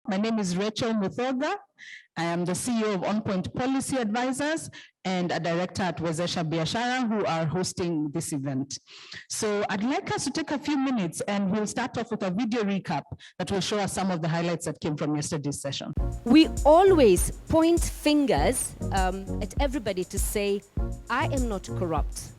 My name is Rachel Muthoga. I am the CEO of On Point Policy Advisors and a director at Wezesha Biashara, who are hosting this event. So I'd like us to take a few minutes and we'll start off with a video recap that will show us some of the highlights that came from yesterday's session. We always point fingers at everybody to say, I am not corrupt.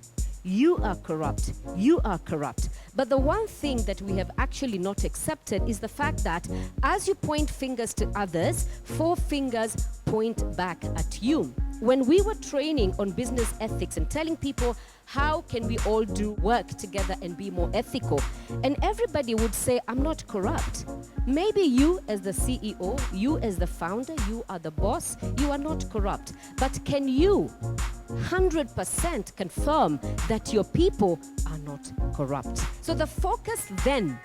You are corrupt. You are corrupt. But the one thing that we have actually not accepted is the fact that as you point fingers to others, 4 fingers point back at you. When we were training on business ethics and telling people how can we all do work together and be more ethical, and everybody would say, I'm not corrupt. Maybe you as the CEO, you as the founder, you are the boss, you are not corrupt. But can you 100% confirm that your people are not corrupt? So the focus then,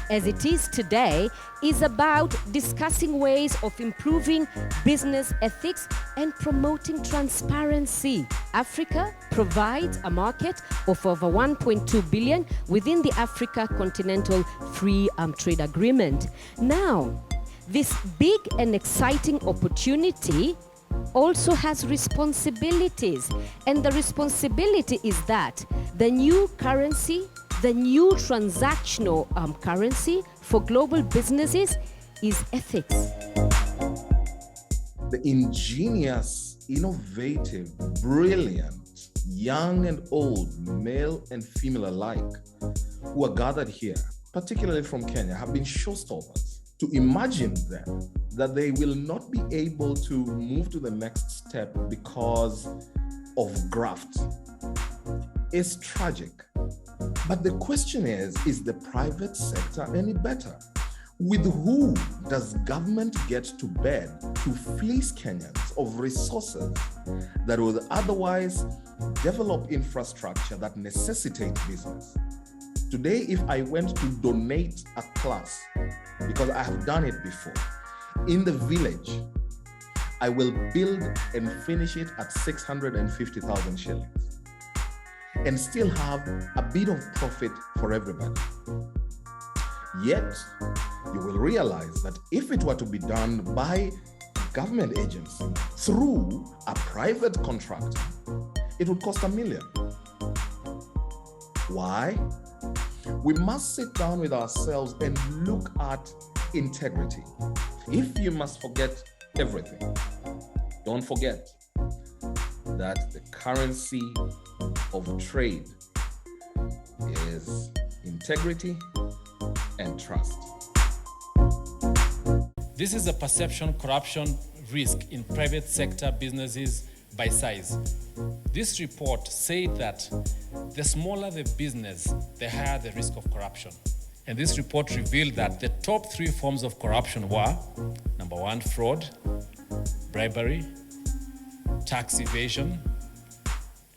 as it is today, is about discussing ways of improving business ethics and promoting transparency. Africa provides a market of over 1.2 billion within the Africa Continental Free Trade Agreement. Now, this big and exciting opportunity also has responsibilities, and the responsibility is that the new currency, the new transactional currency for global businesses is ethics. The ingenious, innovative, brilliant, young and old, male and female alike, who are gathered here, particularly from Kenya, have been showstoppers. To imagine then that they will not be able to move to the next step because of graft is tragic. But the question is the private sector any better? With who does government get to bed to fleece Kenyans of resources that would otherwise develop infrastructure that necessitate business? Today, if I went to donate a class, because I have done it before, in the village, I will build and finish it at 650,000 shillings and still have a bit of profit for everybody. Yet, you will realize that if it were to be done by a government agency through a private contractor, it would cost $1 million. Why? We must sit down with ourselves and look at integrity. If you must forget everything, don't forget that the currency of trade is integrity and trust. This is a perception corruption risk in private sector businesses by size. This report said that the smaller the business, the higher the risk of corruption. And this report revealed that the top 3 forms of corruption were, number 1, fraud, bribery, tax evasion,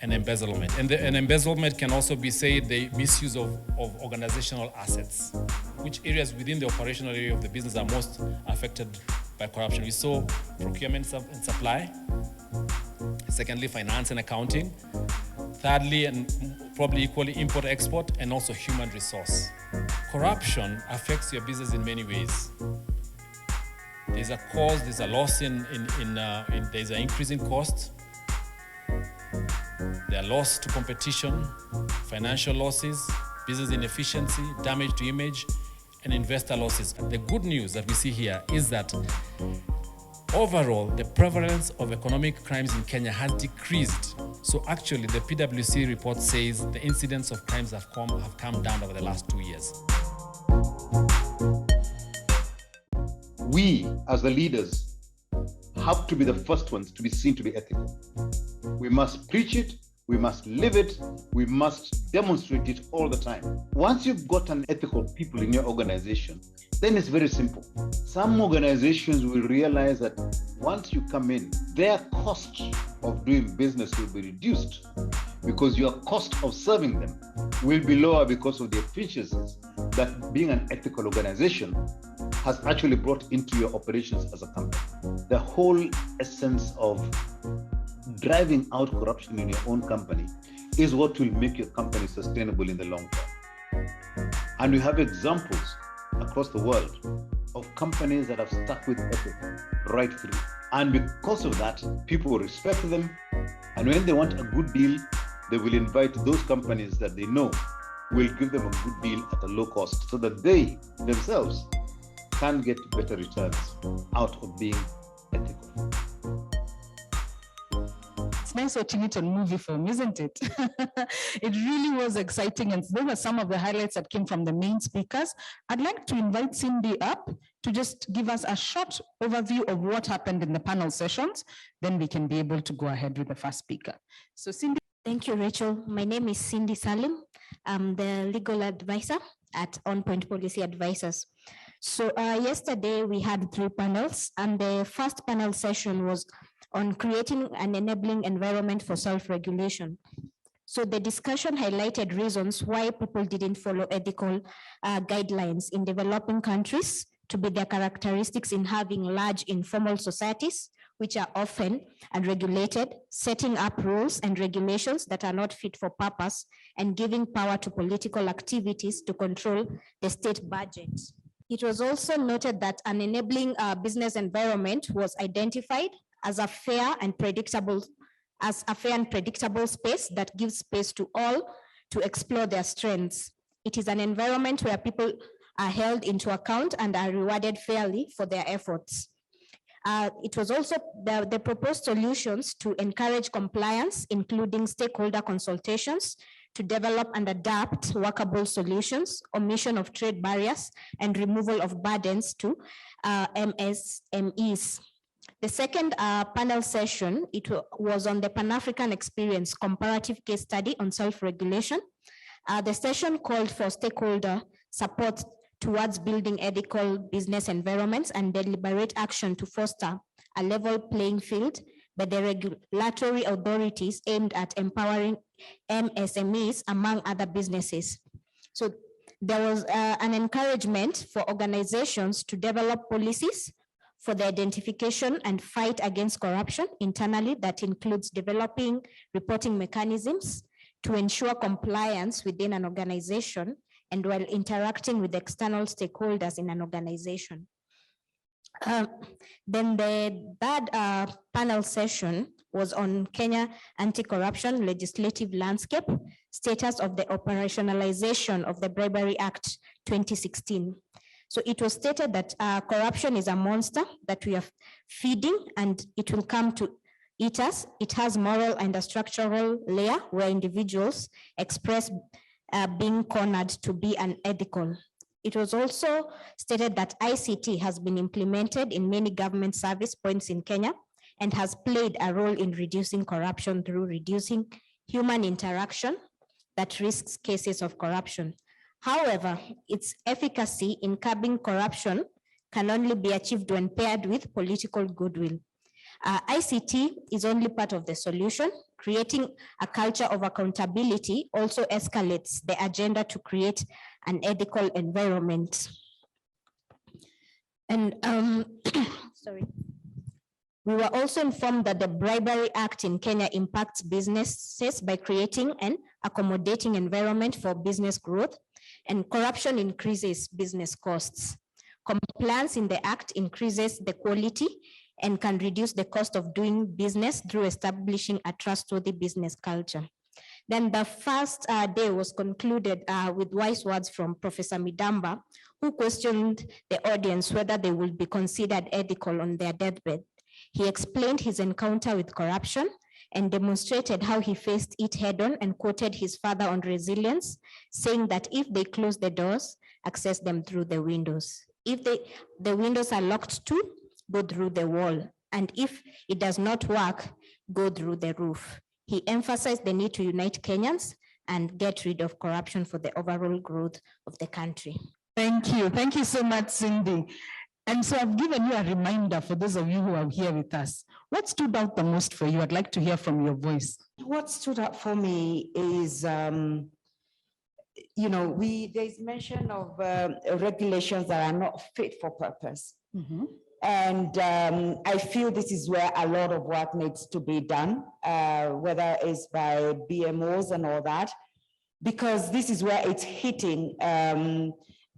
and embezzlement. And embezzlement can also be said the misuse of organizational assets. Which areas within the operational area of the business are most affected by corruption? We saw procurement and supply. Secondly, finance and accounting. Thirdly, and probably equally, import-export, and also human resource. Corruption affects your business in many ways. There's a cause, there's a loss there's an increase in cost. There are loss to competition, financial losses, business inefficiency, damage to image, and investor losses. The good news that we see here is that overall, the prevalence of economic crimes in Kenya has decreased. So actually, the PwC report says the incidence of crimes have come down over the last 2 years. We, as the leaders, have to be the first ones to be seen to be ethical. We must preach it, we must live it, we must demonstrate it all the time. Once you've got an ethical people in your organization, then it's very simple. Some organizations will realize that once you come in, their cost of doing business will be reduced because your cost of serving them will be lower because of the efficiencies that being an ethical organization has actually brought into your operations as a company. The whole essence of driving out corruption in your own company is what will make your company sustainable in the long term. And we have examples across the world of companies that have stuck with ethics right through. And because of that, people respect them. And when they want a good deal, they will invite those companies that they know will give them a good deal at a low cost so that they themselves can get better returns out of being ethical. It's nice watching it on movie form, isn't it? It really was exciting, and those are some of the highlights that came from the main speakers. I'd like to invite Cindy up to just give us a short overview of what happened in the panel sessions. Then we can be able to go ahead with the first speaker. So Cindy. Thank you, Rachel. My name is Cindy Salim. I'm the legal advisor at On Point Policy Advisors. So yesterday we had 3 panels, and the first panel session was on creating an enabling environment for self-regulation. So the discussion highlighted reasons why people didn't follow ethical guidelines in developing countries, to be their characteristics in having large informal societies, which are often unregulated, setting up rules and regulations that are not fit for purpose, and giving power to political activities to control the state budget. It was also noted that an enabling business environment was identified as a fair and predictable space that gives space to all to explore their strengths. It is an environment where people are held into account and are rewarded fairly for their efforts. It was also the proposed solutions to encourage compliance, including stakeholder consultations, to develop and adapt workable solutions, omission of trade barriers, and removal of burdens to MSMEs. The second panel session, it was on the Pan-African Experience Comparative Case Study on Self-Regulation. The session called for stakeholder support towards building ethical business environments and deliberate action to foster a level playing field by the regulatory authorities aimed at empowering MSMEs among other businesses. So there was an encouragement for organizations to develop policies for the identification and fight against corruption internally that includes developing reporting mechanisms to ensure compliance within an organization and while interacting with external stakeholders in an organization. Then the third panel session was on Kenya anti-corruption legislative landscape, status of the operationalization of the Bribery Act 2016. So it was stated that corruption is a monster that we are feeding and it will come to eat us. It has moral and a structural layer where individuals express being cornered to be unethical. It was also stated that ICT has been implemented in many government service points in Kenya and has played a role in reducing corruption through reducing human interaction that risks cases of corruption. However, its efficacy in curbing corruption can only be achieved when paired with political goodwill. ICT is only part of the solution. Creating a culture of accountability also escalates the agenda to create an ethical environment. And sorry. We were also informed that the Bribery Act in Kenya impacts businesses by creating an accommodating environment for business growth, and corruption increases business costs. Compliance in the Act increases the quality and can reduce the cost of doing business through establishing a trustworthy business culture. Then the first day was concluded with wise words from Professor Midamba, who questioned the audience whether they would be considered ethical on their deathbed. He explained his encounter with corruption and demonstrated how he faced it head-on and quoted his father on resilience, saying that if they close the doors, access them through the windows. If the windows are locked too, go through the wall. And if it does not work, go through the roof. He emphasized the need to unite Kenyans and get rid of corruption for the overall growth of the country. Thank you. Thank you so much, Cindy. And so I've given you a reminder for those of you who are here with us. What stood out the most for you? I'd like to hear from your voice. What stood out for me is, there's mention of regulations that are not fit for purpose. Mm-hmm. And I feel this is where a lot of work needs to be done, whether it's by BMOs and all that, because this is where it's hitting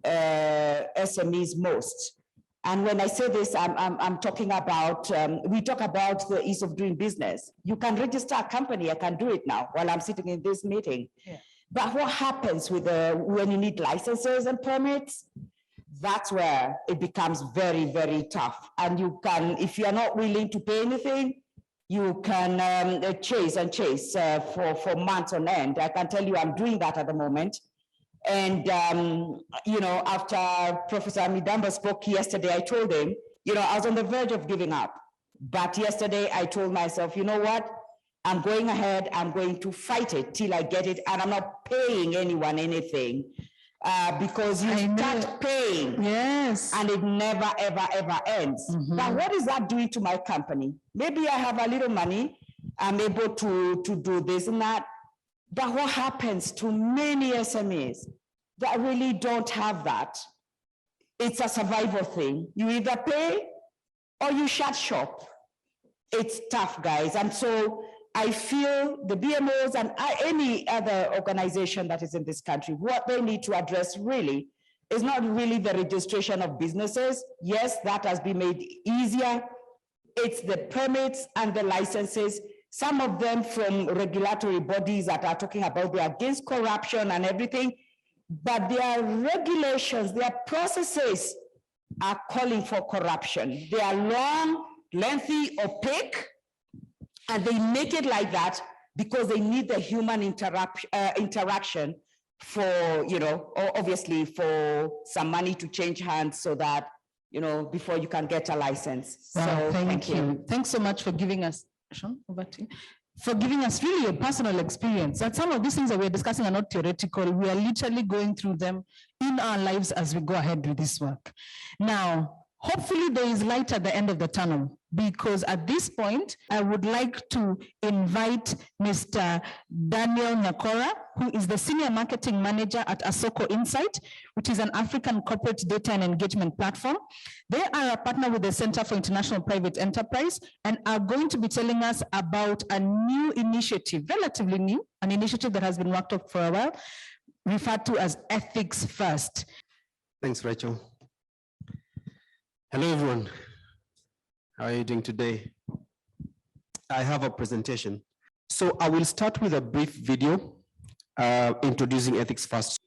SMEs most. And when I say this, I'm talking about, we talk about the ease of doing business. You can register a company, I can do it now while I'm sitting in this meeting. Yeah. But what happens with when you need licenses and permits? That's where it becomes very, very tough. And you can, if you are not willing to pay anything, you can chase for months on end. I can tell you I'm doing that at the moment. And, you know, after Professor Midamba spoke yesterday, I told him, you know, I was on the verge of giving up. But yesterday I told myself, you know what? I'm going ahead, I'm going to fight it till I get it. And I'm not paying anyone anything because you start paying. Yes. And it never, ever, ever ends. Mm-hmm. But what is that doing to my company? Maybe I have a little money. I'm able to do this and that. But what happens to many SMEs that really don't have that? It's a survival thing. You either pay or you shut shop. It's tough, guys. And so I feel the BMOs and any other organization that is in this country, what they need to address really is not really the registration of businesses. Yes, that has been made easier. It's the permits and the licenses. Some of them from regulatory bodies that are talking about they're against corruption and everything, but their regulations, their processes are calling for corruption. They are long, lengthy, opaque, and they make it like that because they need the human interaction for, you know, obviously for some money to change hands so that, you know, before you can get a license. Wow, so thank you. Thanks so much for giving us, Sean, over to you, for giving us really a personal experience. That some of these things that we're discussing are not theoretical. We are literally going through them in our lives as we go ahead with this work. Now, hopefully there is light at the end of the tunnel, because at this point, I would like to invite Mr. Daniel Nyakora, who is the Senior Marketing Manager at Asoko Insight, which is an African corporate data and engagement platform. They are a partner with the Center for International Private Enterprise and are going to be telling us about a new initiative, relatively new, an initiative that has been worked up for a while, referred to as Ethics First. Thanks, Rachel. Hello, everyone. How are you doing today? I have a presentation. So I will start with a brief video introducing Ethics First.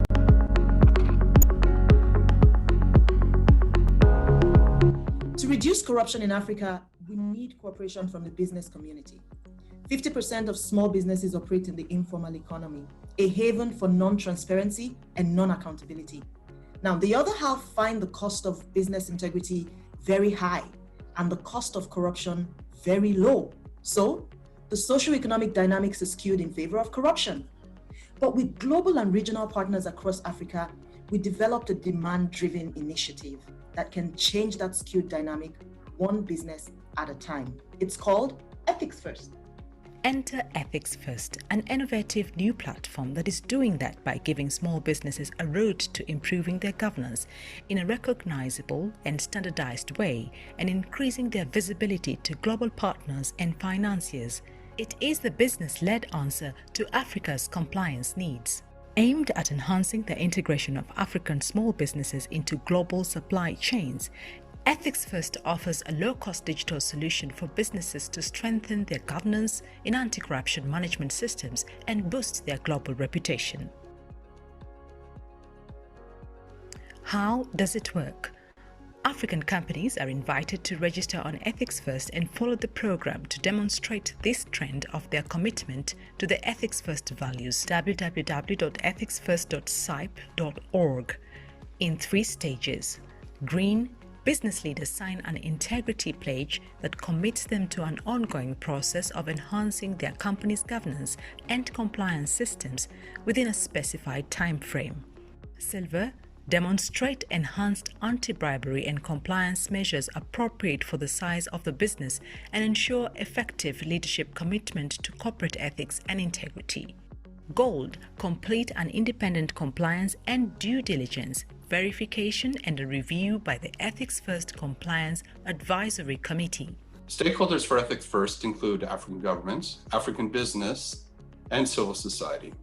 To reduce corruption in Africa, we need cooperation from the business community. 50% of small businesses operate in the informal economy, a haven for non-transparency and non-accountability. Now, the other half find the cost of business integrity very high and the cost of corruption very low. So the socioeconomic dynamics is skewed in favor of corruption. But with global and regional partners across Africa, we developed a demand-driven initiative that can change that skewed dynamic one business at a time. It's called Ethics First. Enter Ethics First, an innovative new platform that is doing that by giving small businesses a road to improving their governance in a recognizable and standardized way and increasing their visibility to global partners and financiers. It is the business-led answer to Africa's compliance needs. Aimed at enhancing the integration of African small businesses into global supply chains, Ethics First offers a low-cost digital solution for businesses to strengthen their governance in anti-corruption management systems and boost their global reputation. How does it work? African companies are invited to register on Ethics First and follow the program to demonstrate this trend of their commitment to the Ethics First values. www.ethicsfirst.sipe.org in 3 stages. Green, business leaders sign an integrity pledge that commits them to an ongoing process of enhancing their company's governance and compliance systems within a specified time frame. Silver, demonstrate enhanced anti-bribery and compliance measures appropriate for the size of the business and ensure effective leadership commitment to corporate ethics and integrity. Gold, complete an independent compliance and due diligence, verification and a review by the Ethics First Compliance Advisory Committee. Stakeholders for Ethics First include African governments, African business, and civil society.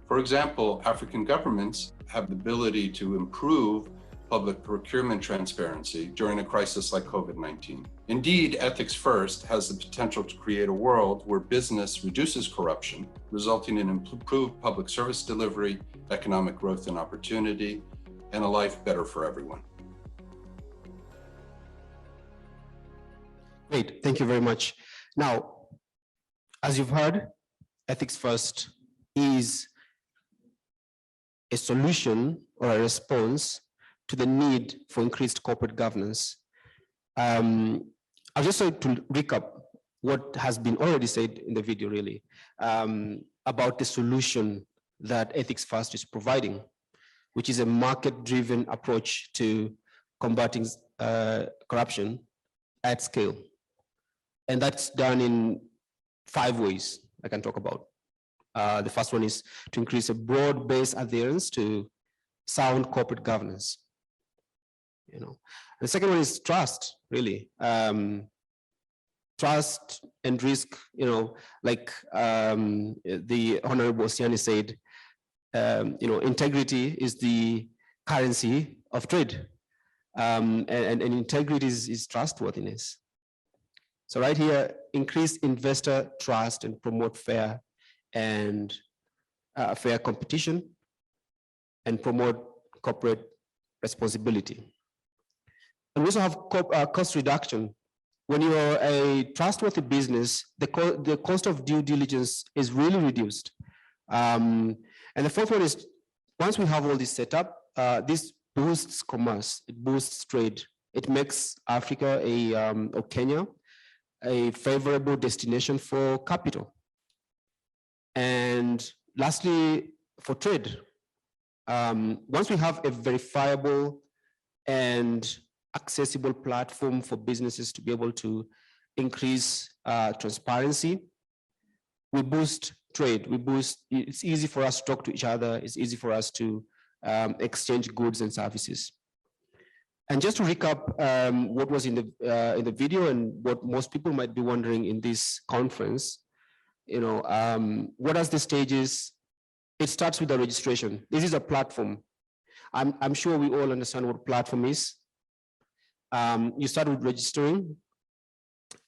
For example, African governments have the ability to improve public procurement transparency during a crisis like COVID-19. Indeed, Ethics First has the potential to create a world where business reduces corruption, resulting in improved public service delivery, economic growth and opportunity, and a life better for everyone. Great, thank you very much. Now, as you've heard, Ethics First is a solution or a response to the need for increased corporate governance. I'll just like to recap what has been already said in the video, really, about the solution that Ethics First is providing, which is a market-driven approach to combating corruption at scale. And that's done in 5 ways I can talk about. The first one is to increase a broad-based adherence to sound corporate governance. The second one is trust, really. Trust and risk, like the Honorable Siani said, integrity is the currency of trade. And integrity is trustworthiness. So right here, increase investor trust and promote fair competition and promote corporate responsibility. And we also have cost reduction. When you're a trustworthy business, the cost of due diligence is really reduced. And the fourth one is, once we have all this set up, this boosts commerce, it boosts trade. It makes Africa or Kenya a favorable destination for capital. And lastly, for trade, once we have a verifiable and accessible platform for businesses to be able to increase transparency, we boost trade, it's easy for us to talk to each other, it's easy for us to exchange goods and services. And just to recap what was in the video and what most people might be wondering in this conference, what are the stages? It starts with the registration. This is a platform. I'm sure we all understand what platform is. You start with registering.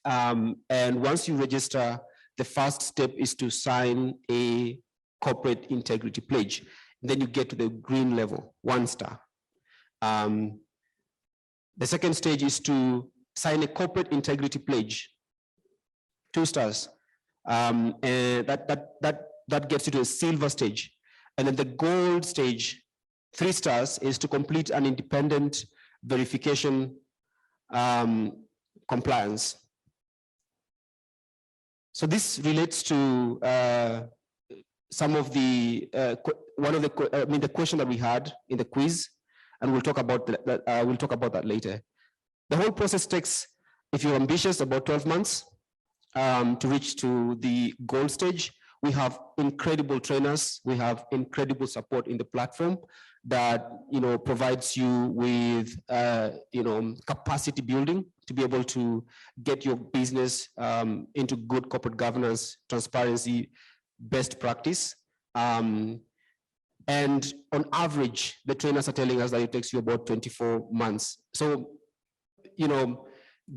And once you register, the first step is to sign a corporate integrity pledge. Then you get to the green level, 1 star. The second stage is to sign a corporate integrity pledge, 2 stars. And that gets you to a silver stage. And then the gold stage, 3 stars, is to complete an independent verification compliance. So this relates to some of the the question that we had in the quiz, and we'll talk about that later. The whole process takes, if you're ambitious, about 12 months to reach to the gold stage. We have incredible trainers. We have incredible support in the platform that provides you with capacity building to be able to get your business into good corporate governance, transparency, best practice. And on average, the trainers are telling us that it takes you about 24 months. So,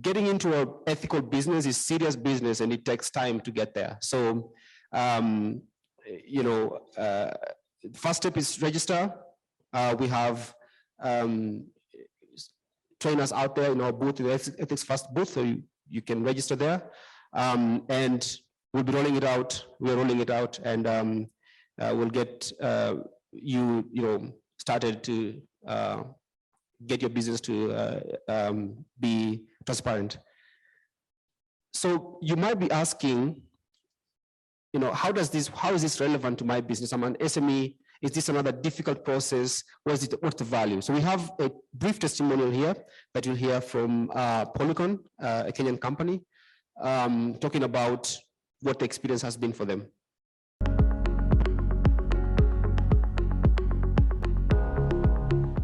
getting into an ethical business is serious business, and it takes time to get there. So, first step is register. We have trainers out there in our booth, the Ethics First booth, so you can register there. And we'll be rolling it out. We're rolling it out, and we'll get you started to get your business to be transparent. So you might be asking, how is this relevant to my business? I'm an SME. Is this another difficult process? What's the value? So we have a brief testimonial here that you'll hear from Polycon, a Kenyan company, talking about what the experience has been for them.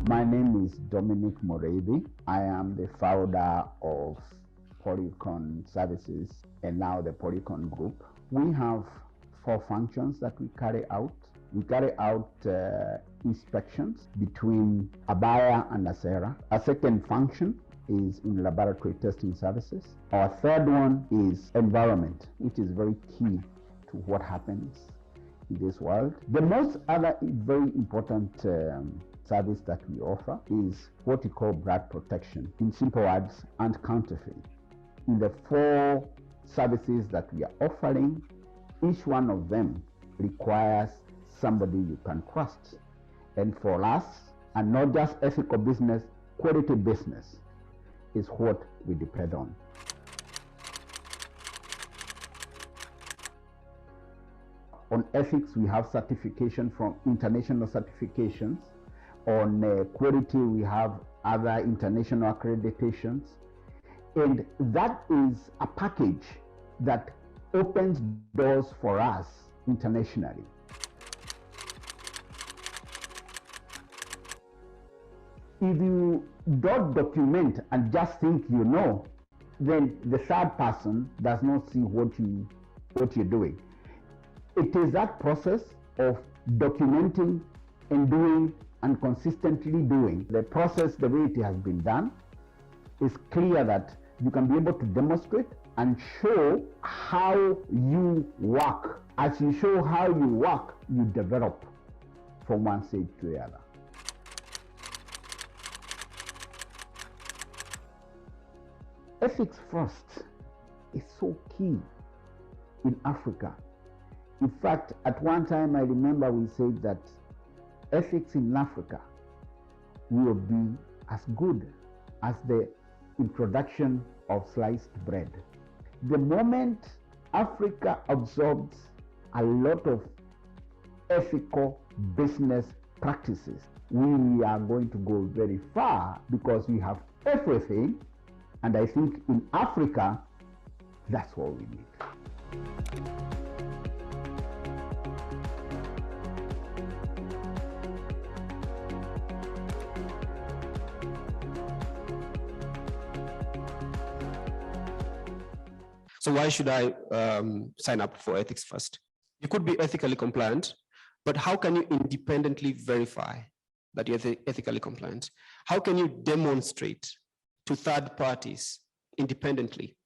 My name is Dominic Morevi. I am the founder of Polycon Services and now the Polycon Group. We have 4 functions that we carry out. We carry out inspections between a buyer and a seller. A second function is in laboratory testing services. Our third one is environment, which is very key to what happens in this world. The most other very important service that we offer is what we call brand protection. In simple words, and counterfeit. In the 4 services that we are offering, each one of them requires somebody you can trust. And for us, and not just ethical business, quality business is what we depend on. On ethics, we have certification from international certifications. On quality, we have other international accreditations. And that is a package that opens doors for us internationally. If you don't document and just think you know, then the third person does not see what you're doing. It is that process of documenting and doing and consistently doing. The process, the way it has been done, is clear that you can be able to demonstrate and show how you work. As you show how you work, you develop from one stage to the other. Ethics first is so key in Africa. In fact, at one time I remember we said that ethics in Africa will be as good as the introduction of sliced bread. The moment Africa absorbs a lot of ethical business practices, we are going to go very far because we have everything. And I think in Africa, that's what we need. So why should I sign up for Ethics First? You could be ethically compliant, but how can you independently verify that you're ethically compliant? How can you demonstrate to third parties independently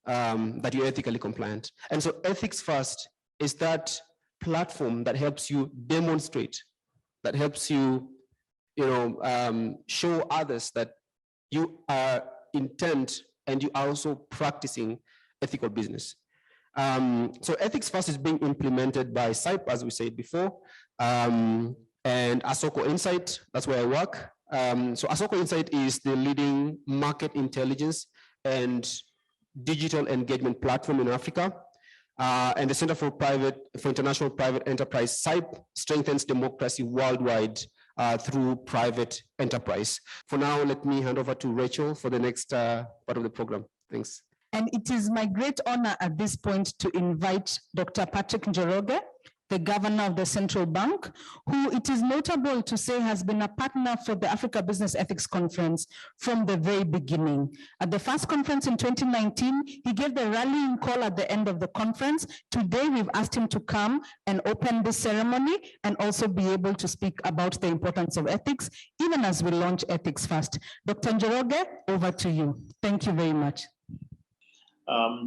that you're ethically compliant? And so Ethics First is that platform that helps you demonstrate, that helps you, show others that you are intent and you are also practicing ethical business. So Ethics First is being implemented by SIPE, as we said before, and Asoko Insight, that's where I work. So Asoko Insight is the leading market intelligence and digital engagement platform in Africa. And the Center for International Private Enterprise, SIPE, strengthens democracy worldwide through private enterprise. For now, let me hand over to Rachel for the next part of the program. Thanks. And it is my great honor at this point to invite Dr. Patrick Njoroge, the governor of the Central Bank, who it is notable to say has been a partner for the Africa Business Ethics Conference from the very beginning. At the first conference in 2019, he gave the rallying call at the end of the conference. Today, we've asked him to come and open this ceremony and also be able to speak about the importance of ethics, even as we launch Ethics First. Dr. Njoroge, over to you. Thank you very much.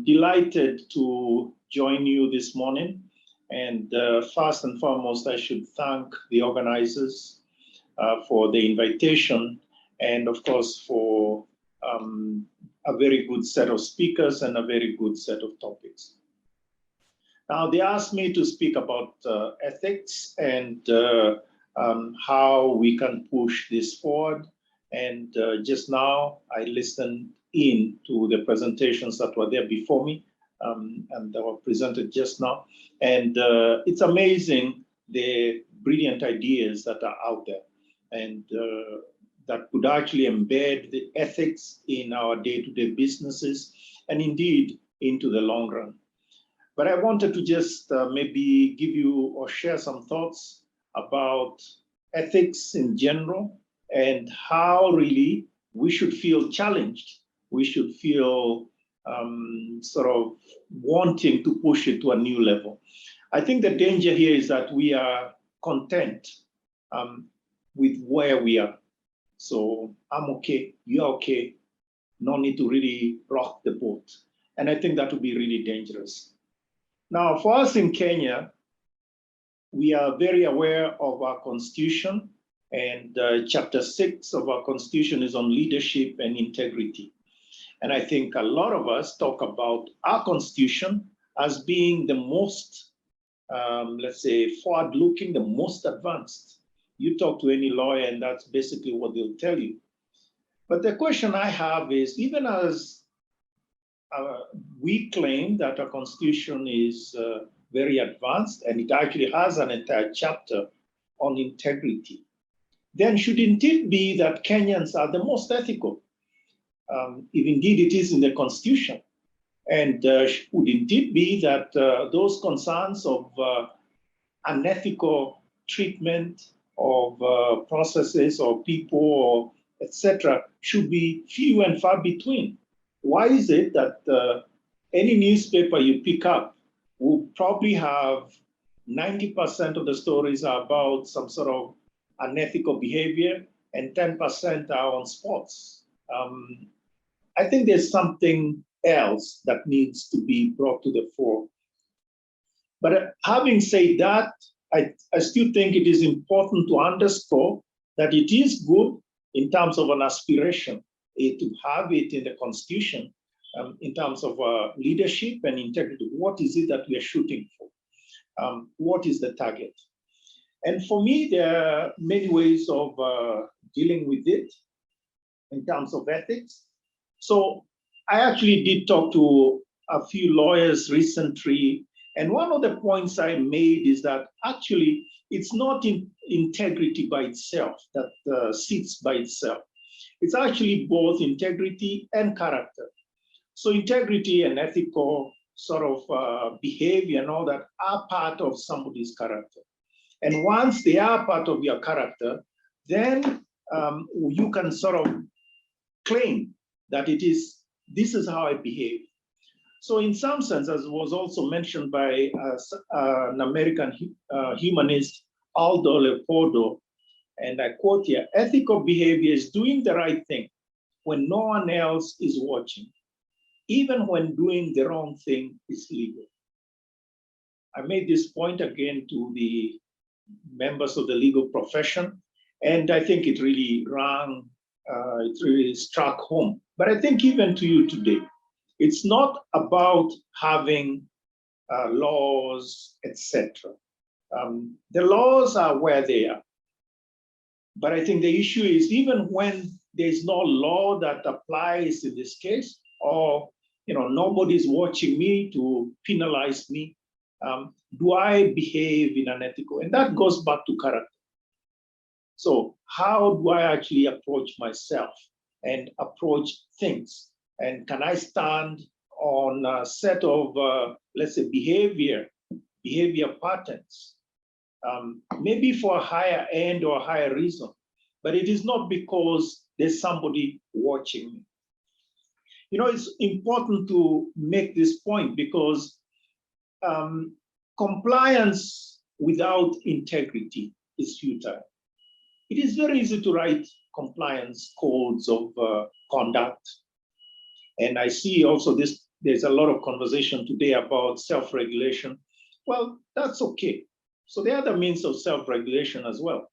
Delighted to join you this morning. And first and foremost, I should thank the organizers for the invitation and of course for a very good set of speakers and a very good set of topics. Now they asked me to speak about ethics and how we can push this forward. And just now I listened in to the presentations that were there before me and that were presented just now. And it's amazing the brilliant ideas that are out there and that could actually embed the ethics in our day-to-day businesses and indeed into the long run. But I wanted to just maybe give you or share some thoughts about ethics in general and how really we should feel challenged. We should feel sort of wanting to push it to a new level. I think the danger here is that we are content with where we are. So I'm okay, you're okay, no need to really rock the boat. And I think that would be really dangerous. Now, for us in Kenya, we are very aware of our constitution, and chapter 6 of our constitution is on leadership and integrity. And I think a lot of us talk about our constitution as being the most, let's say, forward-looking, the most advanced. You talk to any lawyer and that's basically what they'll tell you. But the question I have is, even as we claim that our constitution is very advanced and it actually has an entire chapter on integrity, then shouldn't it be that Kenyans are the most ethical? If indeed it is in the constitution. And wouldn't it be that those concerns of unethical treatment of processes or people, or etc., should be few and far between? Why is it that any newspaper you pick up will probably have 90% of the stories are about some sort of unethical behavior and 10% are on sports? I think there's something else that needs to be brought to the fore. But having said that, I still think it is important to underscore that it is good in terms of an aspiration to have it in the constitution in terms of leadership and integrity. What is it that we are shooting for? What is the target? And for me, there are many ways of dealing with it in terms of ethics. So I actually did talk to a few lawyers recently, and one of the points I made is that actually it's not integrity by itself that sits by itself. It's actually both integrity and character. So integrity and ethical sort of behavior and all that are part of somebody's character. And once they are part of your character, then you can sort of claim that this is how I behave. So in some sense, as was also mentioned by an American humanist, Aldo Leopoldo, and I quote here, ethical behavior is doing the right thing when no one else is watching, even when doing the wrong thing is legal. I made this point again to the members of the legal profession, and I think it really it really struck home. But I think even to you today, it's not about having laws, etc. The laws are where they are. But I think the issue is, even when there's no law that applies in this case, or nobody's watching me to penalize me, do I behave in an ethical? And that goes back to character. So how do I actually approach myself and approach things? And can I stand on a set of, let's say, behavior patterns, maybe for a higher end or a higher reason, but it is not because there's somebody watching me. It's important to make this point because compliance without integrity is futile. It is very easy to write compliance codes of conduct. And I see also there's a lot of conversation today about self-regulation. Well, that's okay. So there are other means of self-regulation as well.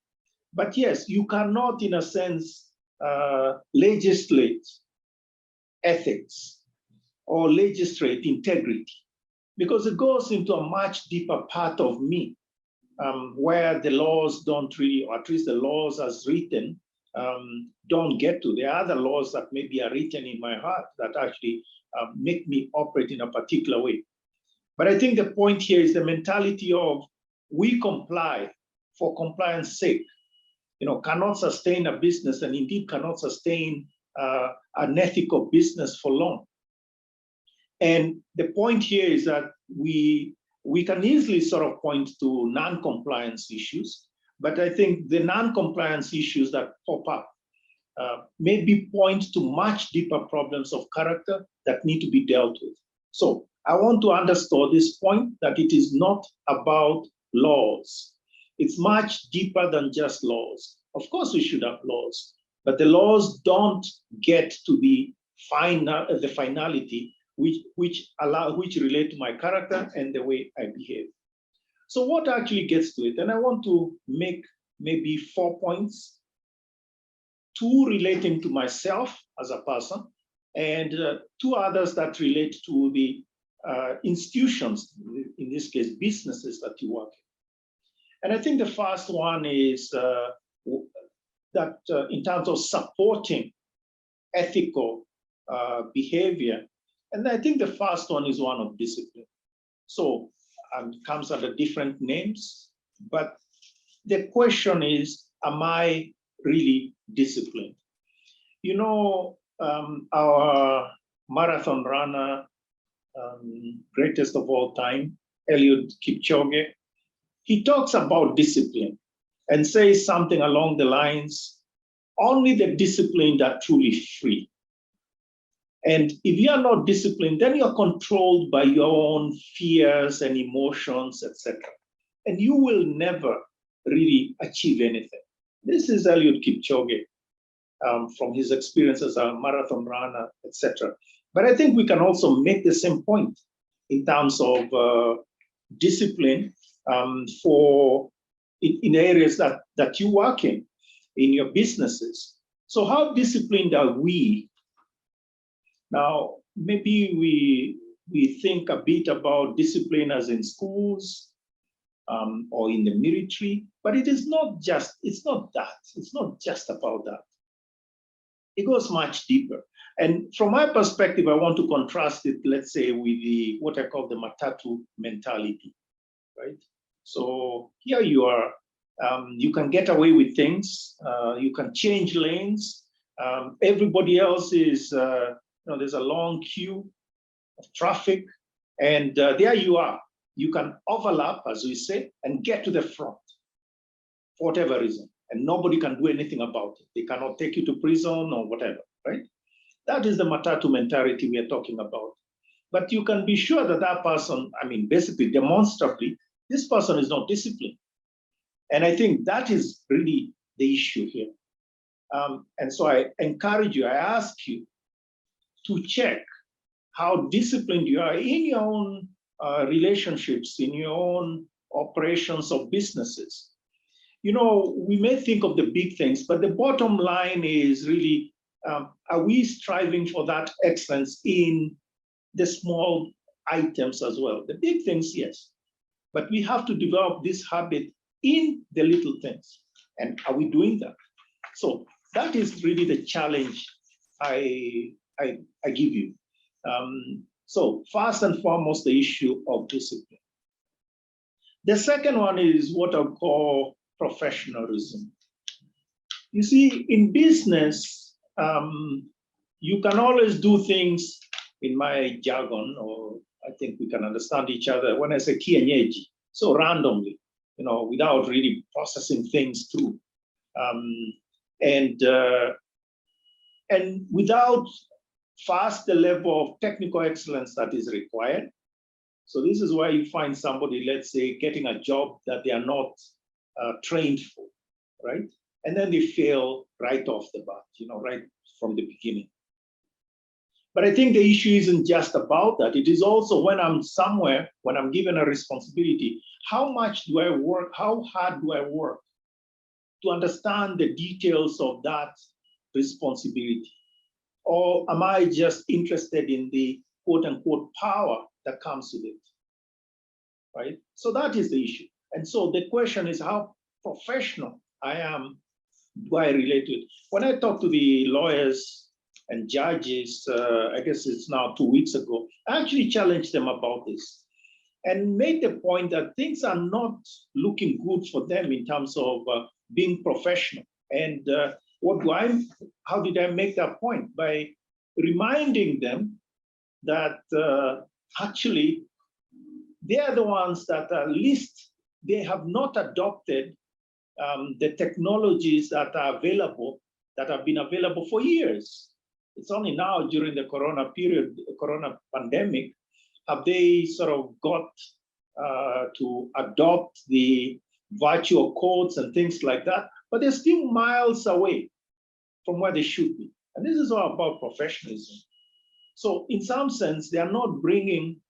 But yes, you cannot, in a sense, legislate ethics or legislate integrity, because it goes into a much deeper part of me, where the laws don't really, or at least the laws as written, don't get to. There are other laws that maybe are written in my heart that actually make me operate in a particular way. But I think the point here is the mentality of we comply for compliance sake, cannot sustain a business, and indeed cannot sustain an ethical business for long. And the point here is that we can easily sort of point to non-compliance issues, but I think the non-compliance issues that pop up maybe point to much deeper problems of character that need to be dealt with. So I want to underscore this point that it is not about laws. It's much deeper than just laws. Of course, we should have laws, but the laws don't get to the finality which relate to my character and the way I behave. So what actually gets to it? And I want to make maybe 4 points, 2 relating to myself as a person, and 2 others that relate to the institutions, in this case, businesses that you work in. And I think the first one is that in terms of supporting ethical behavior, and I think the first one is one of discipline. So it comes under different names, but the question is, am I really disciplined? You know, our marathon runner, greatest of all time, Eliud Kipchoge, he talks about discipline and says something along the lines, only the disciplined are truly free. And if you are not disciplined, then you're controlled by your own fears and emotions, etc. And you will never really achieve anything. This is Eliud Kipchoge from his experience as a marathon runner, etc. But I think we can also make the same point in terms of discipline in areas that you work in your businesses. So how disciplined are we? Now, maybe we think a bit about discipline as in schools or in the military, but it's not just about that. It goes much deeper. And from my perspective, I want to contrast it, let's say, with what I call the matatu mentality, right? So here you are, you can get away with things, you can change lanes, everybody else is, there's a long queue of traffic, and there you are. You can overlap, as we say, and get to the front for whatever reason, and nobody can do anything about it. They cannot take you to prison or whatever, right? That is the matatu mentality we are talking about. But you can be sure that that person, basically, demonstrably, this person is not disciplined. And I think that is really the issue here. And so I encourage you, I ask you to check how disciplined you are in your own relationships, in your own operations of businesses. You know, we may think of the big things, but the bottom line is really, are we striving for that excellence in the small items as well? The big things, yes. But we have to develop this habit in the little things. And are we doing that? So that is really the challenge I give you. So first and foremost, the issue of discipline. The second one is what I call professionalism. You see, in business, you can always do things, in my jargon, or I think we can understand each other when I say kienyeji, so randomly, without really processing things through. And without first the level of technical excellence that is required. So this is why you find somebody, let's say, getting a job that they are not trained for, right? And then they fail right off the bat, right from the beginning. But I think the issue isn't just about that. It is also when I'm somewhere, when I'm given a responsibility, how much do I work? How hard do I work to understand the details of that responsibility? Or am I just interested in the quote unquote power that comes with it, right? So that is the issue. And so the question is how professional I am, do I relate to it? When I talk to the lawyers and judges, I guess it's now 2 weeks ago, I actually challenged them about this and made the point that things are not looking good for them in terms of being professional. And how did I make that point? By reminding them that actually they are the ones that at least they have not adopted the technologies that are available, that have been available for years. It's only now during the corona period, the corona pandemic, have they sort of got to adopt the virtual courts and things like that, but they're still miles away from where they should be. And this is all about professionalism. So in some sense, they are not bringing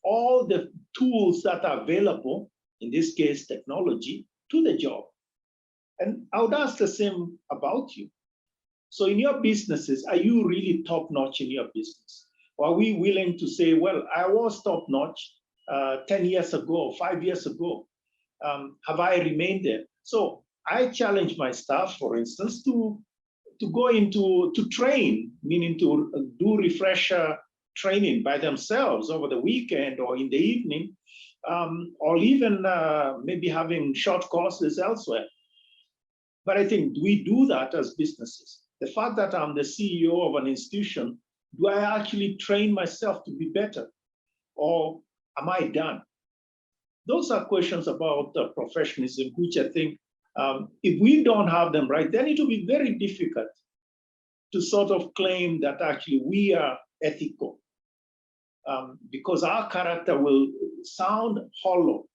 all the tools that are available, in this case, technology, to the job. And I would ask the same about you. So in your businesses, are you really top-notch in your business? Or are we willing to say, well, I was top-notch 10 years ago, 5 years ago. Have I remained there? So I challenge my staff, for instance, to go into, to train, meaning to do refresher training by themselves over the weekend or in the evening, or even maybe having short courses elsewhere. But I think we do that as businesses. The fact that I'm the CEO of an institution, do I actually train myself to be better? Or am I done? Those are questions about professionalism, which I think if we don't have them right, then it will be very difficult to sort of claim that actually we are ethical, because our character will sound hollow,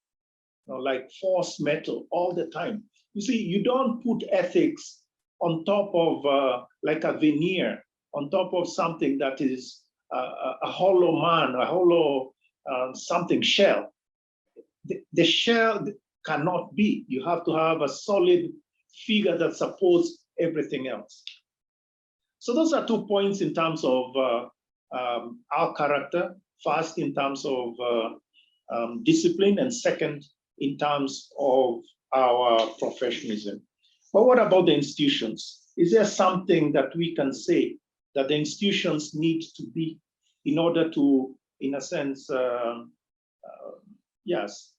like forced metal all the time. You see, you don't put ethics on top of like a veneer, on top of something that is a hollow man, a hollow something shell. The shell cannot be. You have to have a solid figure that supports everything else. So those are 2 points in terms of our character. First, in terms of discipline, and second, in terms of our professionalism. But what about the institutions? Is there something that we can say that the institutions need to be in order to, in a sense, yes,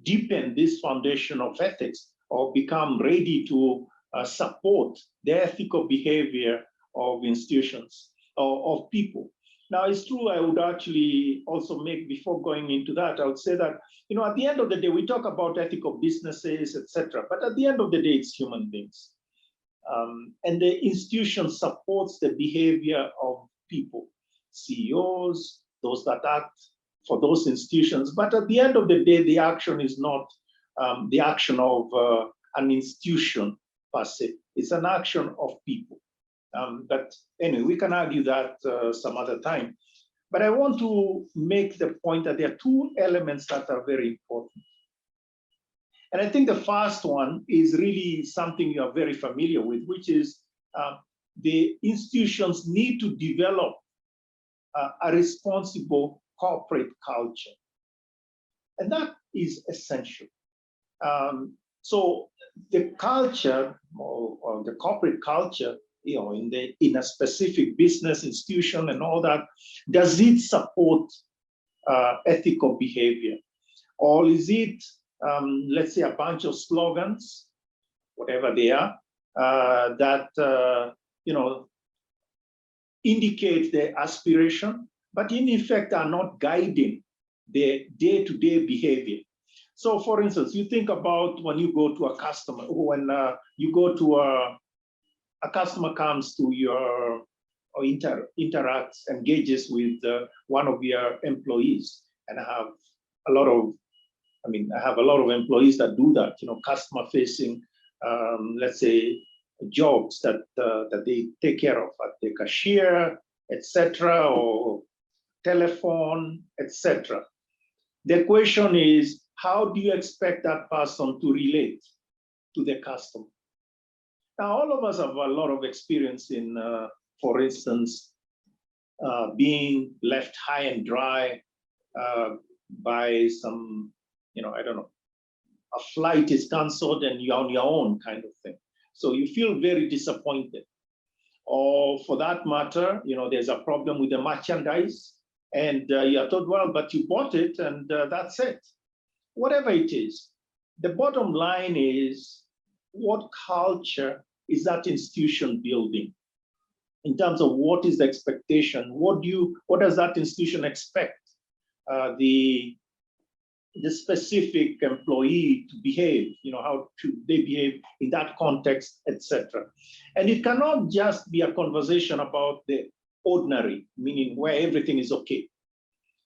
deepen this foundation of ethics or become ready to support the ethical behavior of institutions or of people? Now, it's true, I would actually also make, before going into that, I would say that, at the end of the day, we talk about ethical businesses, etc. But at the end of the day, it's human beings. And the institution supports the behavior of people, CEOs, those that act for those institutions. But at the end of the day, the action is not the action of an institution per se. It's an action of people. But anyway, we can argue that some other time. But I want to make the point that there are 2 elements that are very important. And I think the first one is really something you are very familiar with, which is the institutions need to develop a responsible corporate culture. And that is essential. So the culture or the corporate culture, in a specific business institution and all that, does it support ethical behavior? Or is it, let's say, a bunch of slogans, whatever they are, that indicate the aspiration, but in effect are not guiding the day-to-day behavior? So, for instance, you think about when you go to a customer, when you go to a customer comes to your, or interacts, engages with one of your employees, and I have a lot of employees that do that, customer-facing, let's say, jobs that they take care of, at the cashier, etc., or telephone, etc. The question is, how do you expect that person to relate to the customer? Now, all of us have a lot of experience in, for instance, being left high and dry by some, I don't know, a flight is canceled and you're on your own kind of thing. So you feel very disappointed. Or for that matter, there's a problem with the merchandise and you're told, well, but you bought it and that's it. Whatever it is, the bottom line is, what culture is that institution building in terms of what is the expectation? What does that institution expect the specific employee to behave? How should they behave in that context, etc. And it cannot just be a conversation about the ordinary, meaning where everything is okay.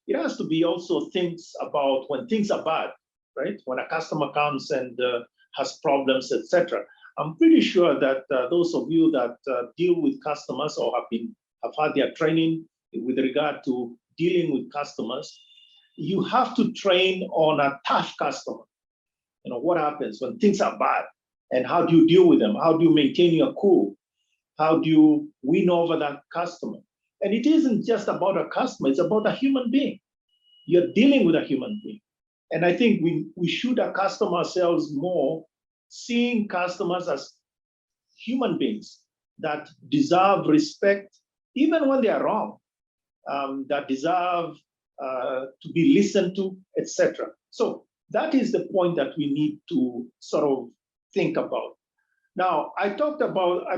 It has to be also things about when things are bad. right? When a customer comes and has problems, etc. I'm pretty sure that those of you that deal with customers or have had their training with regard to dealing with customers, you have to train on a tough customer. You know, what happens when things are bad and how do you deal with them? How do you maintain your cool? How do you win over that customer? And it isn't just about a customer, it's about a human being. You're dealing with a human being. And I think we should accustom ourselves more seeing customers as human beings that deserve respect, even when they are wrong, that deserve to be listened to, etc. So that is the point that we need to sort of think about. Now, I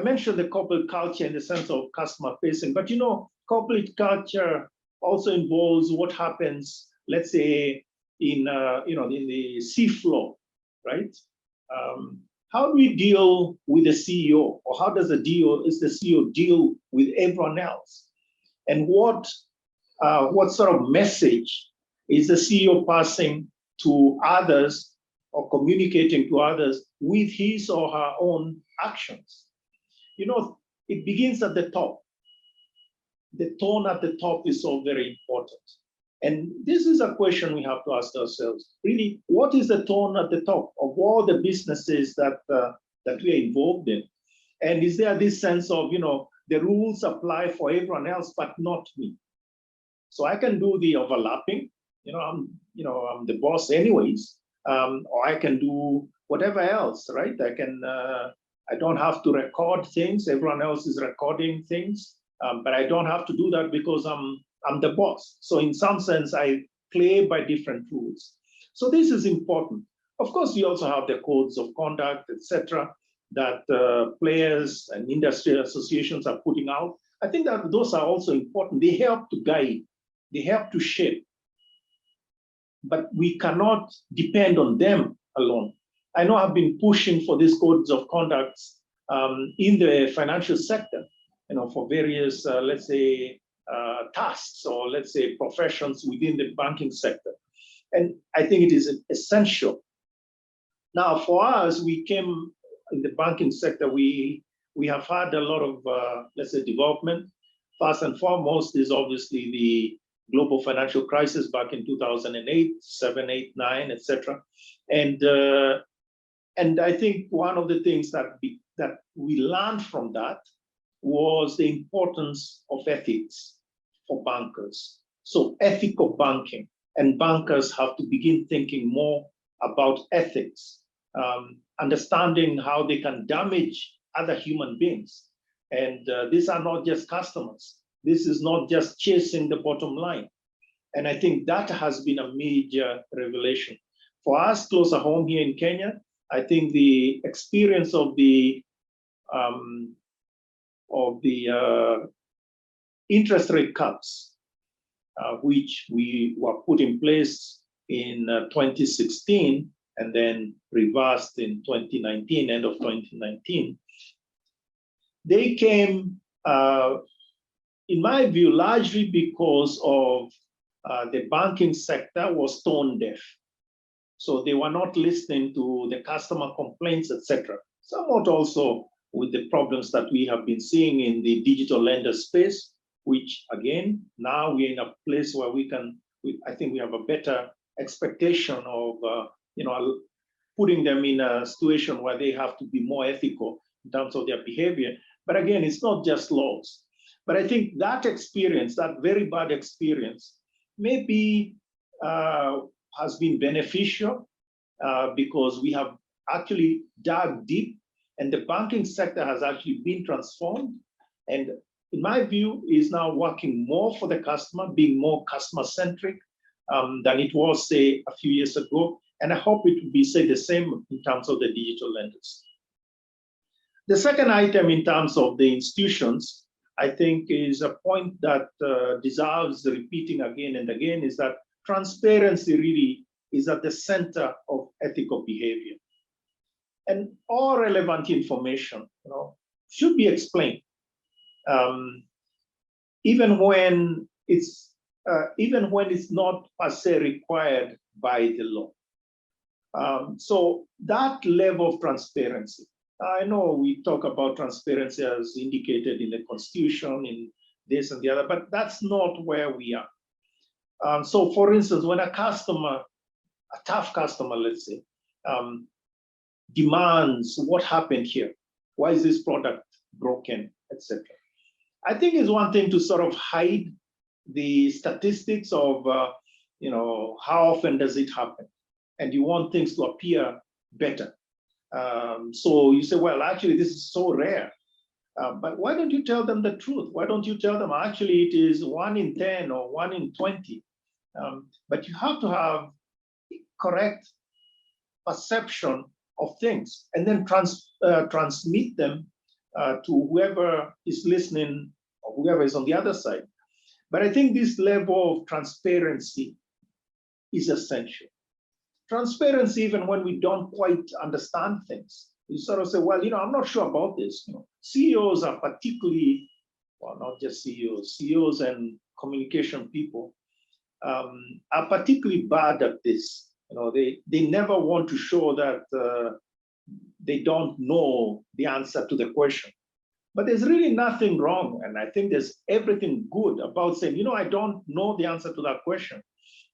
mentioned the corporate culture in the sense of customer facing, but you know, corporate culture also involves what happens, let's say, in the seafloor, right? How do we deal with the CEO, or how does the CEO deal with everyone else? And what sort of message is the CEO passing to others or communicating to others with his or her own actions? You know, it begins at the top. The tone at the top is so very important. And this is a question we have to ask ourselves. Really, what is the tone at the top of all the businesses that we are involved in? And is there this sense of, you know, the rules apply for everyone else, but not me? So I can do the overlapping, I'm the boss anyways, or I can do whatever else, right? I don't have to record things. Everyone else is recording things, but I don't have to do that because I'm the boss. So in some sense, I play by different rules. So this is important. Of course, we also have the codes of conduct, etc., that players and industry associations are putting out. I think that those are also important. They help to guide, they help to shape, but we cannot depend on them alone. I know I've been pushing for these codes of conduct in the financial sector, for various, let's say, tasks or let's say professions within the banking sector. And I think it is essential. Now, for us, we came in the banking sector, we have had a lot of, let's say, development. First and foremost is obviously the global financial crisis back in 2008, 7, 8, 9, etc. And I think one of the things that we learned from that was the importance of ethics for bankers. So ethical banking, and bankers have to begin thinking more about ethics, understanding how they can damage other human beings. And these are not just customers. This is not just chasing the bottom line. And I think that has been a major revelation. For us, closer home here in Kenya, I think the experience of the interest rate cuts, which we were put in place in 2016 and then reversed in 2019, end of 2019, they came, in my view, largely because of the banking sector was tone deaf. So they were not listening to the customer complaints, etc. Somewhat also with the problems that we have been seeing in the digital lender space, which again, now we're in a place where I think we have a better expectation of, putting them in a situation where they have to be more ethical in terms of their behavior. But again, it's not just laws. But I think that experience, that very bad experience, maybe has been beneficial because we have actually dug deep and the banking sector has actually been transformed. And in my view, is now working more for the customer, being more customer-centric than it was, say, a few years ago. And I hope it will be, say, the same in terms of the digital lenders. The second item in terms of the institutions, I think is a point that deserves repeating again and again, is that transparency really is at the center of ethical behavior. And all relevant information, should be explained, even when it's not per se required by the law. So that level of transparency, I know we talk about transparency as indicated in the Constitution, in this and the other, but that's not where we are. So for instance, when a customer, a tough customer, let's say, demands what happened here, why is this product broken, etc. I think it's one thing to sort of hide the statistics of, how often does it happen? And you want things to appear better. So you say, well, actually, this is so rare. But why don't you tell them the truth? Why don't you tell them, actually, it is 1 in 10 or 1 in 20? But you have to have correct perception of things and then transmit them to whoever is listening or whoever is on the other side. But I think this level of transparency is essential. Transparency, even when we don't quite understand things. You sort of say, well, I'm not sure about this. CEOs are particularly, well, not just CEOs, CEOs and communication people are particularly bad at this. They never want to show that they don't know the answer to the question. But there's really nothing wrong. And I think there's everything good about saying, I don't know the answer to that question.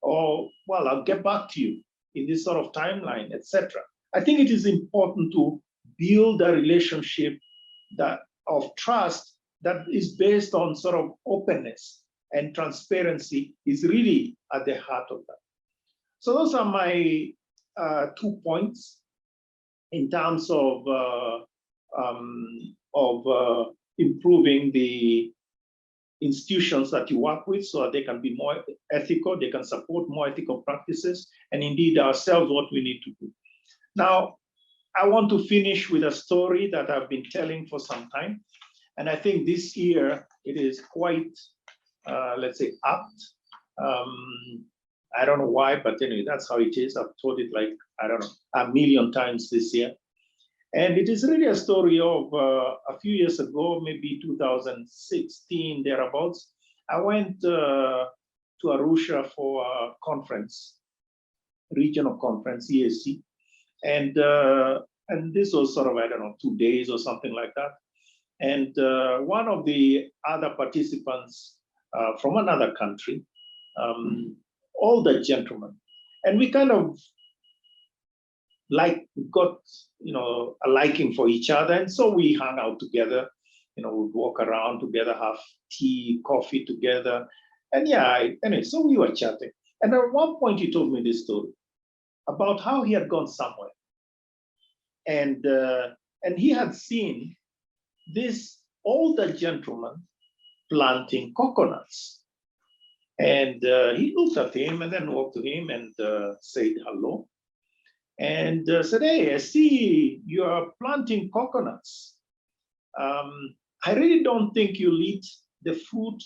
Or, well, I'll get back to you in this sort of timeline, etc. I think it is important to build a relationship of trust that is based on sort of openness, and transparency is really at the heart of that. So those are my 2 points in terms of improving the institutions that you work with so that they can be more ethical, they can support more ethical practices, and indeed ourselves what we need to do. Now, I want to finish with a story that I've been telling for some time. And I think this year it is quite, let's say, apt. I don't know why, but anyway, that's how it is. I've told it like, I don't know, 1 million times this year. And it is really a story of a few years ago, maybe 2016, thereabouts. I went to Arusha for a conference, regional conference, EAC. And this was sort of, I don't know, 2 days or something like that. And one of the other participants from another country, older gentleman, and we kind of got a liking for each other, and so we hung out together. We'd walk around together, have tea, coffee together, and anyway, so we were chatting. And at one point, he told me this story about how he had gone somewhere, and he had seen this older gentleman planting coconuts, and he looked at him and then walked to him and said hello. And said, hey, I see you are planting coconuts. I really don't think you'll eat the fruit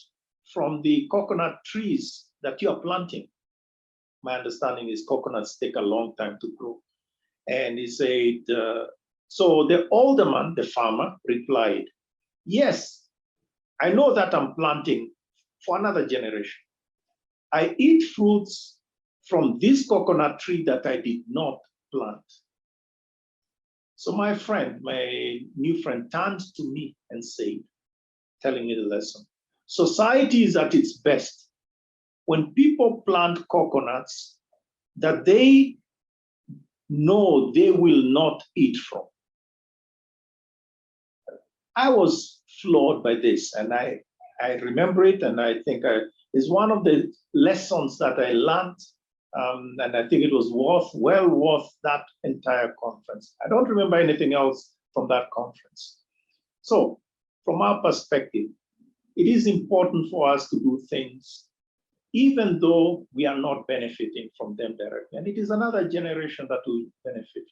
from the coconut trees that you are planting. My understanding is coconuts take a long time to grow. And he said, so the older man, the farmer, replied, yes, I know that I'm planting for another generation. I eat fruits from this coconut tree that I did not plant. So my friend, my new friend, turned to me and said, telling me the lesson, society is at its best when people plant coconuts that they know they will not eat from. I was floored by this, and I remember it, and I think it's one of the lessons that I learned. And I think it was well worth that entire conference. I don't remember anything else from that conference. So from our perspective, it is important for us to do things even though we are not benefiting from them directly. And it is another generation that will benefit.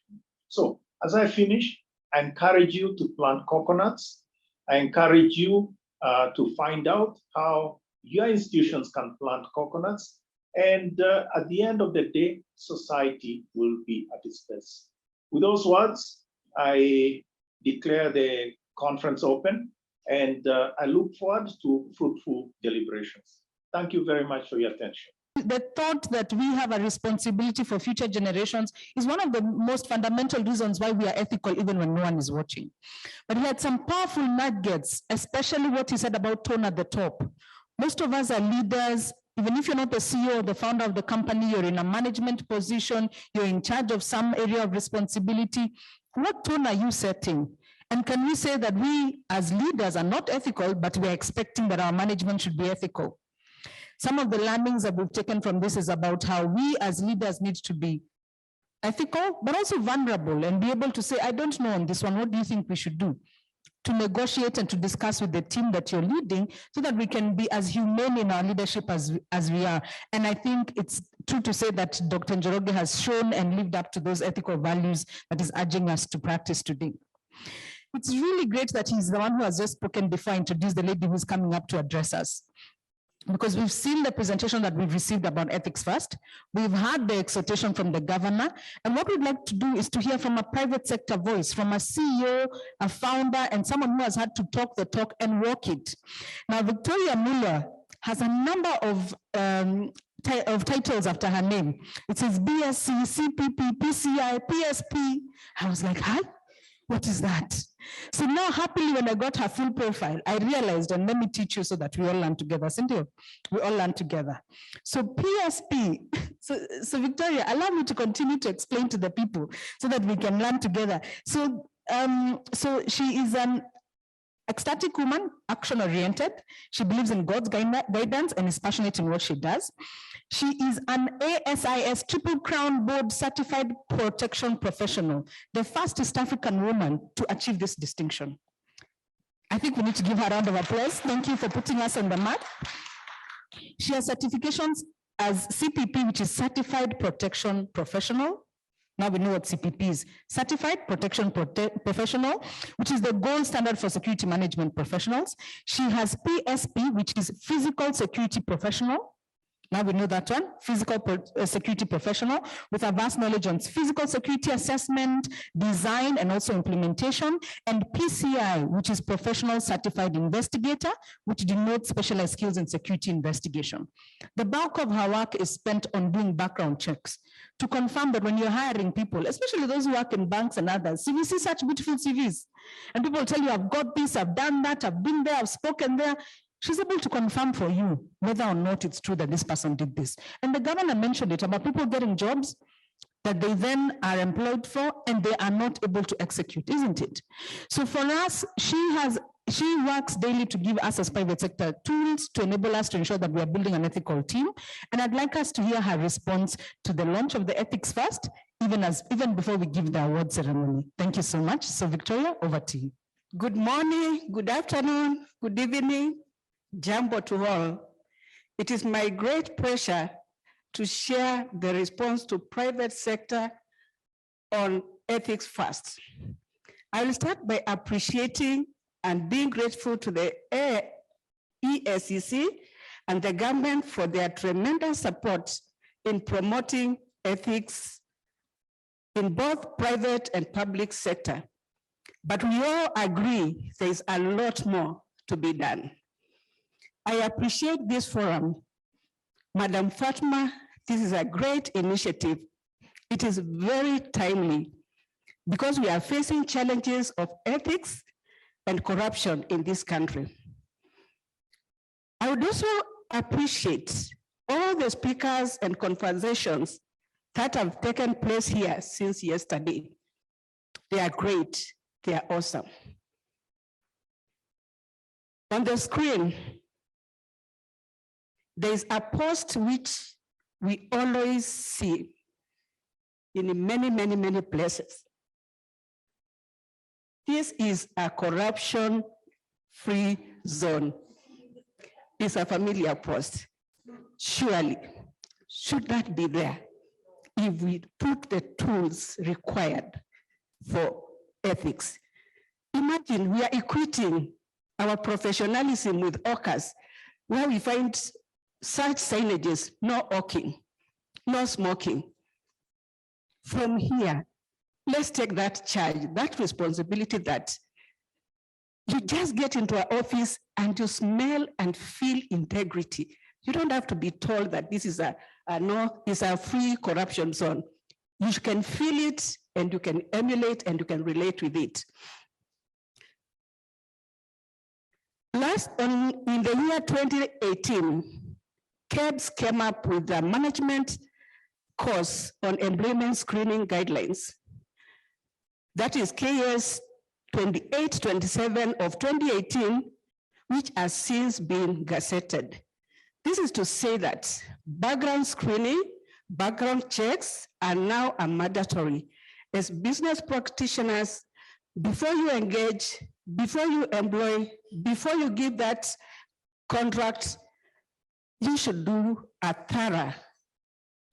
So as I finish, I encourage you to plant coconuts. I encourage you to find out how your institutions can plant coconuts. And at the end of the day, society will be at its best. With those words, I declare the conference open, and I look forward to fruitful deliberations. Thank you very much for your attention. the thought that we have a responsibility for future generations is one of the most fundamental reasons why we are ethical even when no one is watching. But he had some powerful nuggets, especially what he said about tone at the top. Most of us are leaders. Even if you're not the CEO or the founder of the company, you're in a management position, you're in charge of some area of responsibility. What tone are you setting? And can we say that we as leaders are not ethical, but we're expecting that our management should be ethical? Some of the learnings that we've taken from this is about how we as leaders need to be ethical, but also vulnerable and be able to say, I don't know on this one, what do you think we should do? To negotiate and to discuss with the team that you're leading so that we can be as humane in our leadership as we are. And I think it's true to say that Dr. Njoroge has shown and lived up to those ethical values that is urging us to practice today. It's really great that he's the one who has just spoken before I introduce the lady who's coming up to address us. Because we've seen the presentation that we've received about ethics first. We've had the exhortation from the governor. And what we'd like to do is to hear from a private sector voice, from a CEO, a founder, and someone who has had to talk the talk and walk it. Now, Victoria Muller has a number of titles after her name. It says BSc, CPP, PCI, PSP. I was like, hi? What is that? So now happily when I got her full profile, I realized, and let me teach you so that we all learn together, Cynthia, we all learn together. So PSP, so Victoria, allow me to continue to explain to the people so that we can learn together. So, so she is an ecstatic woman, action-oriented. She believes in God's guidance and is passionate in what she does. She is an ASIS Triple Crown Board Certified Protection Professional, the first East African woman to achieve this distinction. I think we need to give her a round of applause. Thank you for putting us on the map. She has certifications as CPP, which is Certified Protection Professional. Now we know what CPP is, Certified Protection Professional, which is the gold standard for security management professionals. She has PSP, which is Physical Security Professional. Now we know that one, Physical Security Professional, with a vast knowledge on physical security assessment, design, and also implementation, and PCI, which is Professional Certified Investigator, which denotes specialized skills in security investigation. The bulk of her work is spent on doing background checks to confirm that when you're hiring people, especially those who work in banks and others, so we see such beautiful CVs, and people tell you, I've got this, I've done that, I've been there, I've spoken there. She's able to confirm for you whether or not it's true that this person did this. And the governor mentioned it about people getting jobs that they then are employed for and they are not able to execute, isn't it? So for us, she works daily to give us as private sector tools to enable us to ensure that we are building an ethical team. And I'd like us to hear her response to the launch of the Ethics First, even before we give the award ceremony. Thank you so much. So Victoria, over to you. Good morning, good afternoon, good evening. Jambo to all. It is my great pleasure to share the response to private sector on Ethics First. I will start by appreciating and being grateful to the ESCC and the government for their tremendous support in promoting ethics in both private and public sector. But we all agree there is a lot more to be done. I appreciate this forum. Madam Fatma, this is a great initiative. It is very timely because we are facing challenges of ethics and corruption in this country. I would also appreciate all the speakers and conversations that have taken place here since yesterday. They are great, they are awesome. On the screen, there is a post which we always see in many places. This is a corruption-free zone. It's a familiar post. Surely, should that be there if we put the tools required for ethics? Imagine we are equating our professionalism with OCAS, where we find such signages, no hawking, no smoking. From here, let's take that charge, that responsibility that you just get into an office and you smell and feel integrity. You don't have to be told that this is it's a free corruption zone. You can feel it and you can emulate and you can relate with it. In the year 2018, KEBS came up with a management course on employment screening guidelines. That is KS 2827 of 2018, which has since been gazetted. This is to say that background screening, background checks are now mandatory. As business practitioners, before you engage, before you employ, before you give that contract, you should do a thorough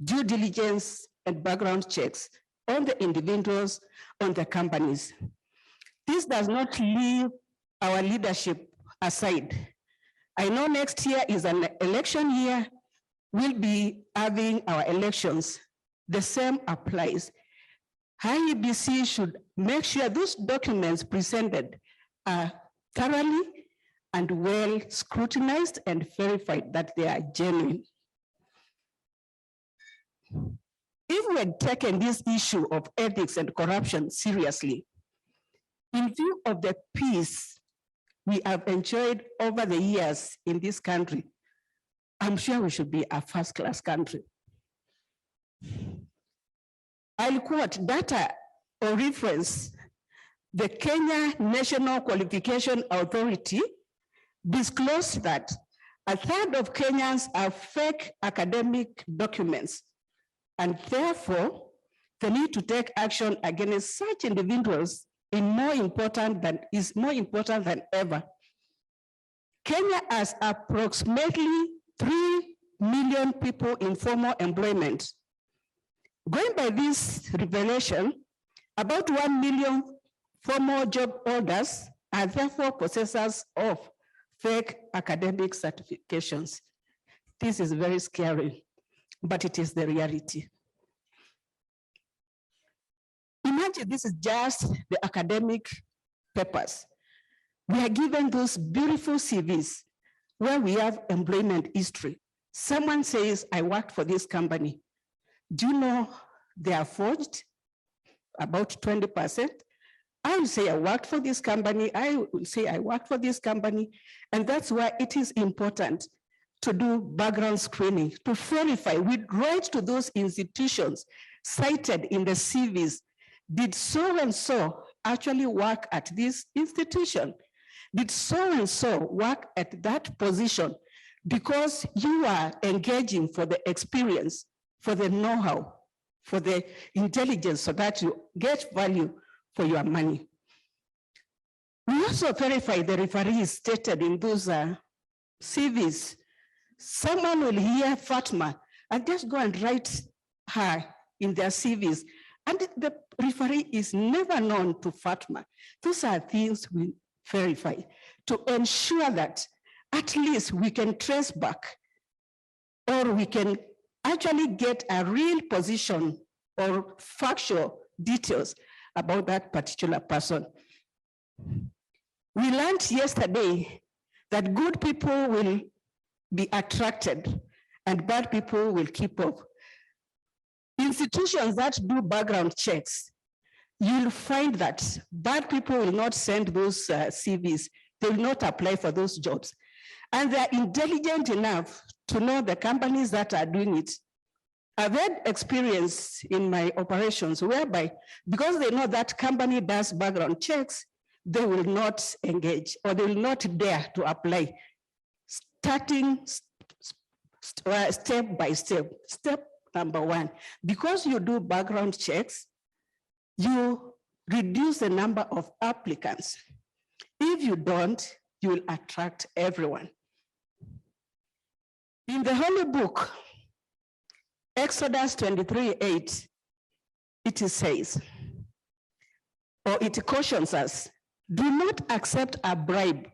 due diligence and background checks on the individuals, on the companies. This does not leave our leadership aside. I know next year is an election year. We'll be having our elections. The same applies. IEBC should make sure those documents presented are thoroughly and well scrutinized and verified that they are genuine. If we had taken this issue of ethics and corruption seriously, in view of the peace we have enjoyed over the years in this country, I'm sure we should be a first-class country. I'll quote data or reference. The Kenya National Qualification Authority disclosed that 1/3 of Kenyans have fake academic documents, and therefore the need to take action against such individuals is more important than ever. Kenya has approximately 3 million people in formal employment. Going by this revelation, about 1 million formal job holders are therefore possessors of fake academic certifications. This is very scary, but it is the reality. Imagine this is just the academic papers. We are given those beautiful CVs where we have employment history. Someone says, I worked for this company. Do you know they are forged? About 20%. I will say I worked for this company. I will say I worked for this company. And that's why it is important to do background screening, to verify, we write to those institutions cited in the CVs. Did so-and-so actually work at this institution? Did so-and-so work at that position? Because you are engaging for the experience, for the know-how, for the intelligence, so that you get value for your money. We also verify the referees stated in those CVs. Someone will hear Fatma and just go and write her in their CVs. And the referee is never known to Fatma. Those are things we verify to ensure that at least we can trace back, or we can actually get a real position or factual details about that particular person. We learned yesterday that good people will be attracted and bad people will keep up. Institutions that do background checks, you'll find that bad people will not send those CVs. They will not apply for those jobs. And they're intelligent enough to know the companies that are doing it. I've had experience in my operations whereby, because they know that company does background checks, they will not engage or they will not dare to apply. Starting step by step. Step number 1, because you do background checks, you reduce the number of applicants. If you don't, you will attract everyone. In the Holy Book, Exodus 23:8, it says, or it cautions us, do not accept a bribe,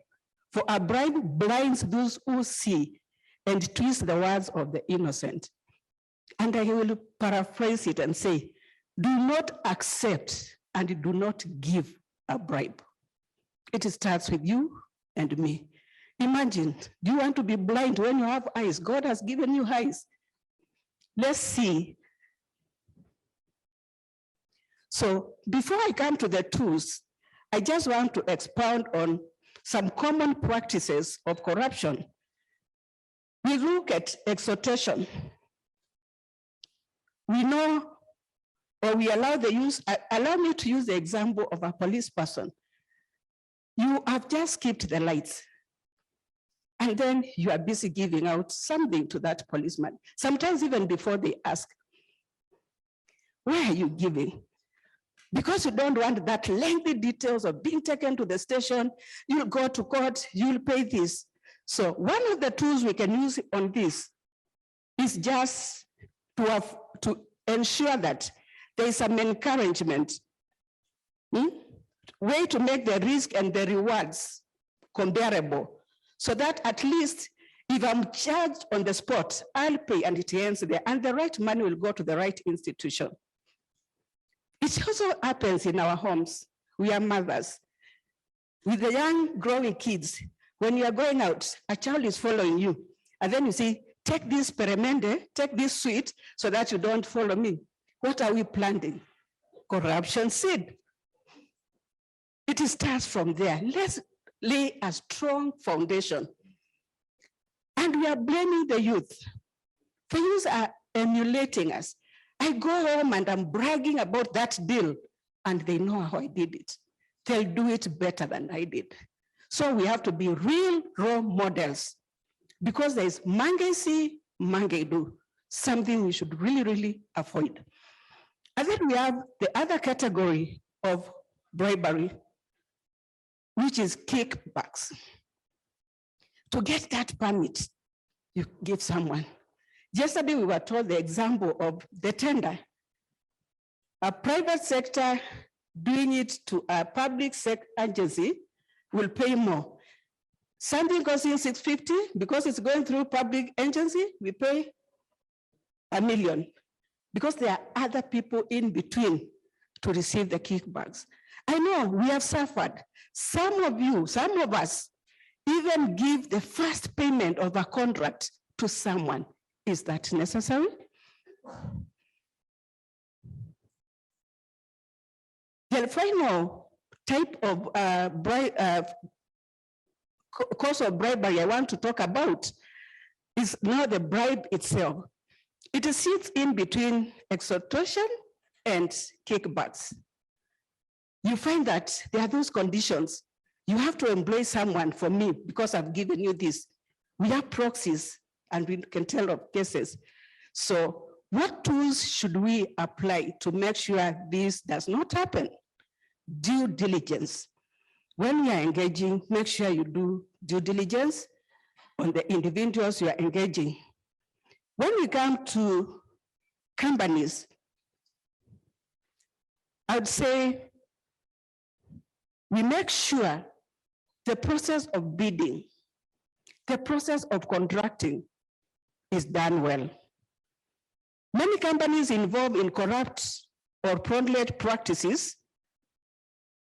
for a bribe blinds those who see and twist the words of the innocent. And I will paraphrase it and say, do not accept and do not give a bribe. It starts with you and me. Imagine, do you want to be blind when you have eyes? God has given you eyes. Let's see. So before I come to the tools, I just want to expound on some common practices of corruption. We look at extortion. We know, or we allow the use, allow me to use the example of a police person. You have just skipped the lights, and then you are busy giving out something to that policeman. Sometimes even before they ask, where are you giving? Because you don't want that lengthy details of being taken to the station, you'll go to court, you'll pay this. So one of the tools we can use on this is just to ensure that there is some encouragement, way to make the risk and the rewards comparable, so that at least if I'm charged on the spot, I'll pay and it ends there, and the right money will go to the right institution. It also happens in our homes. We are mothers. With the young growing kids, when you are going out, a child is following you. And then you say, take this peremende, take this sweet so that you don't follow me. What are we planting? Corruption seed. It starts from there. Let's lay a strong foundation. And we are blaming the youth. The youth are emulating us. I go home and I'm bragging about that deal, and they know how I did it. They'll do it better than I did. So we have to be real role models, because there is mangaisi, mangaidu, something we should really, really avoid. And then we have the other category of bribery, which is kickbacks. To get that permit, you give someone. Yesterday, we were told the example of the tender. A private sector doing it to a public sector agency will pay more. Something costing 650, because it's going through public agency, we pay $1 million, because there are other people in between to receive the kickbacks. I know we have suffered. Some of you, some of us, even give the first payment of a contract to someone. Is that necessary? The final type of cause of bribery I want to talk about is now the bribe itself. It sits in between extortion and kickbacks. You find that there are those conditions. You have to employ someone for me because I've given you this. We have proxies, and we can tell of cases. So what tools should we apply to make sure this does not happen? Due diligence. When you are engaging, make sure you do due diligence on the individuals you are engaging. When we come to companies, I would say we make sure the process of bidding, the process of contracting is done well. Many companies involved in corrupt or fraudulent practices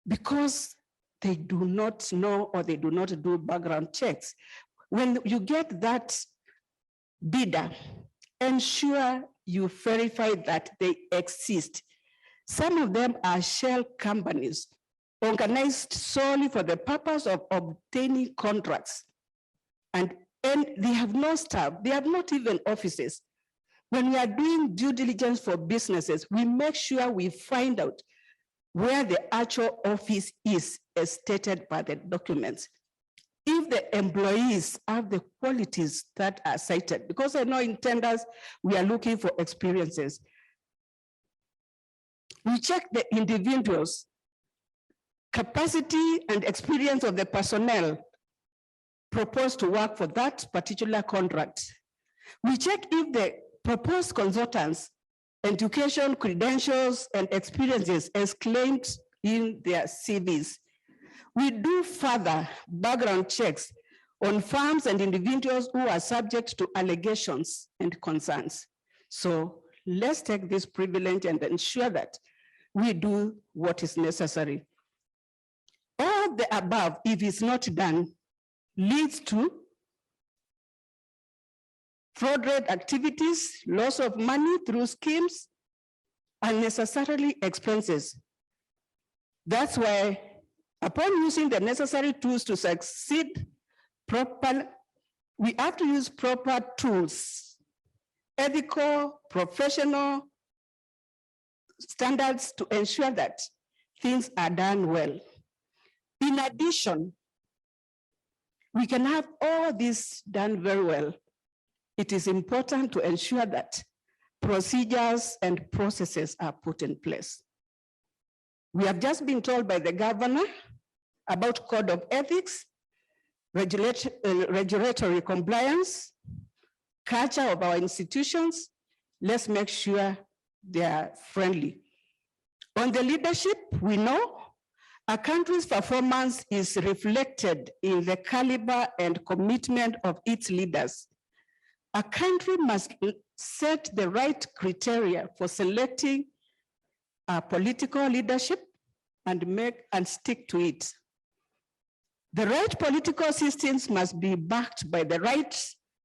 because they do not know or they do not do background checks. When you get that bidder, ensure you verify that they exist. Some of them are shell companies organized solely for the purpose of obtaining contracts. And they have no staff, they have not even offices. When we are doing due diligence for businesses, we make sure we find out where the actual office is as stated by the documents. If the employees have the qualities that are cited, because I know in tenders, we are looking for experiences. We check the individuals, capacity and experience of the personnel proposed to work for that particular contract. We check if the proposed consultants, education, credentials, and experiences as claimed in their CVs. We do further background checks on firms and individuals who are subject to allegations and concerns. So let's take this privilege and ensure that we do what is necessary. All the above, if it's not done, leads to fraudulent activities, loss of money through schemes, unnecessarily expenses. That's why, upon using the necessary tools to succeed properly, we have to use proper tools, ethical, professional standards to ensure that things are done well. In addition, we can have all this done very well. It is important to ensure that procedures and processes are put in place. We have just been told by the governor about code of ethics, regulatory compliance, culture of our institutions. Let's make sure they are friendly. On the leadership, we know a country's performance is reflected in the caliber and commitment of its leaders. A country must set the right criteria for selecting a political leadership and stick to it. The right political systems must be backed by the right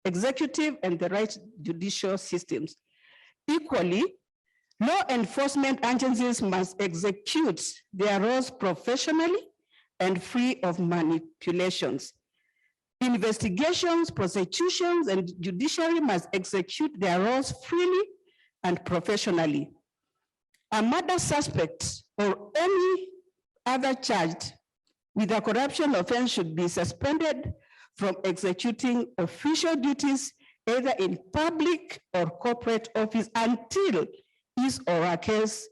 executive and the right judicial systems. Equally, law enforcement agencies must execute their roles professionally and free of manipulations. Investigations, prosecutions, and judiciary must execute their roles freely and professionally. A murder suspect or any other charged with a corruption offense should be suspended from executing official duties either in public or corporate office until his or her case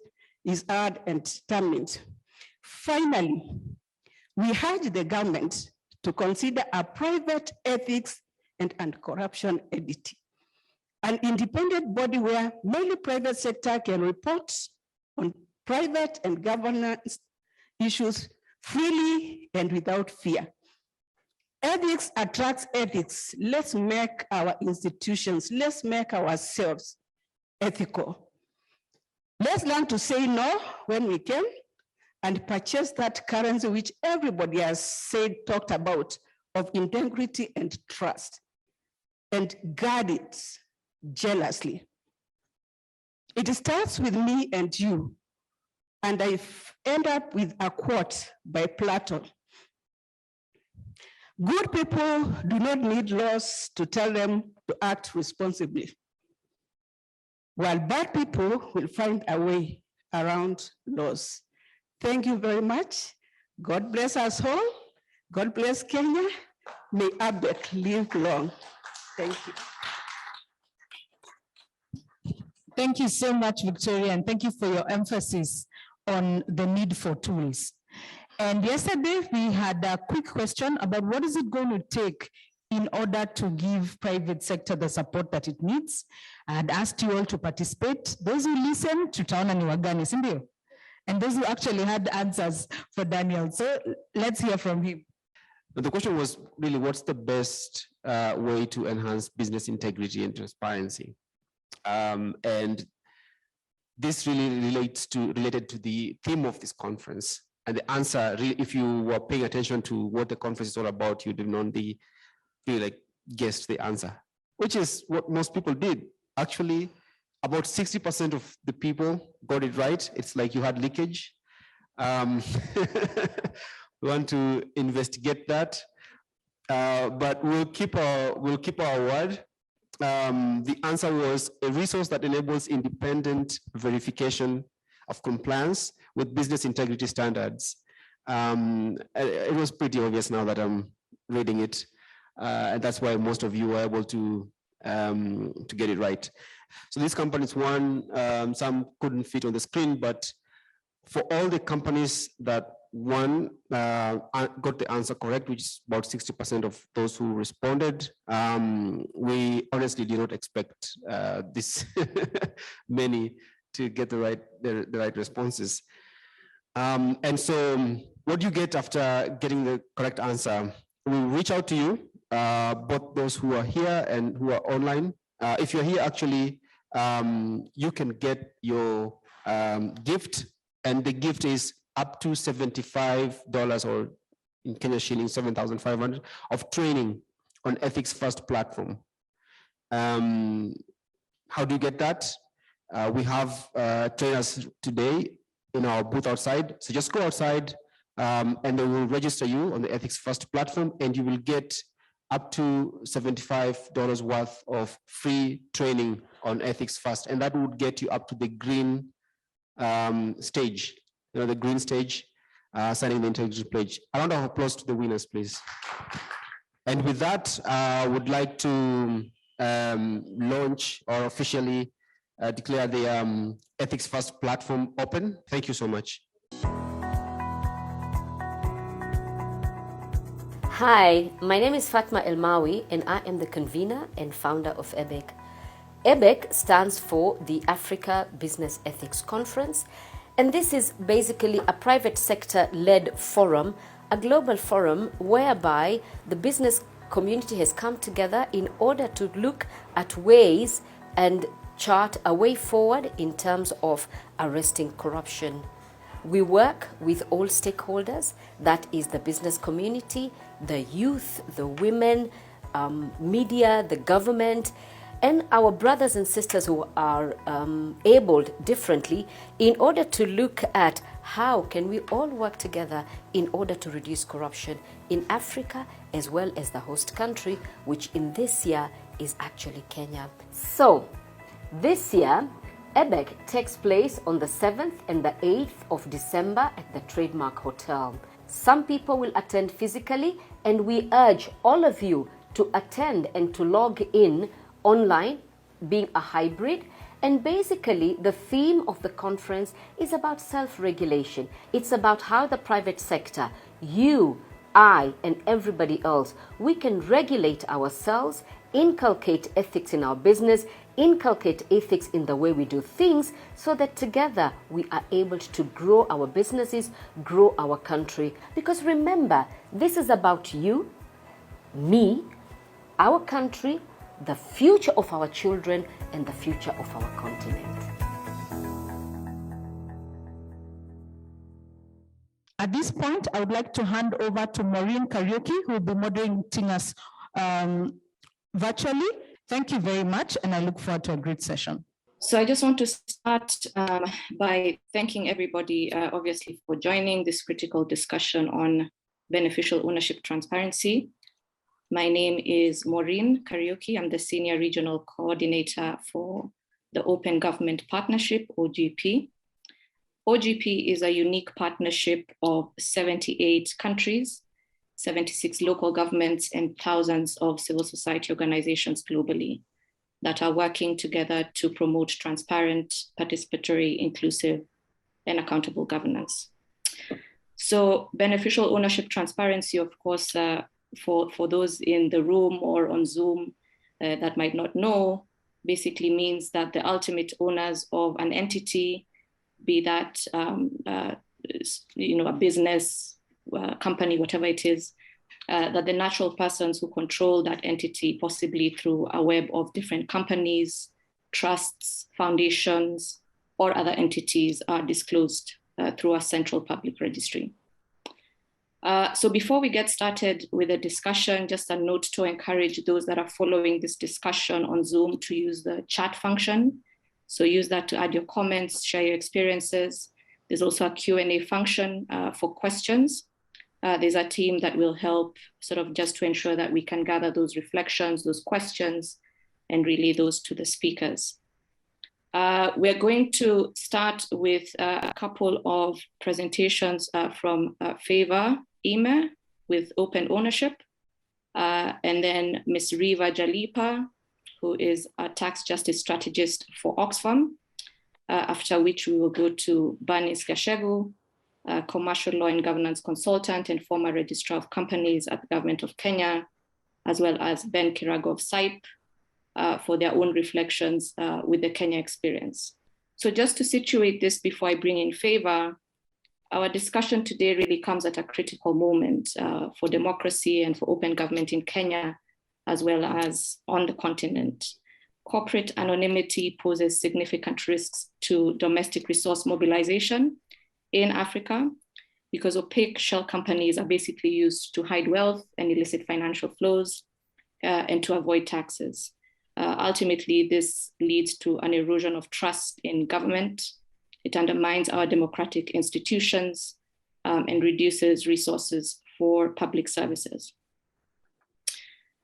is heard and determined. Finally, we urge the government to consider a private ethics and anti-corruption entity, an independent body where mainly private sector can report on private and governance issues freely and without fear. Ethics attracts ethics. Let's make our institutions, let's make ourselves ethical. Let's learn to say no when we can and purchase that currency which everybody has talked about, of integrity and trust, and guard it jealously. It starts with me and you, and I end up with a quote by Plato. Good people do not need laws to tell them to act responsibly, while bad people will find a way around laws. Thank you very much. God bless us all. God bless Kenya. May Abec live long. Thank you. Thank you so much, Victoria, and thank you for your emphasis on the need for tools. And yesterday we had a quick question about what is it going to take in order to give private sector the support that it needs. I had asked you all to participate. Those who listened, tutaona ni wagani, si ndio? And those who actually had answers for Daniel. So let's hear from him. The question was really, what's the best way to enhance business integrity and transparency? And this really related to the theme of this conference. And the answer, if you were paying attention to what the conference is all about, you'd have known guessed the answer, which is what most people did. Actually, about 60% of the people got it right. It's like you had leakage. We want to investigate that, but we'll keep our word. The answer was a resource that enables independent verification of compliance with business integrity standards. It was pretty obvious now that I'm reading it, and that's why most of you were able to get it right. So these companies won. Some couldn't fit on the screen, but for all the companies that won, got the answer correct, which is about 60% of those who responded. We honestly did not expect this many to get the right responses. And so what you get after getting the correct answer, we'll reach out to you, both those who are here and who are online. If you're here, actually, you can get your gift, and the gift is up to $75 or in Kenya shillings, 7,500 of training on Ethics First platform. How do you get that? We have trainers today in our booth outside. So just go outside and they will register you on the Ethics First platform, and you will get up to $75 worth of free training on Ethics First. And that would get you up to the green stage, the green stage, signing the integrity pledge. A round of applause to the winners, please. And with that, I would like to launch or officially declare the Ethics First platform open. Thank you so much. Hi, my name is Fatma Elmawi, and I am the convener and founder of Abec. Abec stands for the Africa Business Ethics Conference, and this is basically a private sector-led forum, a global forum whereby the business community has come together in order to look at ways and chart a way forward in terms of arresting corruption. We work with all stakeholders, that is the business community, the youth, the women, media, the government, and our brothers and sisters who are abled differently, in order to look at how can we all work together in order to reduce corruption in Africa as well as the host country, which in this year is actually Kenya. So this year, Abec takes place on the 7th and the 8th of December at the Trademark Hotel. Some people will attend physically, and we urge all of you to attend and to log in online, being a hybrid. And basically, the theme of the conference is about self-regulation. It's about how the private sector, you, I, and everybody else, we can regulate ourselves, inculcate ethics in our business, inculcate ethics in the way we do things, so that together we are able to grow our businesses, grow our country. Because remember, this is about you, me, our country, the future of our children, and the future of our continent. At this point, I would like to hand over to Maureen Karaoke, who will be moderating us virtually. Thank you very much, and I look forward to a great session. So I just want to start by thanking everybody, obviously, for joining this critical discussion on beneficial ownership transparency. My name is Maureen Karaoke. I'm the Senior Regional Coordinator for the Open Government Partnership, OGP. OGP is a unique partnership of 78 countries, 76 local governments, and thousands of civil society organizations globally that are working together to promote transparent, participatory, inclusive, and accountable governance. So beneficial ownership transparency, of course, for those in the room or on Zoom that might not know, basically means that the ultimate owners of an entity, be that a business, company, whatever it is, that the natural persons who control that entity, possibly through a web of different companies, trusts, foundations, or other entities, are disclosed through a central public registry. So before we get started with the discussion, just a note to encourage those that are following this discussion on Zoom to use the chat function. So use that to add your comments, share your experiences. There's also a Q&A function for questions. There's a team that will help sort of just to ensure that we can gather those reflections, those questions, and relay those to the speakers. We're going to start with a couple of presentations from Favor Ime with Open Ownership, and then Ms. Riva Jalipa, who is a tax justice strategist for Oxfam, after which we will go to Banis Gashegu, commercial law and governance consultant and former registrar of companies at the government of Kenya, as well as Ben Kirago of SAIP, for their own reflections with the Kenya experience. So just to situate this before I bring in Favor, our discussion today really comes at a critical moment for democracy and for open government in Kenya, as well as on the continent. Corporate anonymity poses significant risks to domestic resource mobilization in Africa, because opaque shell companies are basically used to hide wealth and illicit financial flows and to avoid taxes. Ultimately, this leads to an erosion of trust in government. It undermines our democratic institutions and reduces resources for public services.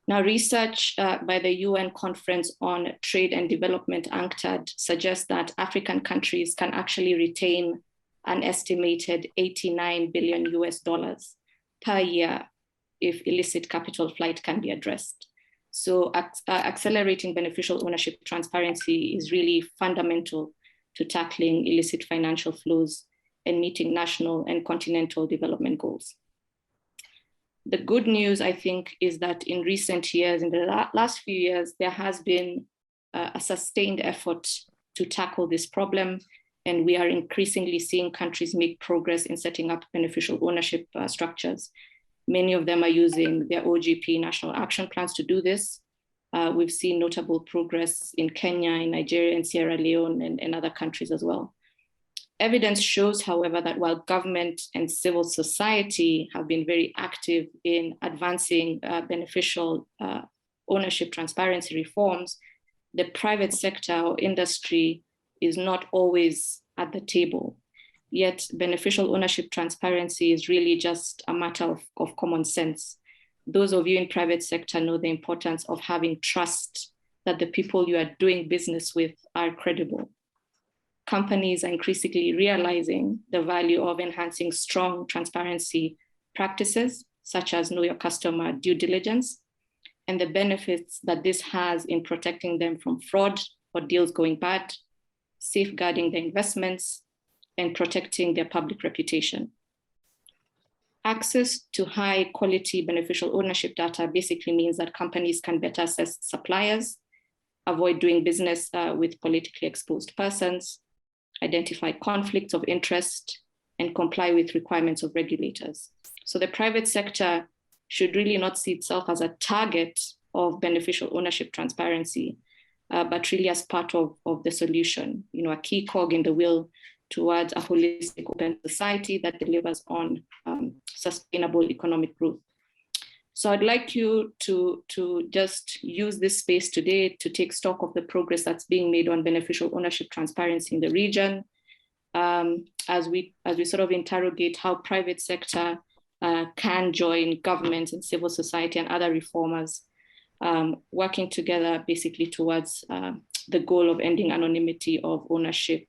Now, research by the UN Conference on Trade and Development, UNCTAD, suggests that African countries can actually retain an estimated $89 billion per year if illicit capital flight can be addressed. So accelerating beneficial ownership transparency is really fundamental to tackling illicit financial flows and meeting national and continental development goals. The good news, I think, is that in recent years, in the last few years, there has been a sustained effort to tackle this problem. And we are increasingly seeing countries make progress in setting up beneficial ownership structures. Many of them are using their OGP national action plans to do this. We've seen notable progress in Kenya, in Nigeria, and Sierra Leone, and other countries as well. Evidence shows, however, that while government and civil society have been very active in advancing beneficial ownership transparency reforms, the private sector or industry is not always at the table. Yet beneficial ownership transparency is really just a matter of common sense. Those of you in private sector know the importance of having trust that the people you are doing business with are credible. Companies are increasingly realizing the value of enhancing strong transparency practices, such as know your customer due diligence, and the benefits that this has in protecting them from fraud or deals going bad, safeguarding their investments, and protecting their public reputation. Access to high quality beneficial ownership data basically means that companies can better assess suppliers, avoid doing business with politically exposed persons, identify conflicts of interest, and comply with requirements of regulators. So the private sector should really not see itself as a target of beneficial ownership transparency, but really as part of the solution, a key cog in the wheel towards a holistic open society that delivers on sustainable economic growth. So I'd like you to just use this space today to take stock of the progress that's being made on beneficial ownership transparency in the region, as we sort of interrogate how private sector can join government and civil society and other reformers working together basically towards the goal of ending anonymity of ownership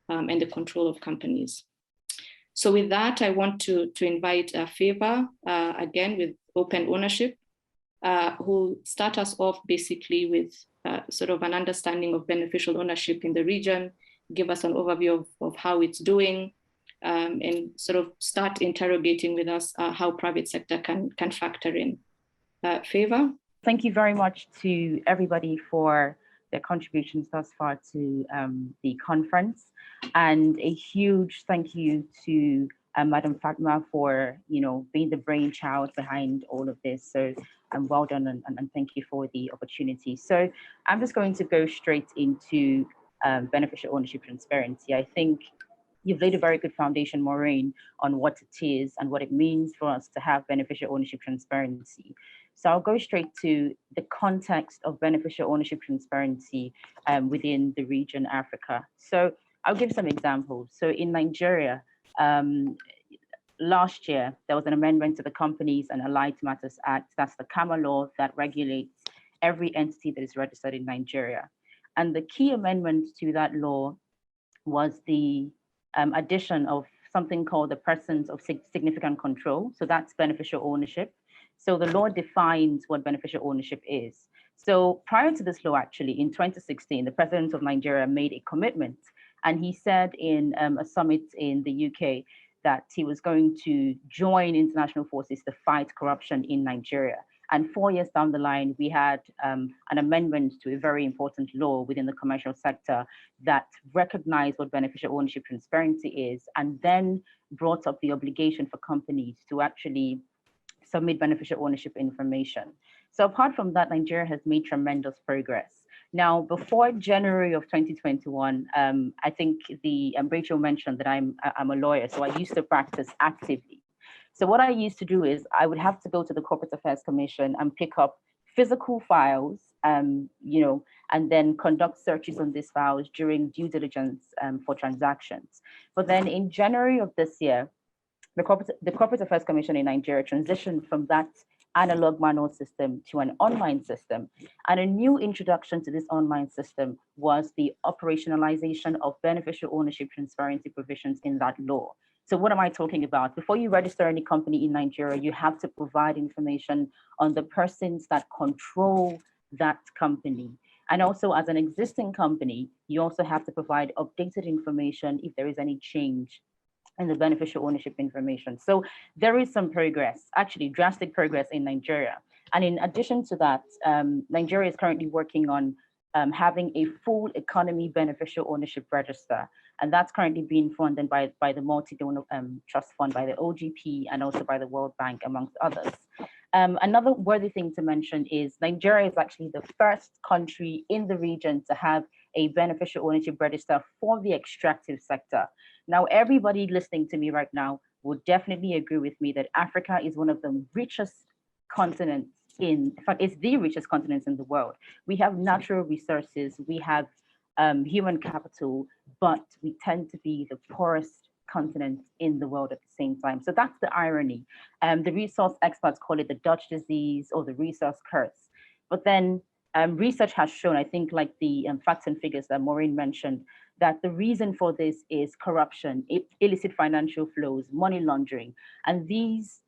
and the control of companies. So with that, I want to invite Favor again with open ownership, who'll start us off basically with sort of an understanding of beneficial ownership in the region, give us an overview of how it's doing, and sort of start interrogating with us how private sector can factor in. Favor? Thank you very much to everybody for their contributions thus far to the conference, and a huge thank you to Madam Fatma for being the brainchild behind all of this. So well done, and thank you for the opportunity. So I'm just going to go straight into beneficial ownership transparency. I think you've laid a very good foundation, Maureen, on what it is and what it means for us to have beneficial ownership transparency. So I'll go straight to the context of beneficial ownership transparency within the region, Africa. So I'll give some examples. So in Nigeria, last year, there was an amendment to the Companies and Allied Matters Act. That's the CAMA law that regulates every entity that is registered in Nigeria. And the key amendment to that law was the addition of something called the presence of significant control. So that's beneficial ownership. So the law defines what beneficial ownership is. So prior to this law, actually, in 2016, the president of Nigeria made a commitment, and he said in a summit in the UK that he was going to join international forces to fight corruption in Nigeria. And 4 years down the line, we had an amendment to a very important law within the commercial sector that recognized what beneficial ownership transparency is, and then brought up the obligation for companies to actually submit beneficial ownership information. So apart from that, Nigeria has made tremendous progress. Now, before January of 2021, I think Rachel mentioned that I'm a lawyer, so I used to practice actively. So what I used to do is I would have to go to the Corporate Affairs Commission and pick up physical files, and then conduct searches on these files during due diligence for transactions. But then in January of this year, the Corporate Affairs Commission in Nigeria transitioned from that analog manual system to an online system. And a new introduction to this online system was the operationalization of beneficial ownership transparency provisions in that law. So what am I talking about? Before you register any company in Nigeria, you have to provide information on the persons that control that company. And also as an existing company, you also have to provide updated information if there is any change in the beneficial ownership information. So there is some progress, actually drastic progress in Nigeria. And in addition to that, Nigeria is currently working on having a full economy beneficial ownership register. And that's currently being funded by the multi-donor trust fund, by the OGP, and also by the World Bank, amongst others. Another worthy thing to mention is Nigeria is actually the first country in the region to have a beneficial ownership register for the extractive sector. Now, everybody listening to me right now would definitely agree with me that Africa is one of the richest continents in fact, it's the richest continent in the world. We have natural resources, we have human capital, but we tend to be the poorest continent in the world at the same time. So that's the irony. The resource experts call it the Dutch disease or the resource curse. But then research has shown, I think like the facts and figures that Maureen mentioned, that the reason for this is corruption, illicit financial flows, money laundering, and these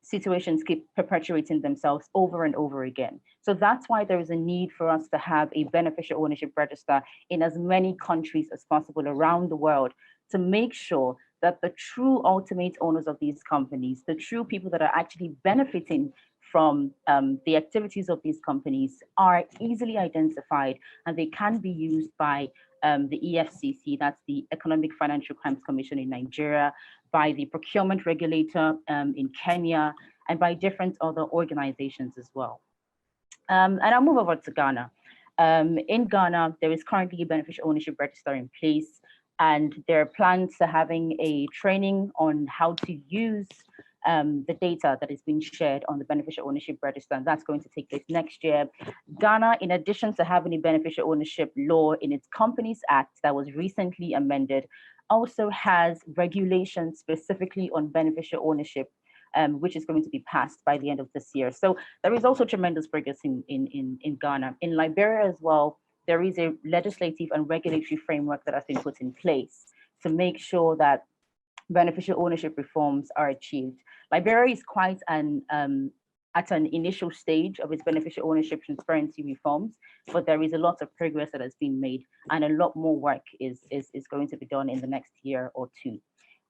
situations keep perpetuating themselves over and over again. So that's why there is a need for us to have a beneficial ownership register in as many countries as possible around the world to make sure that the true ultimate owners of these companies, the true people that are actually benefiting from the activities of these companies are easily identified, and they can be used by the EFCC, that's the Economic Financial Crimes Commission in Nigeria, by the procurement regulator in Kenya, and by different other organizations as well. And I'll move over to Ghana. In Ghana, there is currently a beneficial ownership register in place, and there are plans to having a training on how to use the data that is being shared on the beneficial ownership register, and that's going to take place next year. Ghana, in addition to having a beneficial ownership law in its Companies Act that was recently amended, also has regulations specifically on beneficial ownership, which is going to be passed by the end of this year. So there is also tremendous progress in Ghana. In Liberia as well, there is a legislative and regulatory framework that has been put in place to make sure that beneficial ownership reforms are achieved. Liberia is quite at an initial stage of its beneficial ownership transparency reforms, but there is a lot of progress that has been made, and a lot more work is going to be done in the next year or two.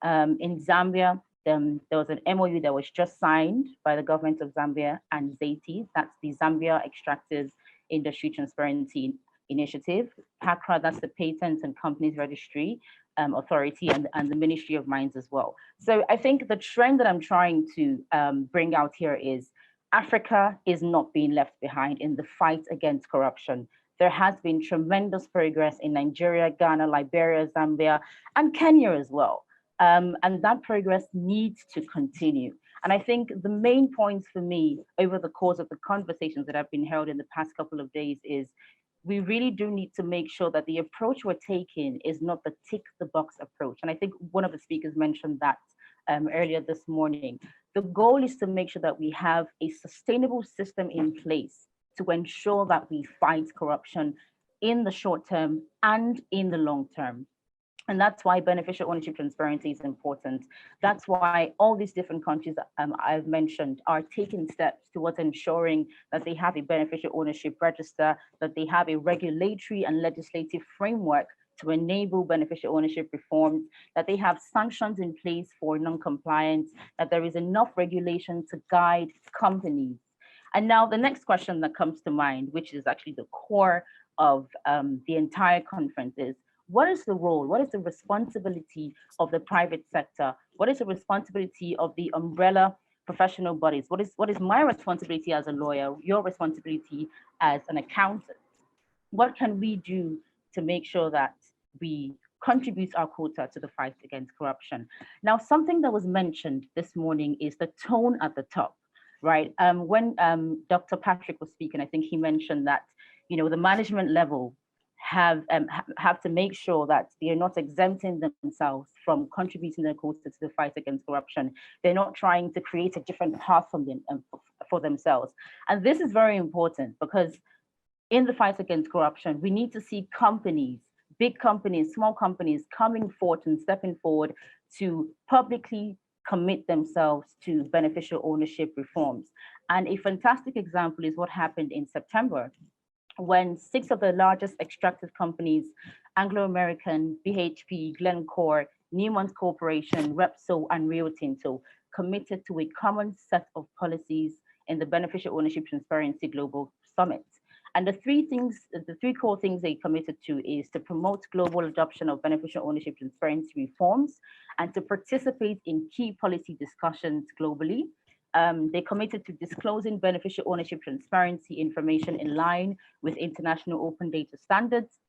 In Zambia, there was an MOU that was just signed by the government of Zambia and ZATI, that's the Zambia Extractive Industry Transparency Initiative. PACRA, that's the Patent and Companies Registry Authority, and the Ministry of Mines as well. So I think the trend that I'm trying to bring out here is Africa is not being left behind in the fight against corruption. There has been tremendous progress in Nigeria, Ghana, Liberia, Zambia, and Kenya as well. And that progress needs to continue. And I think the main points for me over the course of the conversations that have been held in the past couple of days is we really do need to make sure that the approach we're taking is not the tick the box approach. And I think one of the speakers mentioned that earlier this morning. The goal is to make sure that we have a sustainable system in place to ensure that we fight corruption in the short term and in the long term. And that's why beneficial ownership transparency is important. That's why all these different countries I've mentioned are taking steps towards ensuring that they have a beneficial ownership register, that they have a regulatory and legislative framework to enable beneficial ownership reforms, that they have sanctions in place for non-compliance, that there is enough regulation to guide companies. And now the next question that comes to mind, which is actually the core of the entire conference, is what is the role, what is the responsibility of the private sector? What is the responsibility of the umbrella professional bodies? What is my responsibility as a lawyer, your responsibility as an accountant? what can we do to make sure that we contribute our quota to the fight against corruption? Now, something that was mentioned this morning is the tone at the top, right? When Dr. Patrick was speaking, I think he mentioned that, you know, the management level have to make sure that they are not exempting themselves from contributing their quota to the fight against corruption. They're not trying to create a different path from them, for themselves. And this is very important because in the fight against corruption, we need to see companies, big companies, small companies coming forward and stepping forward to publicly commit themselves to beneficial ownership reforms. And a fantastic example is what happened in September, when 6 of the largest extractive companies, Anglo American, BHP, Glencore, Newmont Corporation, Repsol, and Rio Tinto, committed to a common set of policies in the Beneficial Ownership Transparency Global Summit. And the three core things they committed to is to promote global adoption of beneficial ownership transparency reforms and to participate in key policy discussions globally. They committed to disclosing beneficial ownership transparency information in line with international open data standards.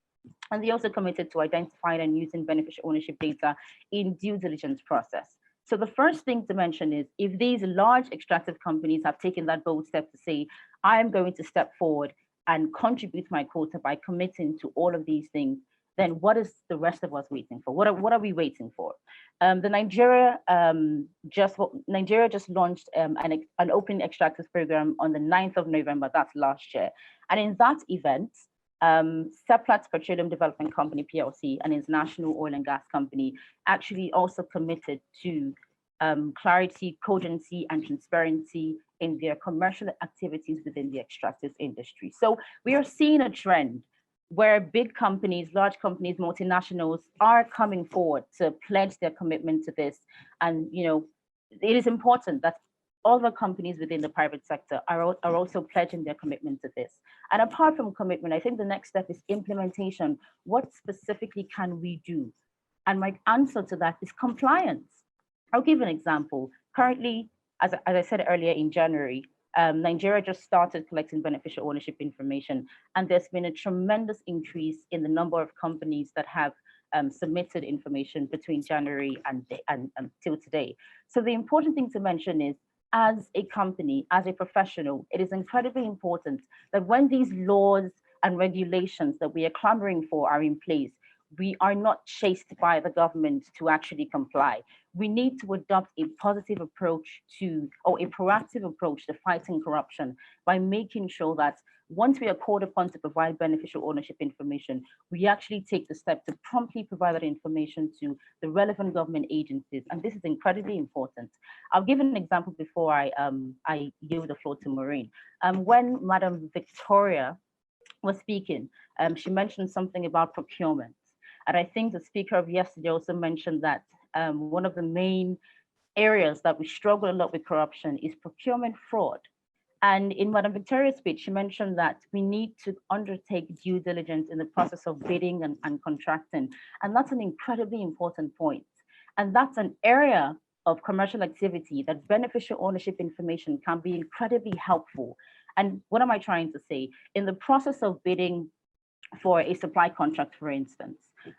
And they also committed to identifying and using beneficial ownership data in due diligence process. So the first thing to mention is, if these large extractive companies have taken that bold step to say, I am going to step forward and contribute my quota by committing to all of these things, then what is the rest of us waiting for? What are we waiting for? Nigeria just launched an open extractors program on the 9th of November, that's last year. And in that event, Seplat Petroleum Development Company PLC, an international oil and gas company, actually also committed to clarity, cogency, and transparency in their commercial activities within the extractives industry. So we are seeing a trend where big companies, large companies, multinationals are coming forward to pledge their commitment to this. And, you know, it is important that all the companies within the private sector are also pledging their commitment to this. And apart from commitment, I think the next step is implementation. What specifically can we do? And my answer to that is compliance. I'll give an example. Currently, as I said earlier in January, Nigeria just started collecting beneficial ownership information, and there's been a tremendous increase in the number of companies that have submitted information between January and till today. So the important thing to mention is, as a company, as a professional, it is incredibly important that when these laws and regulations that we are clamoring for are in place, we are not chased by the government to actually comply. We need to adopt a positive approach to, or a proactive approach to fighting corruption by making sure that once we are called upon to provide beneficial ownership information, we actually take the step to promptly provide that information to the relevant government agencies. And this is incredibly important. I'll give an example before I yield the floor to Maureen. When Madam Victoria was speaking, she mentioned something about procurement. And I think the speaker of yesterday also mentioned that one of the main areas that we struggle a lot with corruption is procurement fraud. And in Madam Victoria's speech, she mentioned that we need to undertake due diligence in the process of bidding and contracting. And that's an incredibly important point. And that's an area of commercial activity that beneficial ownership information can be incredibly helpful. And what am I trying to say? In the process of bidding for a supply contract, for instance,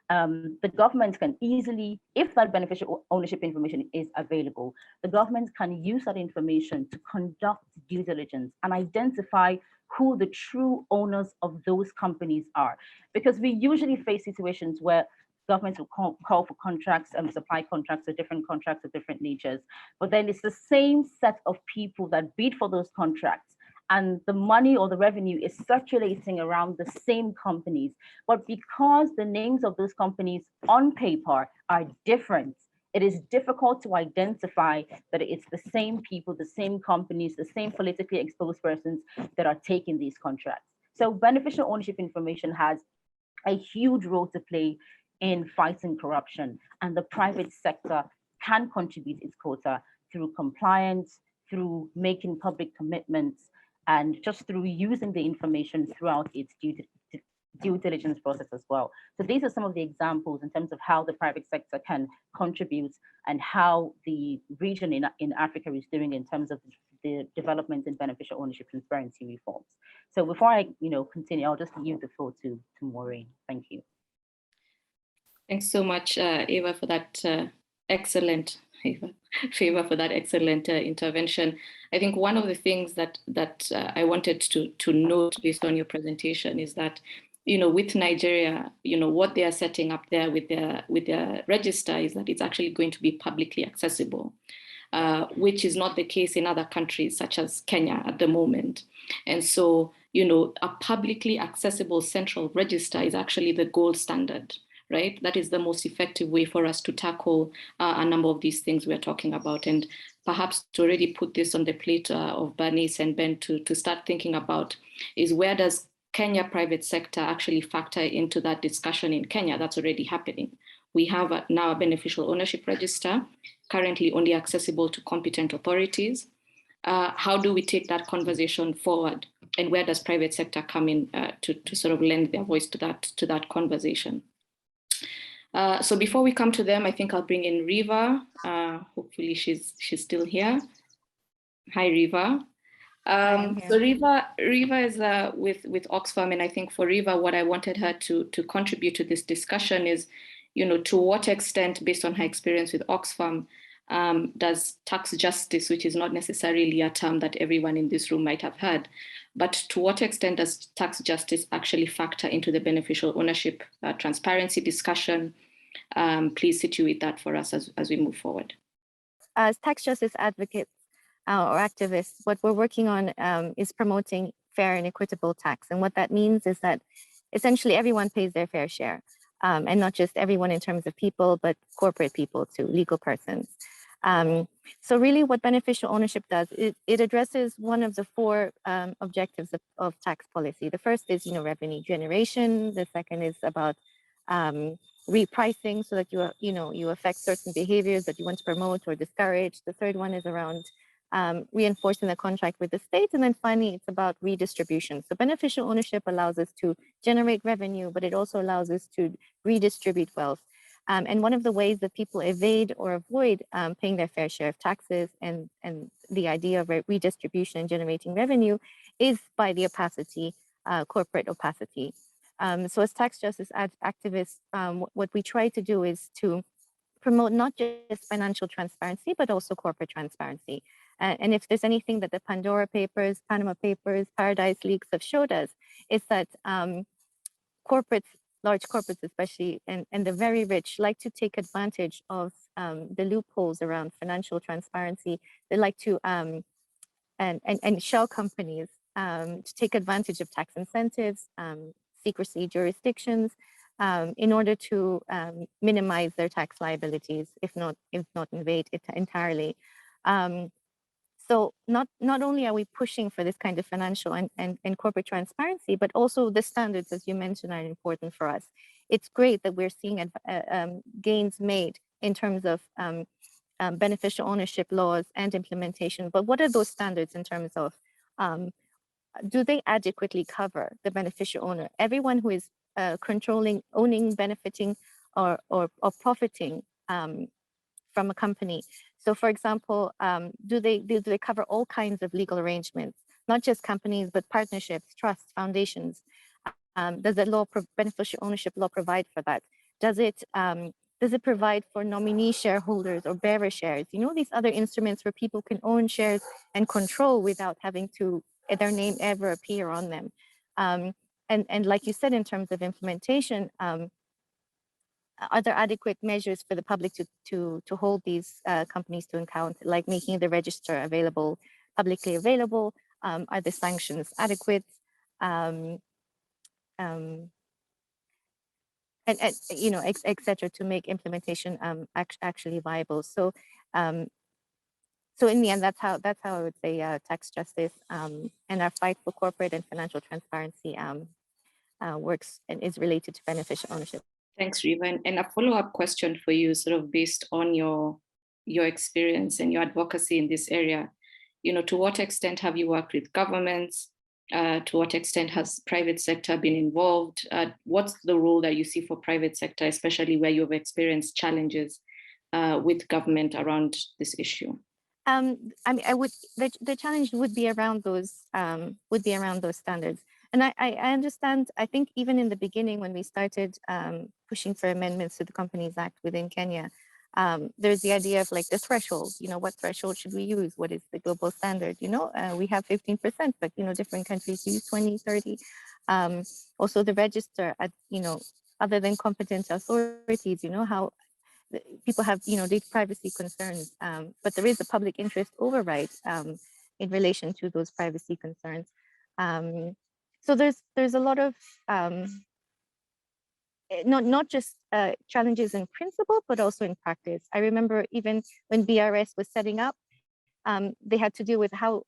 the government can easily, if that beneficial ownership information is available, the government can use that information to conduct due diligence and identify who the true owners of those companies are. Because we usually face situations where governments will call for contracts and supply contracts or different contracts of different natures, but then it's the same set of people that bid for those contracts, and the money or the revenue is circulating around the same companies. But because the names of those companies on paper are different, it is difficult to identify that it's the same people, the same companies, the same politically exposed persons that are taking these contracts. So beneficial ownership information has a huge role to play in fighting corruption, and the private sector can contribute its quota through compliance, through making public commitments, and just through using the information throughout its due diligence process as well. So these are some of the examples in terms of how the private sector can contribute and how the region in Africa is doing in terms of the development in beneficial ownership transparency reforms. So before I continue, I'll just give the floor to Maureen. Thank you. Thanks so much, Eva, for that excellent Favor for that excellent intervention. I think one of the things that I wanted to note based on your presentation is that, with Nigeria, what they are setting up there with their register is that it's actually going to be publicly accessible, which is not the case in other countries such as Kenya at the moment. And so, a publicly accessible central register is actually the gold standard, right? That is the most effective way for us to tackle a number of these things we're talking about. And perhaps to already put this on the plate of Bernice and Ben to start thinking about is, where does Kenya private sector actually factor into that discussion in Kenya? That's already happening. We have now a beneficial ownership register, currently only accessible to competent authorities. How do we take that conversation forward? And where does private sector come in to sort of lend their voice to that conversation? So before we come to them, I think I'll bring in Riva. Hopefully she's still here. Hi, Riva. So Riva is with Oxfam, and I think for Riva, what I wanted her to contribute to this discussion is, to what extent, based on her experience with Oxfam, does tax justice, which is not necessarily a term that everyone in this room might have heard, but to what extent does tax justice actually factor into the beneficial ownership transparency discussion? Please situate that for us as we move forward. As tax justice advocates or activists, what we're working on is promoting fair and equitable tax. And what that means is that essentially everyone pays their fair share, and not just everyone in terms of people, but corporate people too, legal persons. So really what beneficial ownership does, it addresses one of the four objectives of tax policy. The first is, revenue generation. The second is about repricing, so that you affect certain behaviors that you want to promote or discourage. The third one is around reinforcing the contract with the state. And then finally, it's about redistribution. So beneficial ownership allows us to generate revenue, but it also allows us to redistribute wealth. And one of the ways that people evade or avoid paying their fair share of taxes and the idea of redistribution and generating revenue is by the opacity, corporate opacity. So as tax justice activists, what we try to do is to promote not just financial transparency, but also corporate transparency. And if there's anything that the Pandora Papers, Panama Papers, Paradise Leaks have showed us, is that corporates, large corporates especially, and the very rich like to take advantage of the loopholes around financial transparency. They like to, and shell companies to take advantage of tax incentives, secrecy jurisdictions, in order to minimize their tax liabilities, if not evade it entirely. So not only are we pushing for this kind of financial and corporate transparency, but also the standards, as you mentioned, are important for us. It's great that we're seeing gains made in terms of beneficial ownership laws and implementation, but what are those standards in terms of, do they adequately cover the beneficial owner? Everyone who is controlling, owning, benefiting, or profiting from a company. So for example, do they cover all kinds of legal arrangements, not just companies, but partnerships, trusts, foundations? Does the beneficial ownership law provide for that? Does it provide for nominee shareholders or bearer shares? These other instruments where people can own shares and control without having to their name ever appear on them. And like you said, in terms of implementation, are there adequate measures for the public to hold these companies to account, like making the register available, publicly available? Are the sanctions adequate? And et cetera, to make implementation actually viable. So so in the end, that's how I would say tax justice and our fight for corporate and financial transparency works and is related to beneficial ownership. Thanks, Riva. And a follow-up question for you, sort of based on your experience and your advocacy in this area. To what extent have you worked with governments? To what extent has private sector been involved? What's the role that you see for private sector, especially where you've experienced challenges with government around this issue? I mean, the challenge would be around those standards. And I understand, I think even in the beginning when we started pushing for amendments to the Companies Act within Kenya, there's the idea of like the threshold, what threshold should we use? What is the global standard? We have 15%, but different countries use 20, 30. Also the register at, other than competent authorities, how people have, these privacy concerns, but there is a public interest override in relation to those privacy concerns. So there's a lot of not just challenges in principle, but also in practice. I remember even when BRS was setting up, they had to deal with how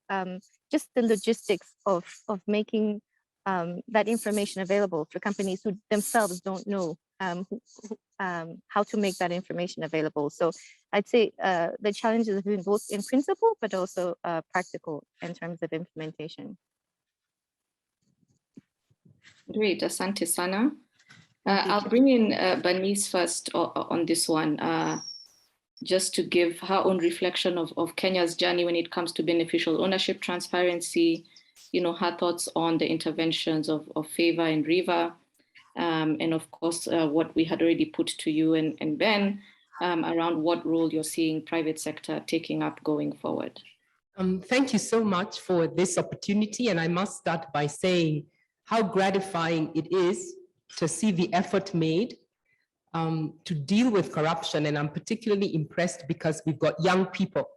just the logistics of making that information available for companies who themselves don't know how to make that information available. So I'd say the challenges have been both in principle, but also practical in terms of implementation. Great, asante sana. I'll bring in Bernice first on this one, just to give her own reflection of Kenya's journey when it comes to beneficial ownership transparency, her thoughts on the interventions of Favor and Riva, and of course, what we had already put to you and Ben around what role you're seeing private sector taking up going forward. Thank you so much for this opportunity. And I must start by saying how gratifying it is to see the effort made to deal with corruption. And I'm particularly impressed because we've got young people.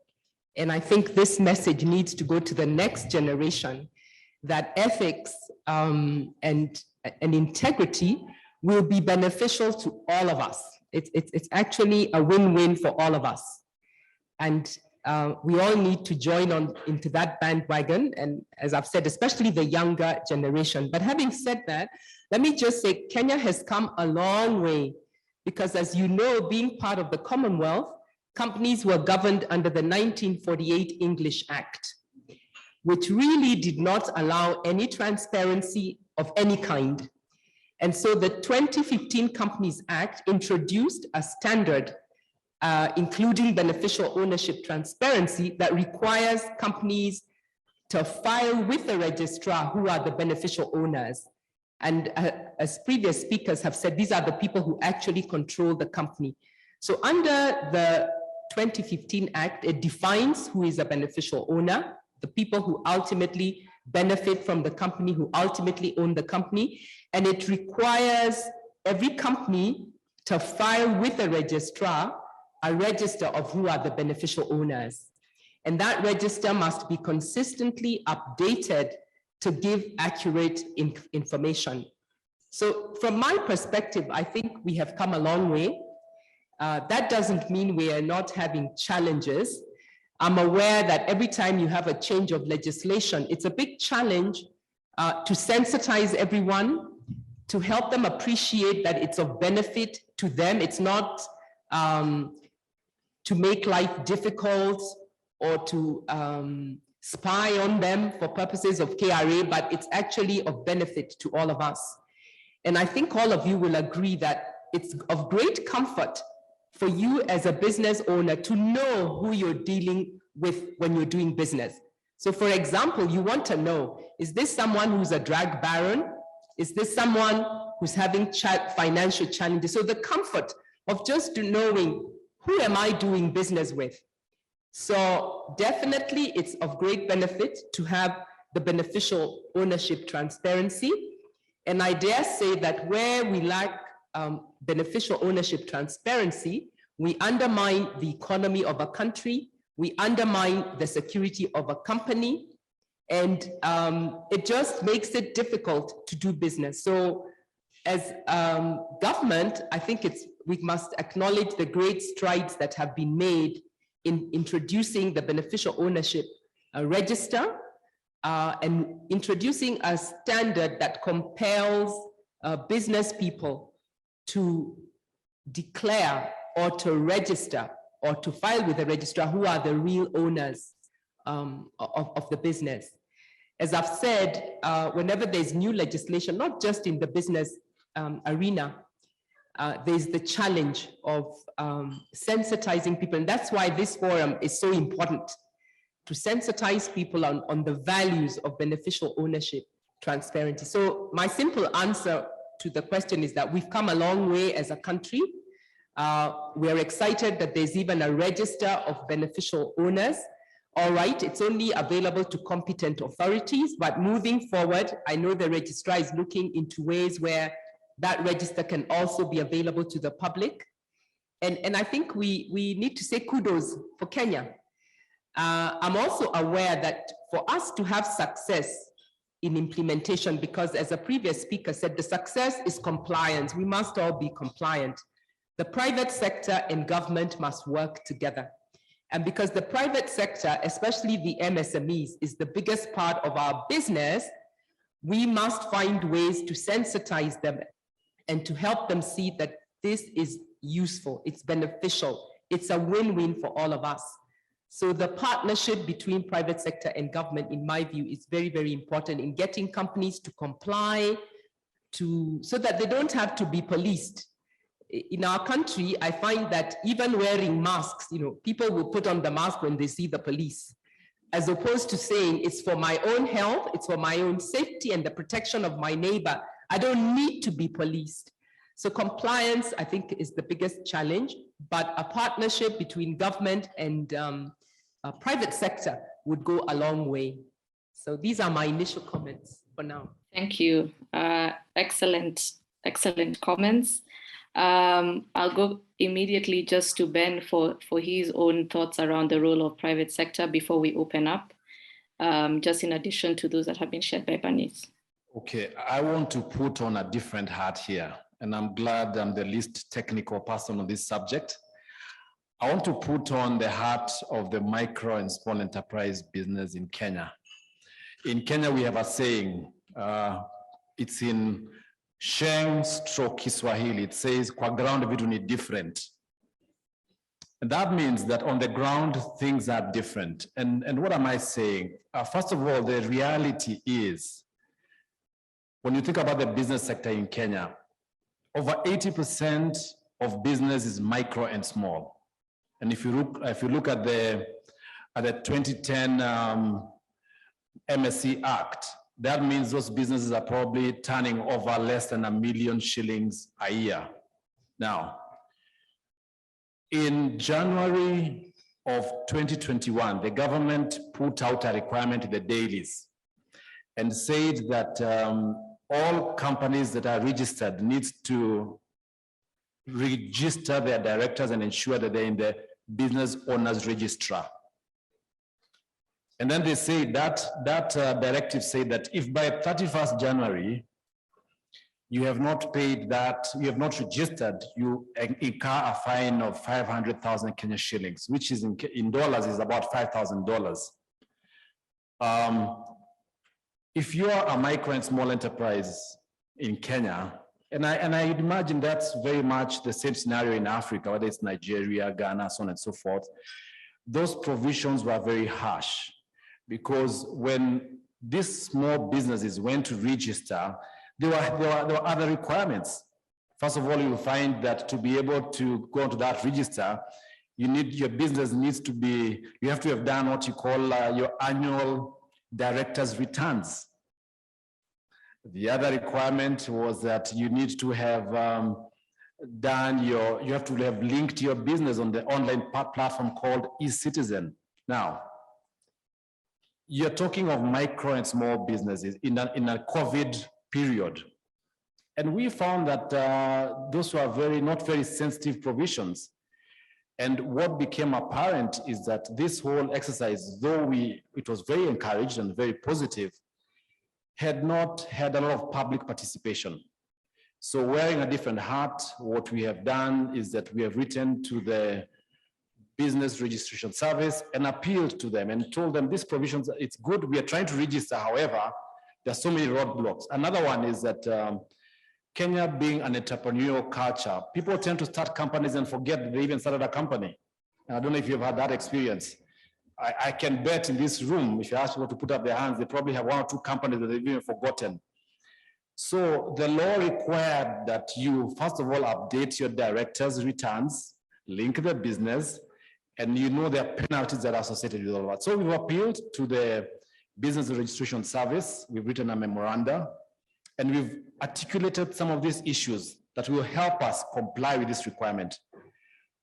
And I think this message needs to go to the next generation, that ethics and integrity will be beneficial to all of us. It's actually a win-win for all of us. And we all need to join on into that bandwagon. And as I've said, especially the younger generation. But having said that, let me just say Kenya has come a long way because, as you know, being part of the Commonwealth, companies were governed under the 1948 English Act, which really did not allow any transparency of any kind. And so the 2015 Companies Act introduced a standard including beneficial ownership transparency that requires companies to file with the registrar who are the beneficial owners. And as previous speakers have said, these are the people who actually control the company. So under the 2015 Act, it defines who is a beneficial owner, the people who ultimately benefit from the company, who ultimately own the company. And it requires every company to file with the registrar a register of who are the beneficial owners. And that register must be consistently updated to give accurate information. So from my perspective, I think we have come a long way. That doesn't mean we are not having challenges. I'm aware that every time you have a change of legislation, it's a big challenge to sensitize everyone, to help them appreciate that it's of benefit to them. It's not to make life difficult or to spy on them for purposes of KRA, but it's actually of benefit to all of us. And I think all of you will agree that it's of great comfort for you as a business owner to know who you're dealing with when you're doing business. So for example, you want to know, is this someone who's a drug baron? Is this someone who's having financial challenges? So the comfort of just knowing, who am I doing business with? So definitely it's of great benefit to have the beneficial ownership transparency. And I dare say that where we lack beneficial ownership transparency, we undermine the economy of a country, we undermine the security of a company, and it just makes it difficult to do business. So as government, I think we must acknowledge the great strides that have been made in introducing the beneficial ownership register and introducing a standard that compels business people to declare or to register or to file with the registrar who are the real owners of the business. As I've said, whenever there's new legislation, not just in the business arena, there's the challenge of sensitizing people. And that's why this forum is so important, to sensitize people on the values of beneficial ownership, transparency. So my simple answer to the question is that we've come a long way as a country. We are excited that there's even a register of beneficial owners. All right, it's only available to competent authorities, but moving forward, I know the registrar is looking into ways where that register can also be available to the public. And I think we need to say kudos for Kenya. I'm also aware that for us to have success in implementation, because as a previous speaker said, the success is compliance. We must all be compliant. The private sector and government must work together. And because the private sector, especially the MSMEs, is the biggest part of our business, we must find ways to sensitize them and to help them see that this is useful, it's beneficial, it's a win-win for all of us. So the partnership between private sector and government, in my view, is very, very important in getting companies to comply, so that they don't have to be policed. In our country, I find that even wearing masks, people will put on the mask when they see the police, as opposed to saying it's for my own health, it's for my own safety and the protection of my neighbor. I don't need to be policed. So compliance, I think, is the biggest challenge, but a partnership between government and private sector would go a long way. So these are my initial comments for now. Thank you. Excellent comments. I'll go immediately just to Ben for his own thoughts around the role of private sector before we open up, just in addition to those that have been shared by Bernice. Okay, I want to put on a different hat here, and I'm glad I'm the least technical person on this subject. I want to put on the hat of the micro and small enterprise business in Kenya. In Kenya, we have a saying, it's in Sheng stroke Kiswahili. It says, kwa ground vitu ni different. And that means that on the ground, things are different. And what am I saying? First of all, the reality is, when you think about the business sector in Kenya, over 80% of business is micro and small. And if you look at the 2010 MSC Act, that means those businesses are probably turning over less than $1 million shillings a year. Now, in January of 2021, the government put out a requirement in the dailies and said that all companies that are registered needs to register their directors and ensure that they're in the business owners registrar. And then they say that directive said that if by 31st January, you have not paid that, you have not registered, you incur a fine of 500,000 Kenya shillings, which is in dollars is about $5,000. If you are a micro and small enterprise in Kenya, and I imagine that's very much the same scenario in Africa, whether it's Nigeria, Ghana, so on and so forth, those provisions were very harsh. Because when these small businesses went to register, there were other requirements. First of all, you'll find that to be able to go into that register, your business needs to be, you have to have done what you call your annual director's returns. The other requirement was that you need to have you have to have linked your business on the online platform called eCitizen. Now, you're talking of micro and small businesses in a COVID period. And we found that those were not very sensitive provisions. And what became apparent is that this whole exercise, though it was very encouraged and very positive, had not had a lot of public participation. So wearing a different hat, what we have done is that we have written to the Business Registration Service and appealed to them and told them these provisions, it's good, we are trying to register, however, there are so many roadblocks. Another one is that Kenya being an entrepreneurial culture, people tend to start companies and forget that they even started a company. And I don't know if you've had that experience. I can bet in this room, if you ask people to put up their hands, they probably have 1 or 2 companies that they've even forgotten. So the law required that you, first of all, update your director's returns, link the business, And you know there are penalties that are associated with all that. So we've appealed to the Business Registration Service. We've written a memoranda, and we've articulated some of these issues that will help us comply with this requirement.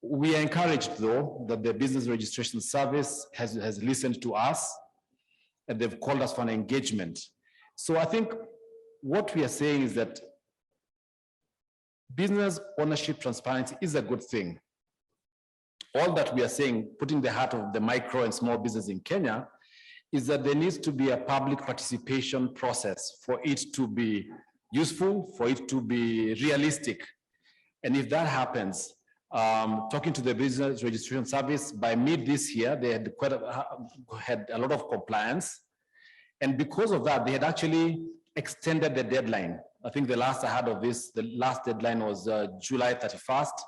We are encouraged, though, that the Business Registration Service has listened to us, and they've called us for an engagement. So I think what we are saying is that business ownership transparency is a good thing. All that we are saying, putting the heart of the micro and small business in Kenya, is that there needs to be a public participation process for it to be useful, for it to be realistic. And if that happens, talking to the Business Registration Service, by mid this year, they had had a lot of compliance. And because of that, they had actually extended the deadline. I think the last I heard of this, the last deadline was July 31st.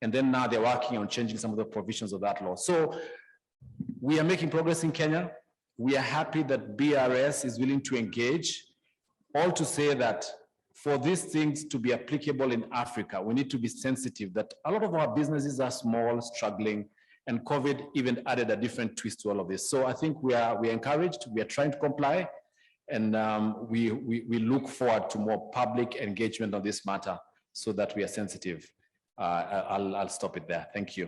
And then now they're working on changing some of the provisions of that law. So we are making progress in Kenya. We are happy that BRS is willing to engage, all to say that for these things to be applicable in Africa, we need to be sensitive that a lot of our businesses are small, struggling, and COVID even added a different twist to all of this. So I think we are encouraged, we are trying to comply, and we look forward to more public engagement on this matter so that we are sensitive. I'll stop it there. Thank you.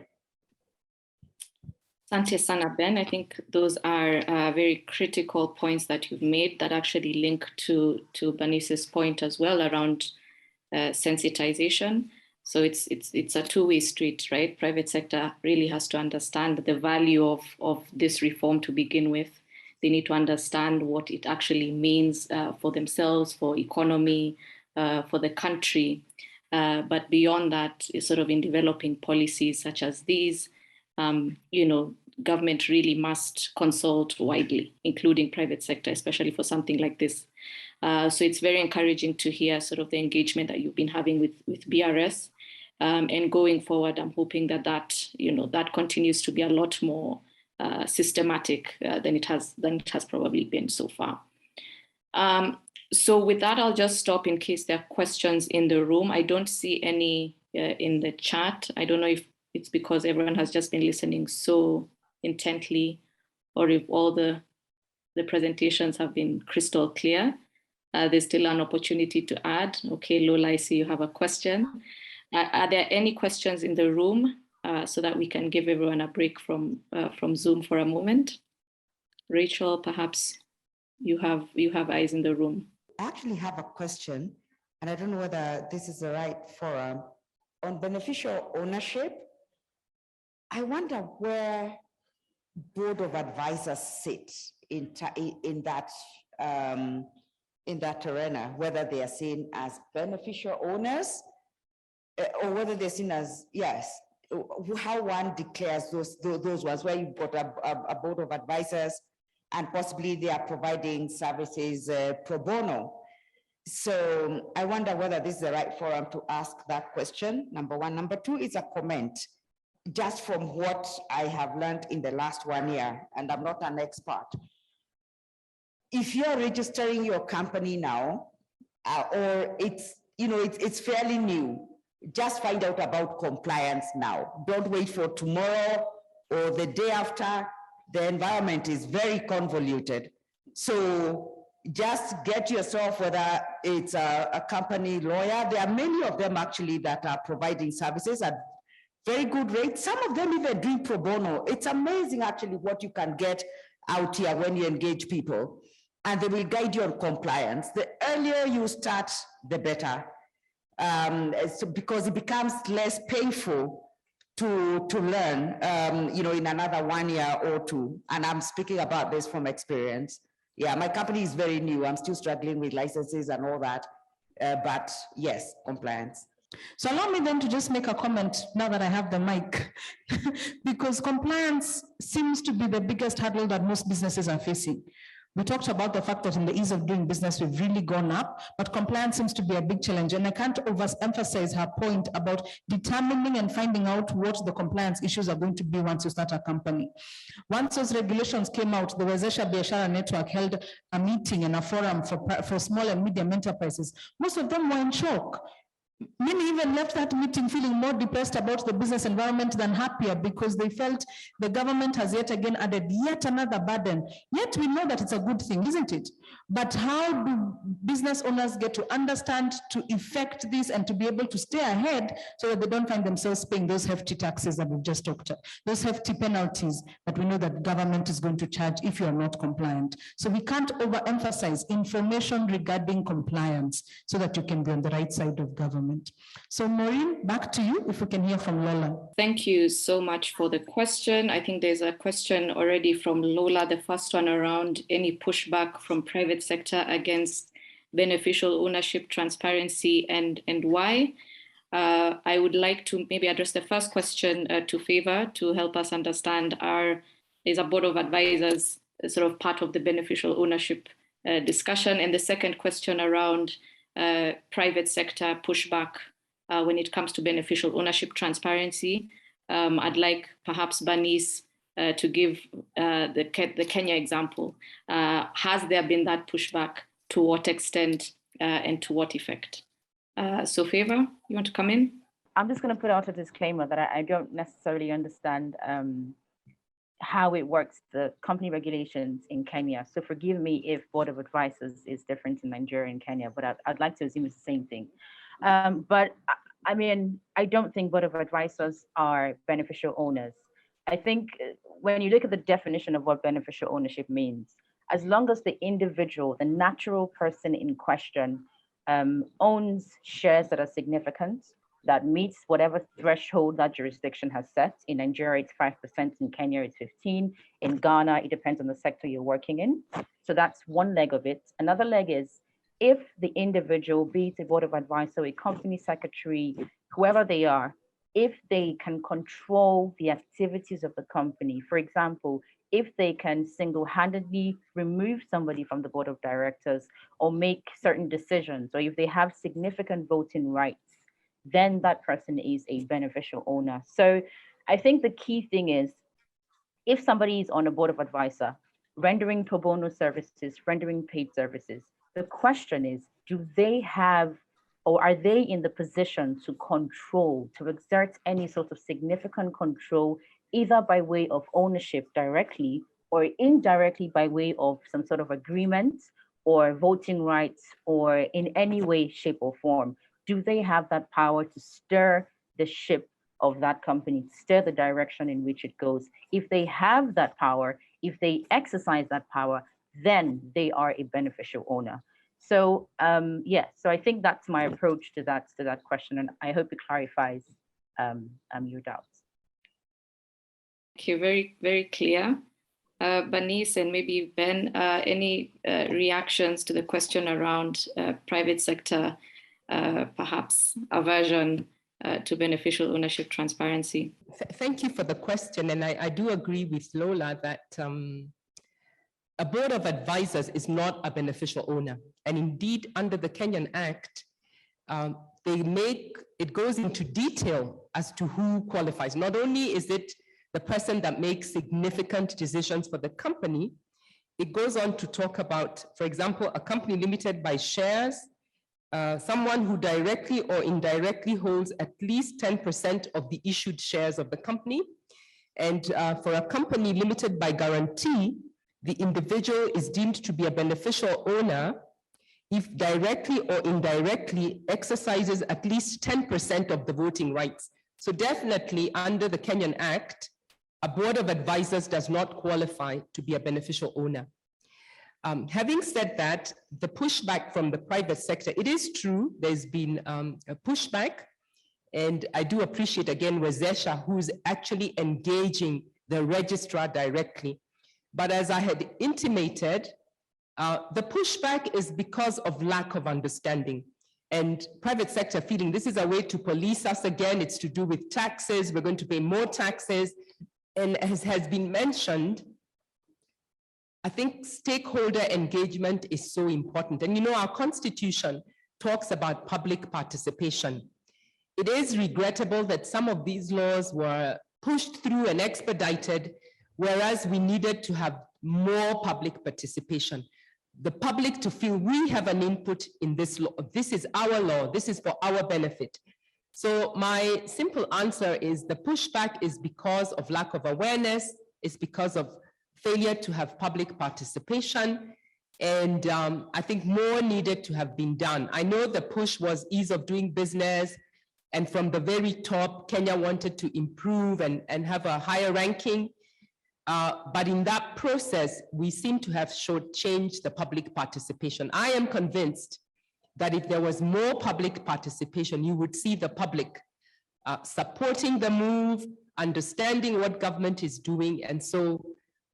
Asante sana, Ben. I think those are very critical points that you've made that actually link to Banice's point as well around sensitization. So it's a two-way street, right? Private sector really has to understand the value of this reform to begin with. They need to understand what it actually means for themselves, for economy, for the country. But beyond that, sort of in developing policies such as these, government really must consult widely, including private sector, especially for something like this. So it's very encouraging to hear sort of the engagement that you've been having with BRS. And going forward, I'm hoping that continues to be a lot more systematic than it has probably been so far. So with that, I'll just stop in case there are questions in the room. I don't see any in the chat. I don't know if it's because everyone has just been listening so intently, or if all the presentations have been crystal clear. There's still an opportunity to add. Okay, Lola, I see you have a question. Are there any questions in the room so that we can give everyone a break from Zoom for a moment? Rachel, perhaps you have eyes in the room. I actually have a question, and I don't know whether this is the right forum. On beneficial ownership, I wonder where board of advisors sit in that arena, whether they are seen as beneficial owners or whether they're seen as, yes, how one declares those ones, where you've got a board of advisors and possibly they are providing services pro bono. So I wonder whether this is the right forum to ask that question, number one. Number two is a comment, just from what I have learned in the last 1 year, and I'm not an expert. If you're registering your company now, or it's fairly new, just find out about compliance now. Don't wait for tomorrow or the day after. The environment is very convoluted. So just get yourself, whether it's a company lawyer. There are many of them actually that are providing services at very good rates. Some of them even doing pro bono. It's amazing actually what you can get out here when you engage people, and they will guide you on compliance. The earlier you start, the better, because it becomes less painful to learn, in another 1 year or two. And I'm speaking about this from experience. Yeah, my company is very new. I'm still struggling with licenses and all that. But yes, compliance. So allow me then to just make a comment now that I have the mic, because compliance seems to be the biggest hurdle that most businesses are facing. We talked about the fact that in the ease of doing business, we've really gone up, but compliance seems to be a big challenge. And I can't overemphasize her point about determining and finding out what the compliance issues are going to be once you start a company. Once those regulations came out, the Wezesha Biashara Network held a meeting and a forum for small and medium enterprises. Most of them were in shock. Many even left that meeting feeling more depressed about the business environment than happier because they felt the government has yet again added yet another burden. Yet we know that it's a good thing, isn't it? But how do business owners get to understand, to effect this, and to be able to stay ahead so that they don't find themselves paying those hefty taxes that we've just talked about, those hefty penalties that we know that government is going to charge if you are not compliant. So we can't overemphasize information regarding compliance so that you can be on the right side of government. So Maureen, back to you, if we can hear from Lola. Thank you so much for the question. I think there's a question already from Lola, the first one around any pushback from private sector against beneficial ownership transparency and why. I would like to maybe address the first question to Favor to help us understand is a board of advisors sort of part of the beneficial ownership discussion, and the second question around private sector pushback when it comes to beneficial ownership transparency. I'd like perhaps Bernice to give the Kenya example. Has there been that pushback? To what extent and to what effect? So Favor, you want to come in? I'm just going to put out a disclaimer that I don't necessarily understand how it works, the company regulations in Kenya. So forgive me if board of advisors is different in Nigeria and Kenya, but I'd like to assume it's the same thing. But I mean, I don't think board of advisors are beneficial owners. I think when you look at the definition of what beneficial ownership means, as long as the individual, the natural person in question, owns shares that are significant, that meets whatever threshold that jurisdiction has set. In Nigeria, it's 5%, in Kenya, it's 15%. In Ghana, it depends on the sector you're working in. So that's one leg of it. Another leg is if the individual, be it a board of advisor, a company secretary, whoever they are, if they can control the activities of the company, for example, if they can single-handedly remove somebody from the board of directors or make certain decisions, or if they have significant voting rights, then that person is a beneficial owner. So I think the key thing is, if somebody is on a board of advisor, rendering pro bono services, rendering paid services, the question is, do they have, or are they in the position to control, to exert any sort of significant control, either by way of ownership directly or indirectly by way of some sort of agreement or voting rights, or in any way, shape, or form? Do they have that power to steer the ship of that company, steer the direction in which it goes? If they have that power, if they exercise that power, then they are a beneficial owner. So yeah, so I think that's my approach to that question, and I hope it clarifies your doubts. Thank you, very, very clear. Bernice and maybe Ben, any reactions to the question around private sector perhaps aversion to beneficial ownership transparency? Thank you for the question. And I do agree with Lola that a board of advisors is not a beneficial owner. And indeed, under the Kenyan Act, it goes into detail as to who qualifies. Not only is it the person that makes significant decisions for the company, it goes on to talk about, for example, a company limited by shares, someone who directly or indirectly holds at least 10% of the issued shares of the company. And for a company limited by guarantee, the individual is deemed to be a beneficial owner if directly or indirectly exercises at least 10% of the voting rights. So definitely under the Kenyan Act, a board of advisors does not qualify to be a beneficial owner. Having said that, the pushback from the private sector, it is true, there's been a pushback, and I do appreciate again Wezesha, who's actually engaging the registrar directly. But as I had intimated, the pushback is because of lack of understanding, and private sector feeling this is a way to police us again. It's to do with taxes, we're going to pay more taxes. And as has been mentioned, I think stakeholder engagement is so important. And you know, our constitution talks about public participation. It is regrettable that some of these laws were pushed through and expedited, whereas we needed to have more public participation. the public to feel we have an input in this law. This is our law. This is for our benefit. So my simple answer is the pushback is because of lack of awareness. It's because of failure to have public participation. And I think more needed to have been done. I know the push was ease of doing business. And from the very top, Kenya wanted to improve and have a higher ranking. But in that process, we seem to have shortchanged the public participation. I am convinced that if there was more public participation, you would see the public supporting the move, understanding what government is doing. And so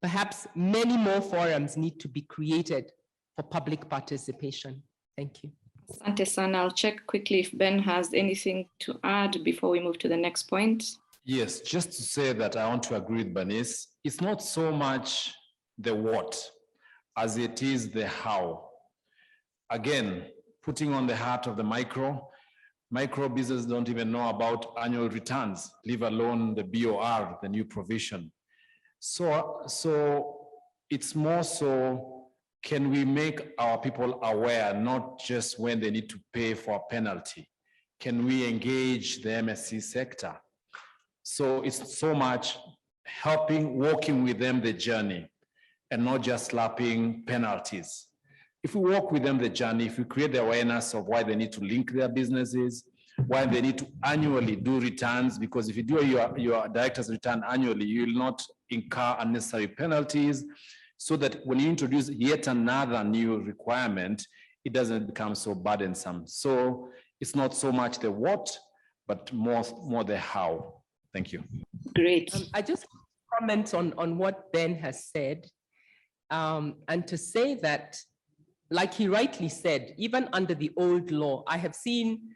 perhaps many more forums need to be created for public participation. Thank you. Asante sana. I'll check quickly if Ben has anything to add before we move to the next point. Yes, just to say that I want to agree with Bernice. It's not so much the what as it is the how. Again, putting on the heart of the micro businesses don't even know about annual returns, leave alone the BOR, the new provision. So it's more so, can we make our people aware, not just when they need to pay for a penalty? Can we engage the MSC sector? So it's so much helping, walking with them the journey and not just slapping penalties. If we walk with them the journey, if we create the awareness of why they need to link their businesses, why they need to annually do returns, because if you do your director's return annually, you will not incur unnecessary penalties, so that when you introduce yet another new requirement, it doesn't become so burdensome. So it's not so much the what, but more the how. Thank you. Great. I just comment on what Ben has said, and to say that, like he rightly said, even under the old law, I have seen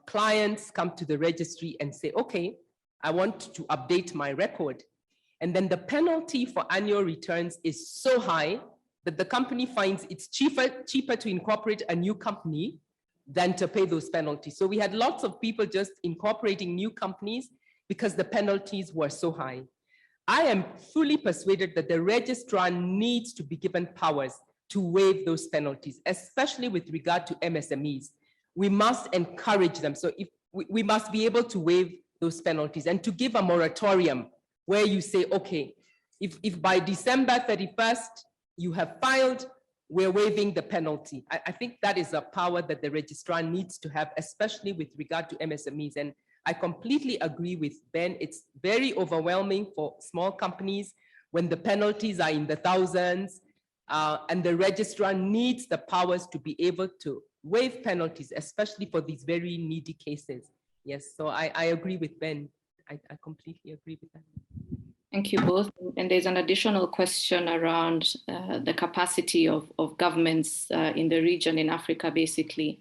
clients come to the registry and say, okay, I want to update my record. And then the penalty for annual returns is so high that the company finds it's cheaper to incorporate a new company than to pay those penalties. So we had lots of people just incorporating new companies because the penalties were so high. I am fully persuaded that the registrar needs to be given powers to waive those penalties, especially with regard to MSMEs. We must encourage them. So if we must be able to waive those penalties and to give a moratorium where you say, okay, if by December 31st you have filed, we're waiving the penalty. I think that is a power that the registrar needs to have, especially with regard to MSMEs. And I completely agree with Ben. It's very overwhelming for small companies when the penalties are in the thousands, and the registrar needs the powers to be able to waive penalties, especially for these very needy cases. Yes, so I agree with Ben. I completely agree with that. Thank you both. And there's an additional question around the capacity of governments in the region, in Africa, basically,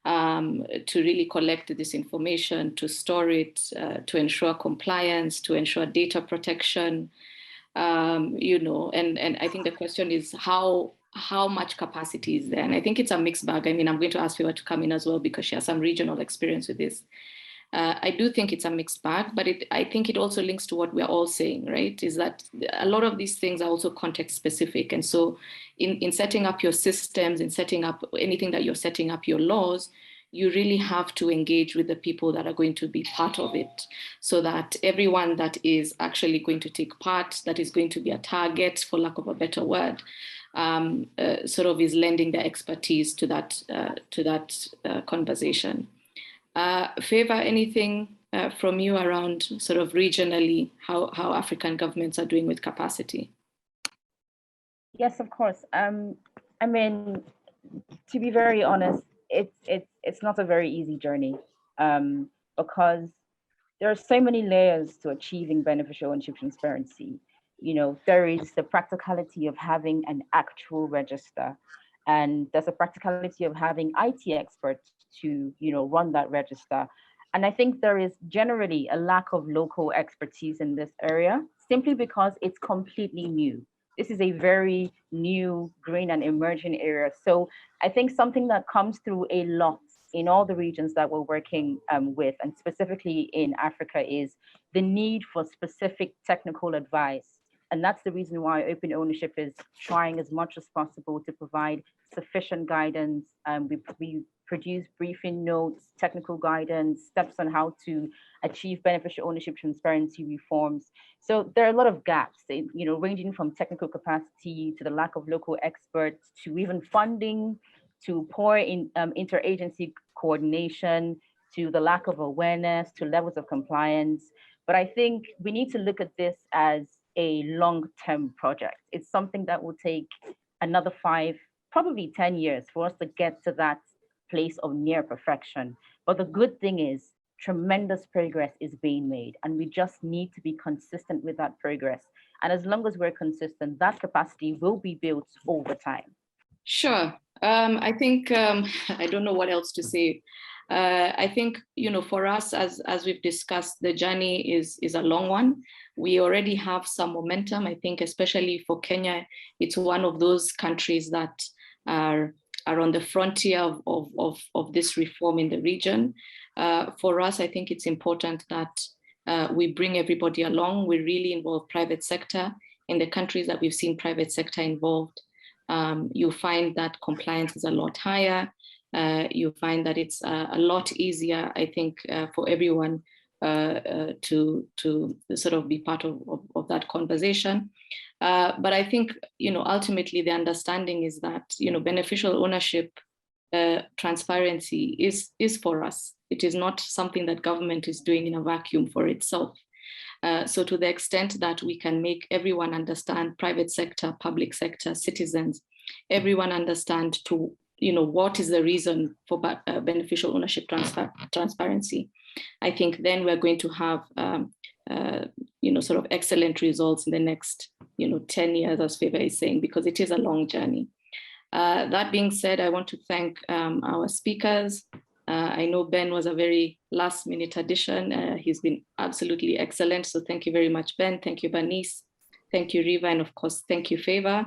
to really collect this information, to store it, to ensure compliance, to ensure data protection, you know, and I think the question is how much capacity is there? And I think it's a mixed bag. I mean, I'm going to ask Fiwa to come in as well because she has some regional experience with this. I do think it's a mixed bag, but I think it also links to what we're all saying, right? Is that a lot of these things are also context specific. And so in setting up your systems, in setting up anything that you're setting up your laws, you really have to engage with the people that are going to be part of it so that everyone that is actually going to take part, that is going to be a target, for lack of a better word, sort of is lending their expertise to that conversation. Favor, anything from you around sort of regionally how African governments are doing with capacity? Yes, of course. I mean, to be very honest, it's not a very easy journey because there are so many layers to achieving beneficial ownership transparency. You know, there is the practicality of having an actual register, and there's a practicality of having IT experts to, you know, run that register. And I think there is generally a lack of local expertise in this area simply because it's completely new. This is a very new, green and emerging area. So I think something that comes through a lot in all the regions that we're working with, and specifically in Africa, is the need for specific technical advice And that's the reason why open ownership is trying as much as possible to provide sufficient guidance. We produce briefing notes, technical guidance, steps on how to achieve beneficial ownership transparency reforms. So there are a lot of gaps, ranging from technical capacity to the lack of local experts, to even funding, to poor interagency coordination, to the lack of awareness, to levels of compliance. But I think we need to look at this as a long-term project. It's something that will take another 5, probably 10 years for us to get to that place of near perfection. But the good thing is tremendous progress is being made, and we just need to be consistent with that progress. And as long as we're consistent, that capacity will be built over time. Sure. I think, I don't know what else to say. I think, for us, as we've discussed, the journey is a long one. We already have some momentum. I think, especially for Kenya, it's one of those countries that are on the frontier of this reform in the region. For us, I think it's important that we bring everybody along. We really involve private sector. In the countries that we've seen private sector involved, you find that compliance is a lot higher. You find that it's a lot easier, I think, for everyone to sort of be part of that conversation. But I think, ultimately the understanding is that, beneficial ownership transparency is for us. It is not something that government is doing in a vacuum for itself. So to the extent that we can make everyone understand, private sector, public sector, citizens, everyone understand what is the reason for beneficial ownership transparency, I think then we're going to have, sort of excellent results in the next, 10 years, as Favor is saying, because it is a long journey. That being said, I want to thank our speakers. I know Ben was a very last minute addition. He's been absolutely excellent. So thank you very much, Ben. Thank you, Bernice. Thank you, Riva. And of course, thank you, Favor.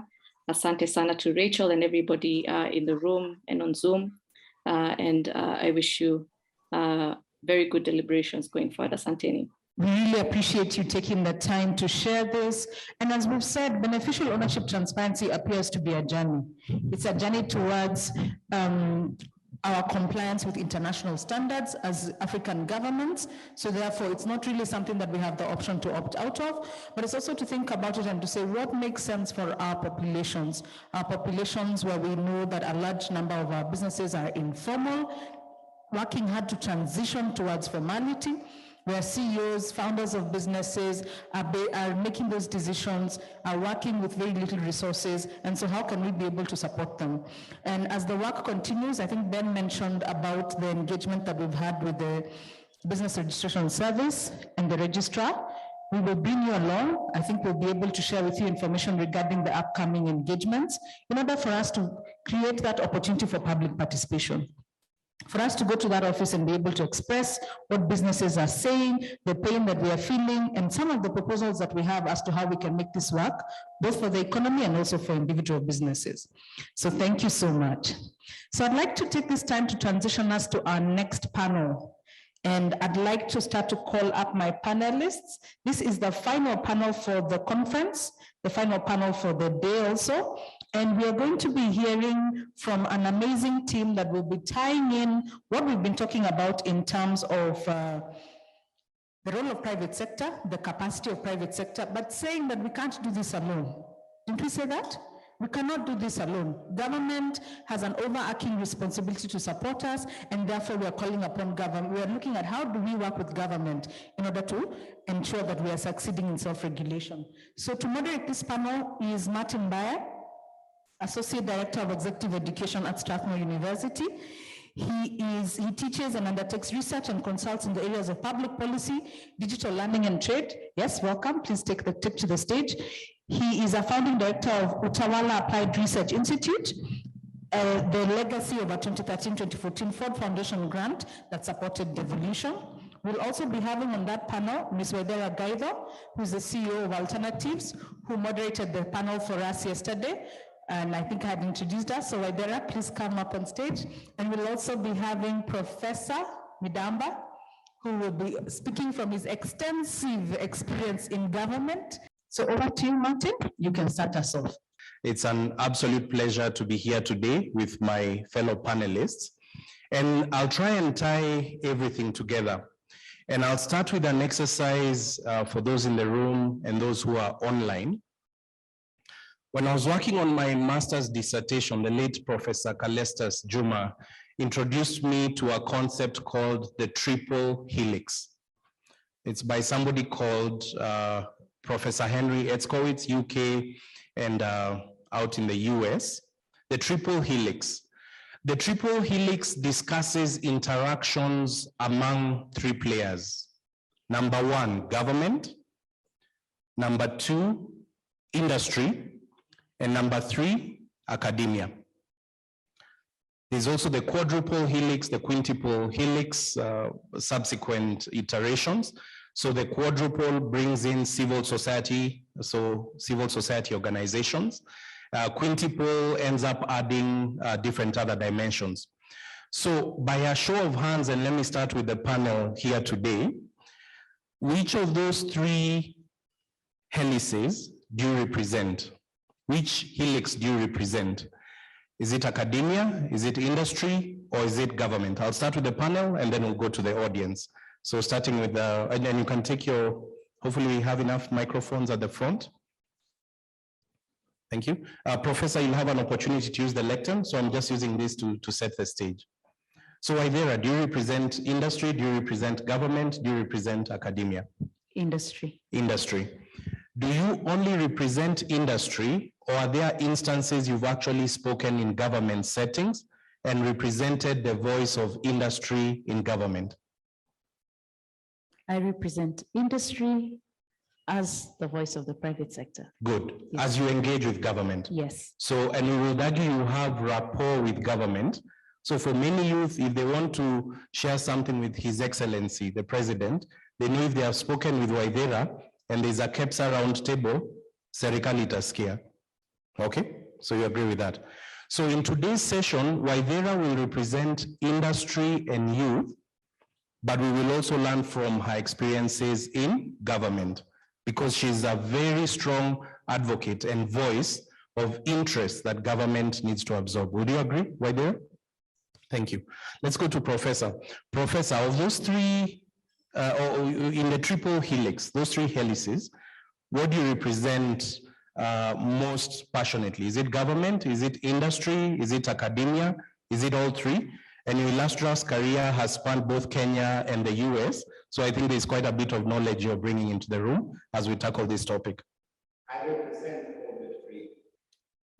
Asante sana to Rachel and everybody in the room and on Zoom. And I wish you very good deliberations going forward. Asanteni. We really appreciate you taking the time to share this. And as we've said, beneficial ownership transparency appears to be a journey. It's a journey towards our compliance with international standards as African governments. So therefore, it's not really something that we have the option to opt out of, but it's also to think about it and to say what makes sense for our populations where we know that a large number of our businesses are informal, working hard to transition towards formality, where CEOs, founders of businesses are making those decisions, are working with very little resources, and so how can we be able to support them? And as the work continues, I think Ben mentioned about the engagement that we've had with the Business Registration Service and the registrar. We will bring you along. I think we'll be able to share with you information regarding the upcoming engagements in order for us to create that opportunity for public participation. For us to go to that office and be able to express what businesses are saying, the pain that we are feeling, and some of the proposals that we have as to how we can make this work, both for the economy and also for individual businesses. So thank you so much. So I'd like to take this time to transition us to our next panel. And I'd like to start to call up my panelists. This is the final panel for the conference, the final panel for the day also. And we are going to be hearing from an amazing team that will be tying in what we've been talking about in terms of the role of private sector, the capacity of private sector, but saying that we can't do this alone. Didn't we say that? We cannot do this alone. Government has an overarching responsibility to support us, and therefore we are calling upon government. We are looking at how do we work with government in order to ensure that we are succeeding in self-regulation. So to moderate this panel is Martin Bayer, Associate Director of Executive Education at Strathmore University. He teaches and undertakes research and consults in the areas of public policy, digital learning and trade. Yes, welcome, please take to the stage. He is a founding director of Utawala Applied Research Institute, the legacy of a 2013-2014 Ford Foundation grant that supported devolution. We'll also be having on that panel Ms. Wedera Gaido, who is the CEO of Alternatives, who moderated the panel for us yesterday. And I think I had introduced us, so Wedera, please come up on stage. And we'll also be having Professor Midamba, who will be speaking from his extensive experience in government So over to you, Martin. You can start us off. It's an absolute pleasure to be here today with my fellow panelists. And I'll try and tie everything together. And I'll start with an exercise for those in the room and those who are online. When I was working on my master's dissertation, the late Professor Calestas Juma introduced me to a concept called the triple helix. It's by somebody called Professor Henry Etzkowitz, UK, and out in the US. The triple helix. The triple helix discusses interactions among three players. Number one, government. Number two, industry. And number three, academia. There's also the quadruple helix, the quintuple helix, subsequent iterations. So the quadruple brings in civil society, so civil society organizations. Quintuple ends up adding different other dimensions. So by a show of hands, and let me start with the panel here today, which of those three helices do you represent? Which helix do you represent? Is it academia, is it industry, or is it government? I'll start with the panel and then we'll go to the audience. So starting with the, and then you can take your, hopefully we have enough microphones at the front. Thank you. Professor, you'll have an opportunity to use the lectern, so I'm just using this to set the stage. So Waithera, do you represent industry? Do you represent government? Do you represent academia? Industry. Industry. Do you only represent industry, or are there instances you've actually spoken in government settings and represented the voice of industry in government? I represent industry as the voice of the private sector. Good. Yes. As you engage with government. Yes. So, and we would argue you have rapport with government. So for many youth, if they want to share something with His Excellency, the President, they know if they have spoken with Waithera and there's a KEPSA round table, serikali itasikia. Okay, so you agree with that. So in today's session, Waithera will represent industry and youth, but we will also learn from her experiences in government, because she's a very strong advocate and voice of interest that government needs to absorb. Would you agree, Waithera? Thank you. Let's go to Professor. Professor, of those three, in the triple helix, those three helices, what do you represent most passionately? Is it government? Is it industry? Is it academia? Is it all three? And your illustrious career has spanned both Kenya and the US. So I think there's quite a bit of knowledge you're bringing into the room as we tackle this topic. I represent all the three.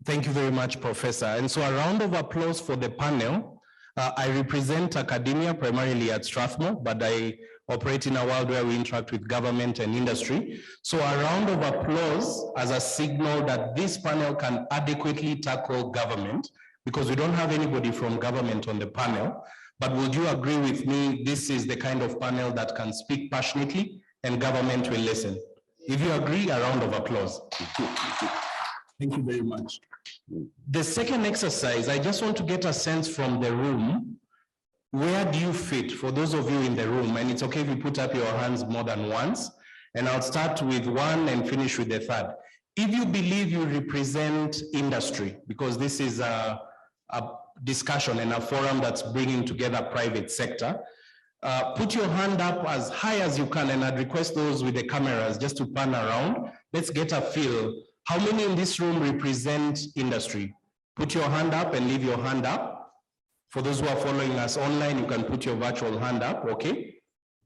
Thank you very much, Professor. And so a round of applause for the panel. I represent academia primarily at Strathmore, but I operate in a world where we interact with government and industry. So a round of applause as a signal that this panel can adequately tackle government, because we don't have anybody from government on the panel. But would you agree with me, this is the kind of panel that can speak passionately and government will listen? If you agree, a round of applause. Thank you very much. The second exercise, I just want to get a sense from the room, where do you fit for those of you in the room? And it's okay if you put up your hands more than once, and I'll start with one and finish with the third. If you believe you represent industry, because this is a discussion and a forum that's bringing together private sector, put your hand up as high as you can, and I'd request those with the cameras just to pan around. Let's get a feel. How many in this room represent industry? Put your hand up and leave your hand up. For those who are following us online, you can put your virtual hand up, okay?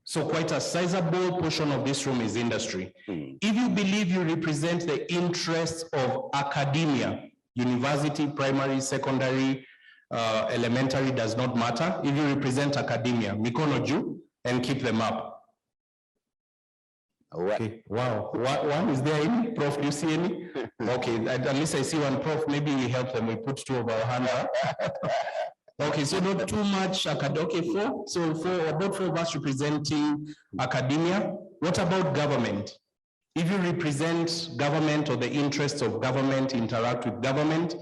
So quite a sizable portion of this room is industry. If you believe you represent the interests of academia, university, primary, secondary, elementary, does not matter. If you represent academia, mikono juu, and keep them up. Okay, wow. One, is there any? Prof, do you see any? Okay, at least I see one. Prof, maybe we help them. We put two of our hands up. Okay, so not too much. Okay, four. So about four of us representing academia. What about government? If you represent government or the interests of government, interact with government,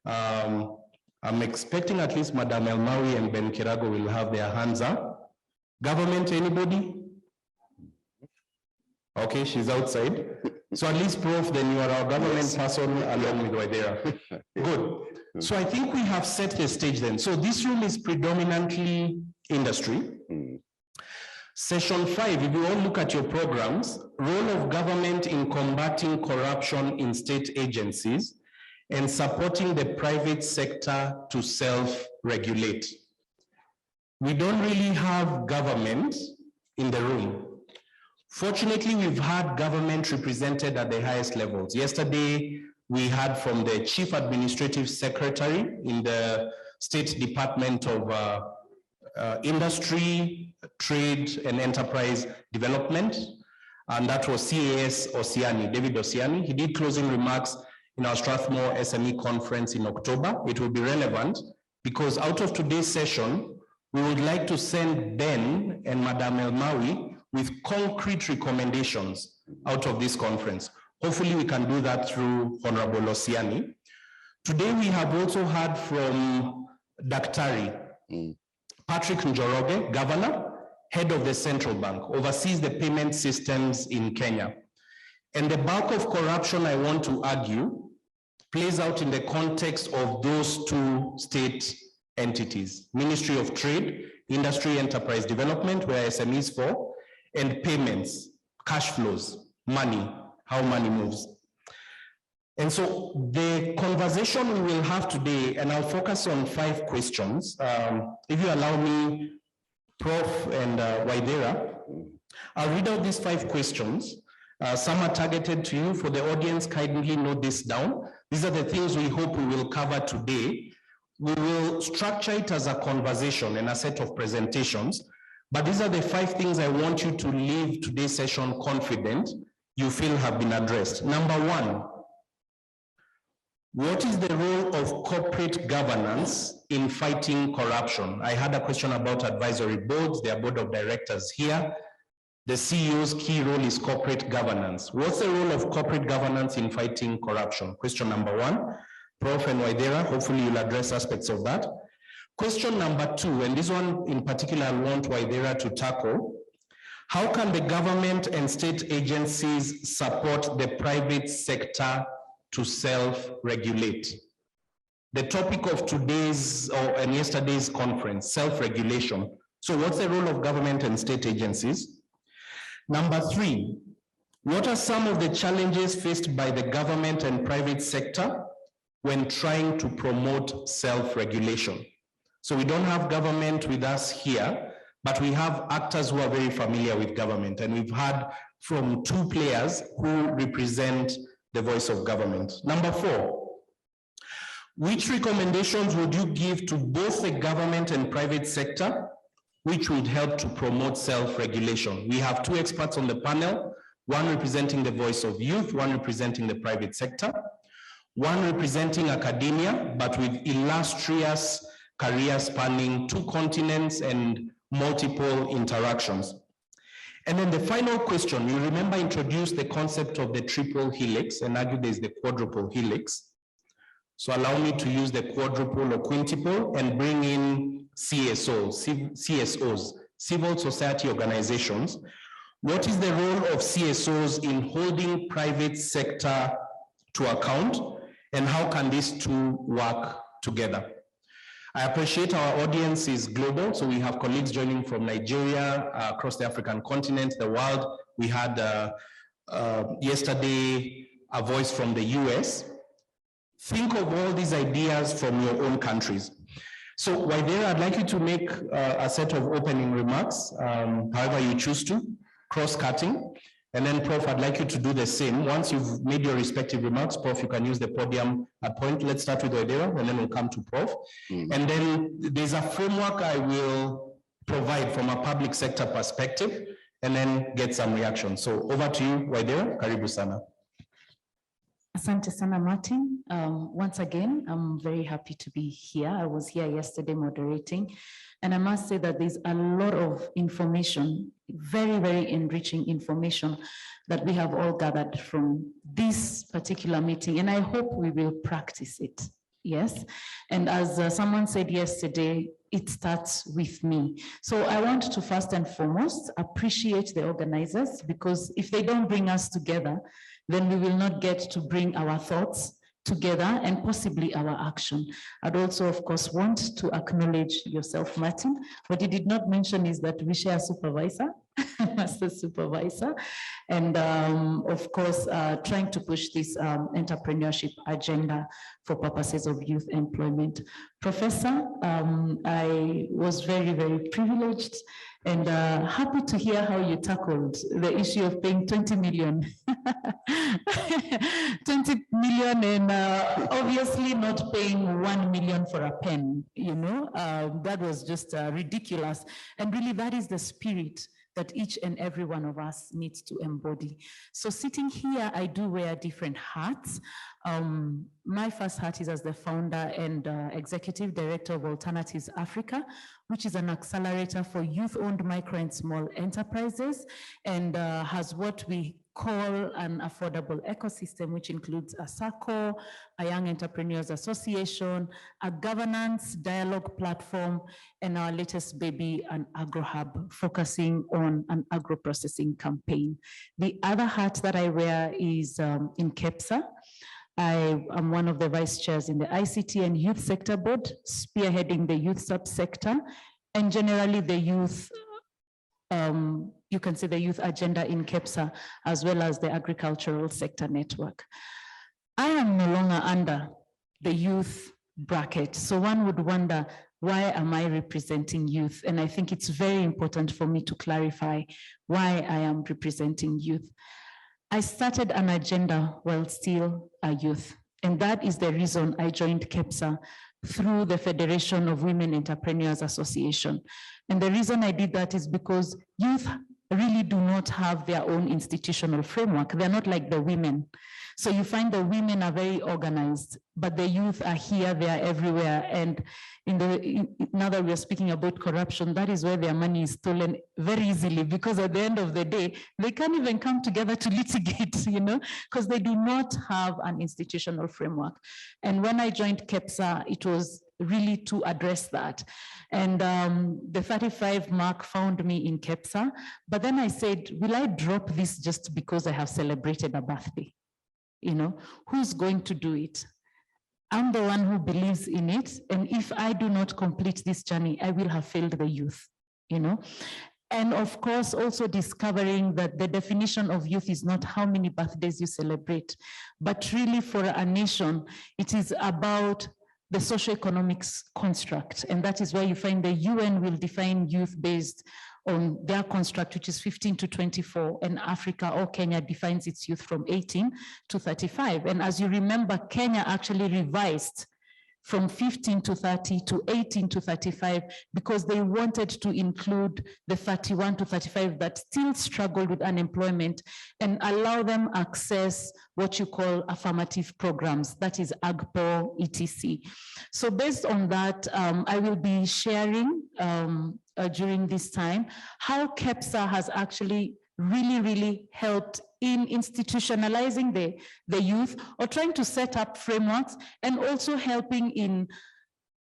I'm expecting at least Madam Elmawi and Ben Kirago will have their hands up. Government, anybody? Okay, she's outside. So at least, Prof, then you are our government person along with Waidera. Good. So I think we have set the stage then. So this room is predominantly industry. Session 5, if you all look at your programs, role of government in combating corruption in state agencies and supporting the private sector to self-regulate. We don't really have government in the room. Fortunately, we've had government represented at the highest levels. Yesterday, we had from the Chief Administrative Secretary in the State Department of Industry, Trade and Enterprise Development, and that was CAS Osiani, David Osiani. He did closing remarks in our Strathmore SME conference in October. It will be relevant because out of today's session, we would like to send Ben and Madame Elmawi with concrete recommendations out of this conference. Hopefully we can do that through Honorable Osiani. Today we have also heard from Daktari, Patrick Njoroge, Governor, Head of the Central Bank, oversees the payment systems in Kenya. And the bulk of corruption, I want to argue, plays out in the context of those two state entities, Ministry of Trade, Industry Enterprise Development, where SMEs fall, and payments, cash flows, money, how money moves. And so the conversation we will have today, and I'll focus on 5 questions. If you allow me, Prof. and Waidera, I'll read out these 5 questions. Some are targeted to you. For the audience, kindly note this down. These are the things we hope we will cover today. We will structure it as a conversation and a set of presentations, but these are the 5 things I want you to leave today's session confident you feel have been addressed. Number 1, what is the role of corporate governance in fighting corruption? I had a question about advisory boards, their board of directors here. The CEO's key role is corporate governance. What's the role of corporate governance in fighting corruption? Question number 1. Prof. and Waidera, hopefully you'll address aspects of that. Question number 2, and this one in particular I want Waidera to tackle. How can the government and state agencies support the private sector to self-regulate? The topic of today's and yesterday's conference, self-regulation. So what's the role of government and state agencies? Number 3, what are some of the challenges faced by the government and private sector when trying to promote self-regulation? So we don't have government with us here, but we have actors who are very familiar with government, and we've heard from 2 players who represent the voice of government. Number 4, which recommendations would you give to both the government and private sector which would help to promote self-regulation? We have 2 experts on the panel, one representing the voice of youth, one representing the private sector, one representing academia, but with illustrious career spanning 2 continents and multiple interactions. And then the final question, you remember introduced the concept of the triple helix and argued there's the quadruple helix. So allow me to use the quadruple or quintuple and bring in CSOs, civil society organizations. What is the role of CSOs in holding private sector to account, and how can these 2 work together? I appreciate our audience is global, so we have colleagues joining from Nigeria, across the African continent, the world. We had yesterday a voice from the US. Think of all these ideas from your own countries. So Waidera, I'd like you to make a set of opening remarks, however you choose to, cross-cutting. And then Prof, I'd like you to do the same. Once you've made your respective remarks, Prof, you can use the podium at point. Let's start with Waidera, and then we'll come to Prof. And then there's a framework I will provide from a public sector perspective, and then get some reaction. So over to you, Waidera. Karibu sana. Asante sana, Martin. Once again, I'm very happy to be here. I was here yesterday moderating, and I must say that there's a lot of information, very, very enriching information that we have all gathered from this particular meeting, and I hope we will practice it. Yes, and as someone said yesterday, it starts with me. So I want to first and foremost appreciate the organizers, because if they don't bring us together, then we will not get to bring our thoughts together and possibly our action. I'd also, of course, want to acknowledge yourself, Martin. What you did not mention is that we share a supervisor, master supervisor, and of course, trying to push this entrepreneurship agenda for purposes of youth employment. Professor, I was very, very privileged and happy to hear how you tackled the issue of paying 20 million. 20 million and obviously not paying 1 million for a pen, you know, that was just ridiculous. And really that is the spirit that each and every one of us needs to embody. So sitting here, I do wear different hats. My first hat is as the founder and executive director of Alternatives Africa, which is an accelerator for youth-owned micro and small enterprises, and has what we call an affordable ecosystem, which includes a SACCO, a Young Entrepreneurs Association, a governance dialogue platform, and our latest baby, an agro hub, focusing on an agro-processing campaign. The other hat that I wear is in KEPSA. I am one of the vice chairs in the ICT and Youth Sector Board, spearheading the youth subsector, and generally the youth, you can say the youth agenda in KEPSA, as well as the agricultural sector network. I am no longer under the youth bracket, so one would wonder, why am I representing youth? And I think it's very important for me to clarify why I am representing youth. I started an agenda while still a youth, and that is the reason I joined KEPSA through the Federation of Women Entrepreneurs Association. And the reason I did that is because youth really do not have their own institutional framework. They're not like the women. So you find the women are very organized, but the youth are here, they are everywhere. And now that we're speaking about corruption, that is where their money is stolen very easily, because at the end of the day, they can't even come together to litigate, you know, because they do not have an institutional framework. And when I joined KEPSA, it was really to address that. And the 35 mark found me in KEPSA, but then I said, will I drop this just because I have celebrated a birthday? You know, who's going to do it? I'm the one who believes in it. And if I do not complete this journey, I will have failed the youth, you know? And of course, also discovering that the definition of youth is not how many birthdays you celebrate, but really for a nation, it is about the socioeconomic construct. And that is where you find the UN will define youth based on their construct, which is 15 to 24, and Africa or Kenya defines its youth from 18 to 35. And as you remember, Kenya actually revised from 15 to 30 to 18 to 35 because they wanted to include the 31 to 35 that still struggle with unemployment and allow them access what you call affirmative programs, that is AGPO, etc. So based on that, I will be sharing during this time how KEPSA has actually really helped in institutionalizing the youth, or trying to set up frameworks, and also helping in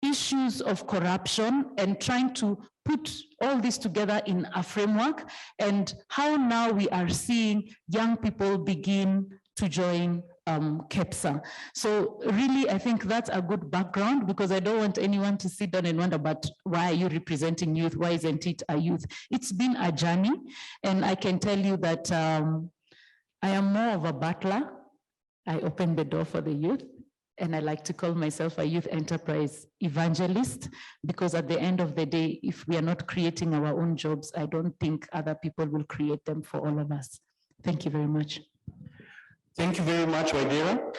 issues of corruption and trying to put all this together in a framework, and how now we are seeing young people begin to join KEPSA. So really, I think that's a good background, because I don't want anyone to sit down and wonder, but why are you representing youth? Why isn't it a youth? It's been a journey, and I can tell you that I am more of a butler. I open the door for the youth, and I like to call myself a youth enterprise evangelist, because at the end of the day, if we are not creating our own jobs, I don't think other people will create them for all of us. Thank you very much. Thank you very much, Waidera.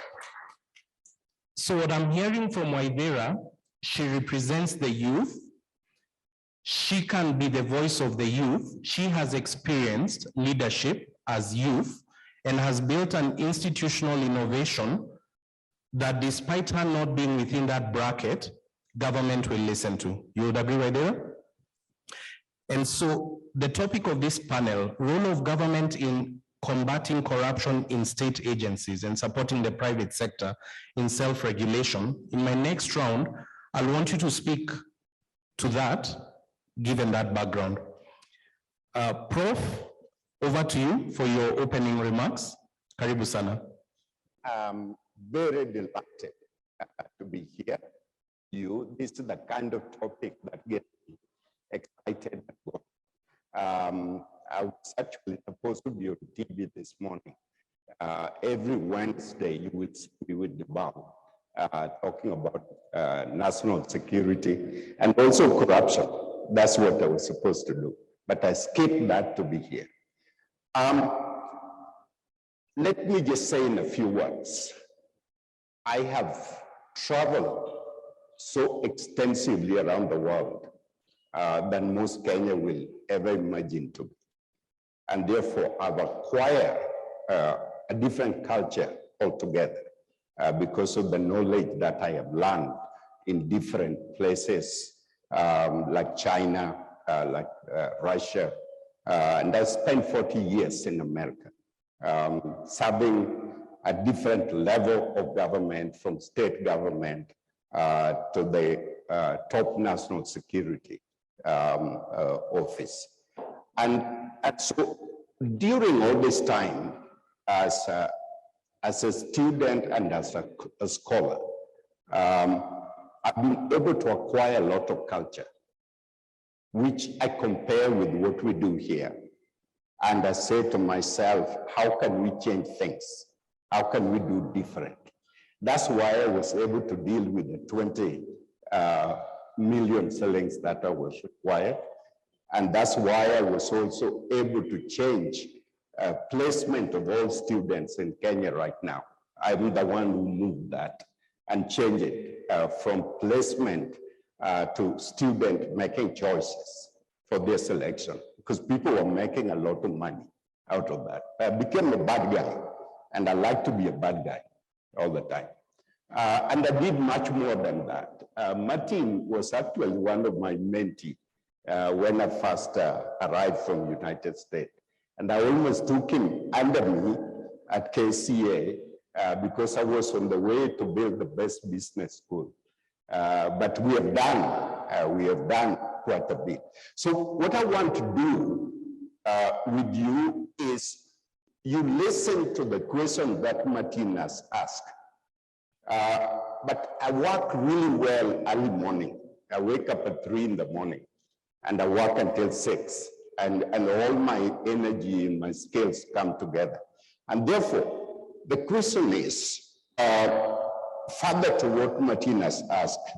So what I'm hearing from Waidera, she represents the youth. She can be the voice of the youth. She has experienced leadership as youth and has built an institutional innovation that, despite her not being within that bracket, government will listen to. You would agree, Waidera? And so the topic of this panel, role of government in combating corruption in state agencies and supporting the private sector in self-regulation. In my next round, I want you to speak to that, given that background. Prof, over to you for your opening remarks. Karibu sana. I'm very delighted to be here. This is the kind of topic that gets me excited. I was actually supposed to be on TV this morning. Every Wednesday, you would see me with the bar talking about national security and also corruption. That's what I was supposed to do, but I skipped that to be here. Let me just say in a few words, I have traveled so extensively around the world than most Kenya will ever imagine to be. And therefore, I've acquired a different culture altogether because of the knowledge that I have learned in different places like China, like Russia, and I spent 40 years in America, serving a different level of government, from state government to the top national security office. And so during all this time, as a student and as a scholar, I've been able to acquire a lot of culture, which I compare with what we do here. And I say to myself, how can we change things? How can we do different? That's why I was able to deal with the 20 million shillings that I was required. And that's why I was also able to change placement of all students in Kenya right now. I'm the one who moved that and changed it from placement to student making choices for their selection, because people were making a lot of money out of that. I became a bad guy, and I like to be a bad guy all the time. And I did much more than that. Martin was actually one of my mentees when I first arrived from the United States. And I almost took him under me at KCA because I was on the way to build the best business school. But we have done quite a bit. So what I want to do with you is you listen to the question that Martin has asked. But I work really well early morning. I wake up at 3 in the morning and I work until 6. And all my energy and my skills come together. And therefore, the question is, further to what Martin has asked,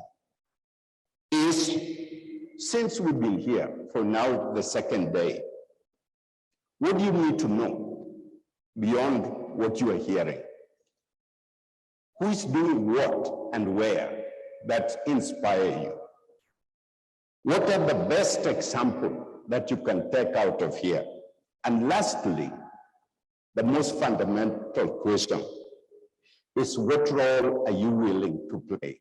is since we've been here for now the second day, what do you need to know beyond what you are hearing? Who is doing what and where that inspire you? What are the best examples that you can take out of here? And lastly, the most fundamental question is, what role are you willing to play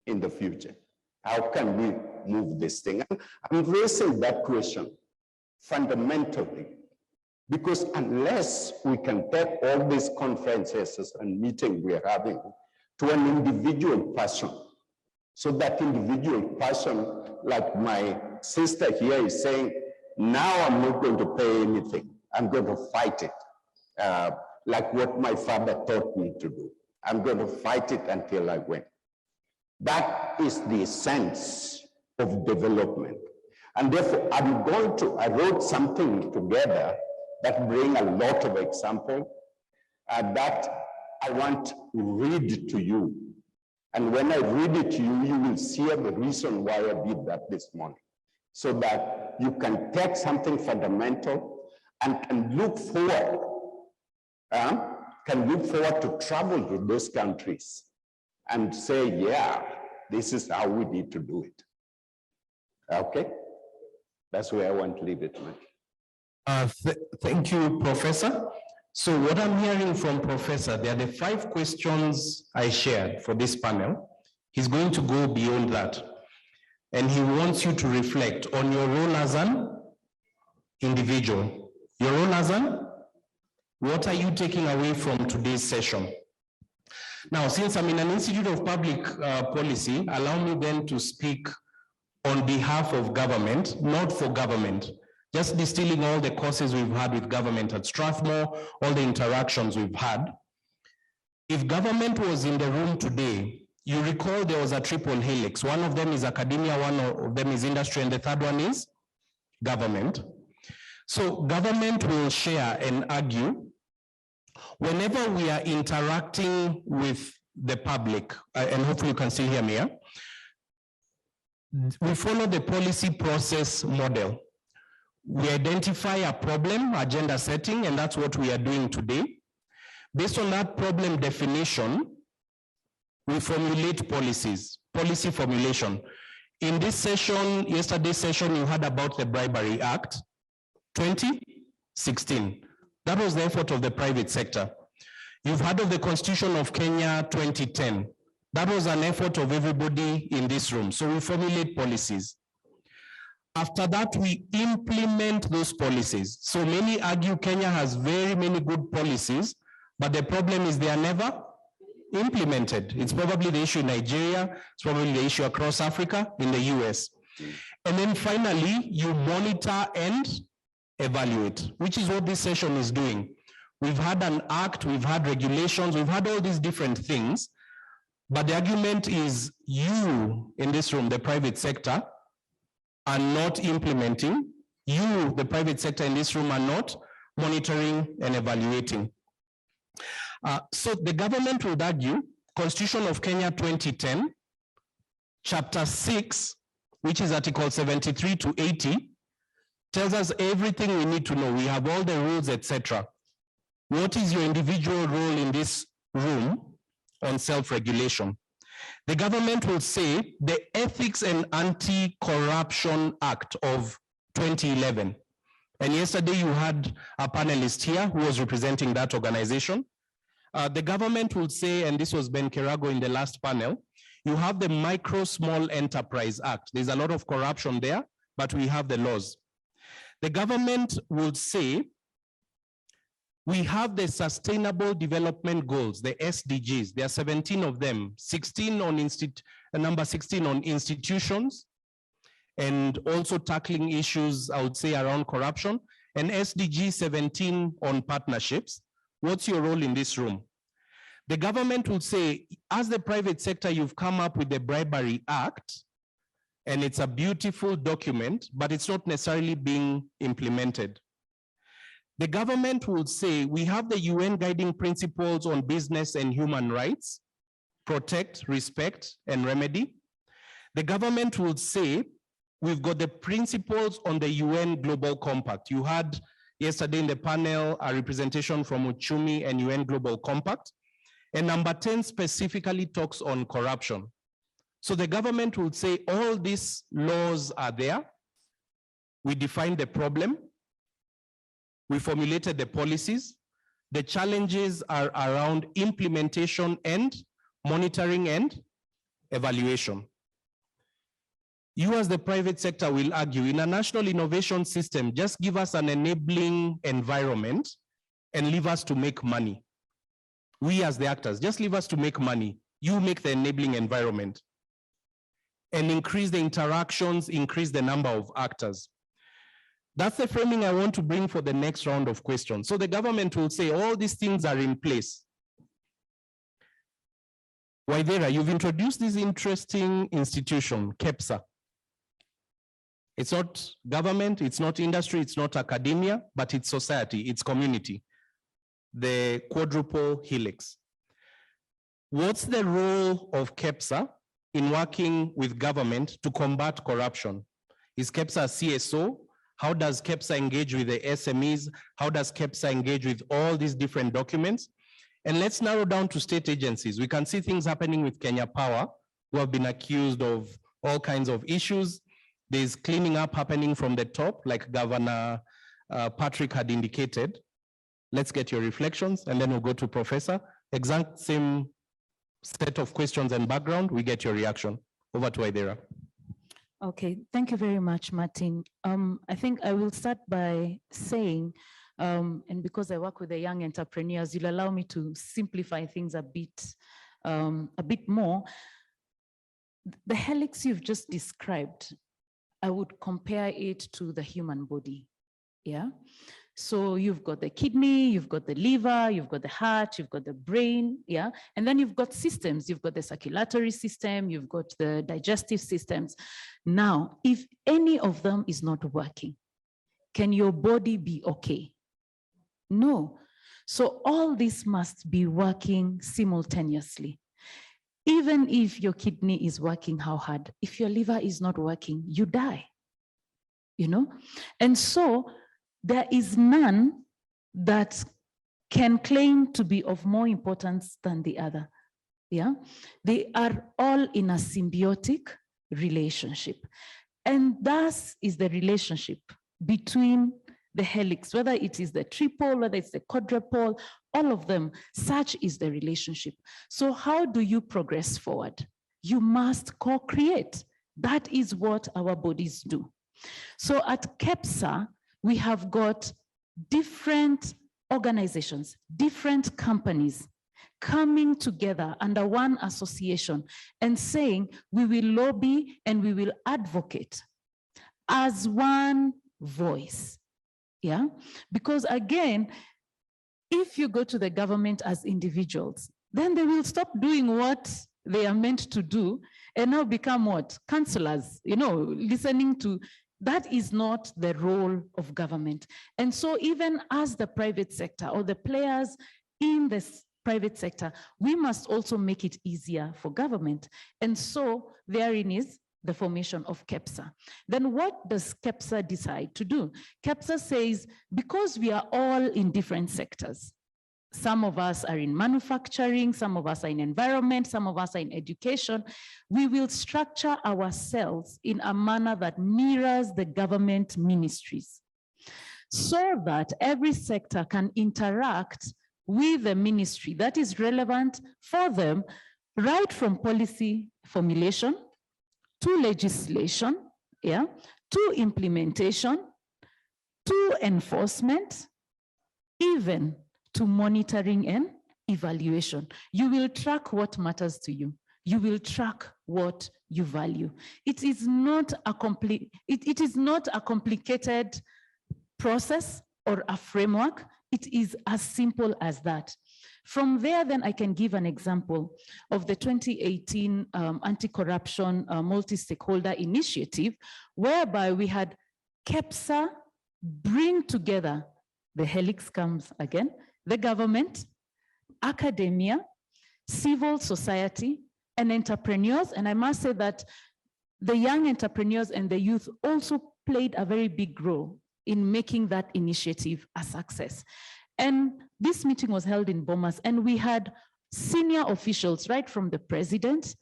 in the future? How can we move this thing? I'm raising that question fundamentally because unless we can take all these conferences and meetings we are having to an individual person, so that individual person, like my sister here is saying, now I'm not going to pay anything. I'm going to fight it, like what my father taught me to do. I'm going to fight it until I win. That is the sense of development. And therefore, I wrote something together that bring a lot of examples that I want to read to you. And when I read it to you, you will see the reason why I did that this morning, so that you can take something fundamental and can look forward to travel to those countries and say, yeah, this is how we need to do it. Okay? That's where I want to leave it, man. Thank you, Professor. So what I'm hearing from Professor, there are the 5 questions I shared for this panel. He's going to go beyond that. And he wants you to reflect on your role as an individual. Your role as what are you taking away from today's session? Now, since I'm in an Institute of Public Policy, allow me then to speak on behalf of government, not for government. just distilling all the courses we've had with government at Strathmore, all the interactions we've had. If government was in the room today, you recall there was a triple helix. One of them is academia, one of them is industry, and the third one is government. So government will share and argue whenever we are interacting with the public, and hopefully you can still hear me. We follow the policy process model. We identify a problem, agenda setting, and that's what we are doing today. Based on that problem definition, we formulate policies, policy formulation. In this session, yesterday's session, you heard about the Bribery Act 2016. That was the effort of the private sector. You've heard of the Constitution of Kenya 2010. That was an effort of everybody in this room. So we formulate policies. After that, we implement those policies. So many argue Kenya has very many good policies, but the problem is they are never implemented. It's probably the issue in Nigeria, it's probably the issue across Africa, in the US. And then finally, you monitor and evaluate, which is what this session is doing. We've had an act, we've had regulations, we've had all these different things, but the argument is you in this room, the private sector, are not implementing. You, the private sector in this room, are not monitoring and evaluating. So the government would argue, Constitution of Kenya 2010, Chapter 6, which is Article 73 to 80, tells us everything we need to know. We have all the rules, etc. What is your individual role in this room on self-regulation? The government will say the Ethics and Anti-Corruption Act of 2011. And yesterday you had a panelist here who was representing that organization. The government will say, and this was Ben Kerago in the last panel, you have the Micro Small Enterprise Act. There's a lot of corruption there, but we have the laws. The government will say, we have the Sustainable Development Goals, the SDGs. There are 17 of them, 16 on number 16 on institutions, and also tackling issues, I would say, around corruption, and SDG 17 on partnerships. What's your role in this room? The government will say, as the private sector, you've come up with the Bribery Act, and it's a beautiful document, but it's not necessarily being implemented. The government will say, we have the UN Guiding Principles on Business and Human Rights, protect, respect, and remedy. The government will say, we've got the principles on the UN Global Compact. You had yesterday in the panel a representation from Uchumi and UN Global Compact. And number 10 specifically talks on corruption. So the government will say all these laws are there. We define the problem. We formulated the policies. The challenges are around implementation and monitoring and evaluation. You as the private sector will argue, in a national innovation system, just give us an enabling environment and leave us to make money. We as the actors, just leave us to make money. You make the enabling environment. And increase the interactions, increase the number of actors. That's the framing I want to bring for the next round of questions. So the government will say all these things are in place. Waithera, you've introduced this interesting institution, KEPSA. It's not government, it's not industry, it's not academia, but it's society, it's community. The quadruple helix. What's the role of KEPSA in working with government to combat corruption? Is KEPSA a CSO? How does KEPSA engage with the SMEs? How does KEPSA engage with all these different documents? And let's narrow down to state agencies. We can see things happening with Kenya Power, who have been accused of all kinds of issues. There's cleaning up happening from the top, like Governor Patrick had indicated. Let's get your reflections, and then we'll go to Professor. Exact same set of questions and background, we get your reaction. Over to Waithera. Okay, thank you very much, Martin. I think I will start by saying, and because I work with the young entrepreneurs, you'll allow me to simplify things a bit more. The helix you've just described, I would compare it to the human body. Yeah. So you've got the kidney, you've got the liver, you've got the heart, you've got the brain, yeah? And then you've got systems, you've got the circulatory system, you've got the digestive systems. Now, if any of them is not working, can your body be okay? No. So all this must be working simultaneously. Even if your kidney is working how hard, if your liver is not working, you die, you know? And so there is none that can claim to be of more importance than the other, yeah? They are all in a symbiotic relationship. And thus is the relationship between the helix, whether it is the triple, whether it's the quadruple, all of them, such is the relationship. So how do you progress forward? You must co-create. That is what our bodies do. So at KEPSA, we have got different organizations, different companies coming together under one association and saying, we will lobby and we will advocate as one voice. Yeah, because again, if you go to the government as individuals, then they will stop doing what they are meant to do and now become what? Counselors, you know, listening to. That is not the role of government. And so even as the private sector or the players in this private sector, we must also make it easier for government. And so therein is the formation of KEPSA. Then what does KEPSA decide to do? KEPSA says, because we are all in different sectors, some of us are in manufacturing, some of us are in environment, some of us are in education. We will structure ourselves in a manner that mirrors the government ministries so that every sector can interact with the ministry that is relevant for them, right from policy formulation to legislation, yeah, to implementation, to enforcement, even to monitoring and evaluation. You will track what matters to you. You will track what you value. It is not a complicated process or a framework. It is as simple as that. From there, then I can give an example of the 2018 anti-corruption multi-stakeholder initiative, whereby we had KEPSA bring together, the helix comes again, the government, academia, civil society, and entrepreneurs. And I must say that the young entrepreneurs and the youth also played a very big role in making that initiative a success. And this meeting was held in Bomas, and we had senior officials, right from the president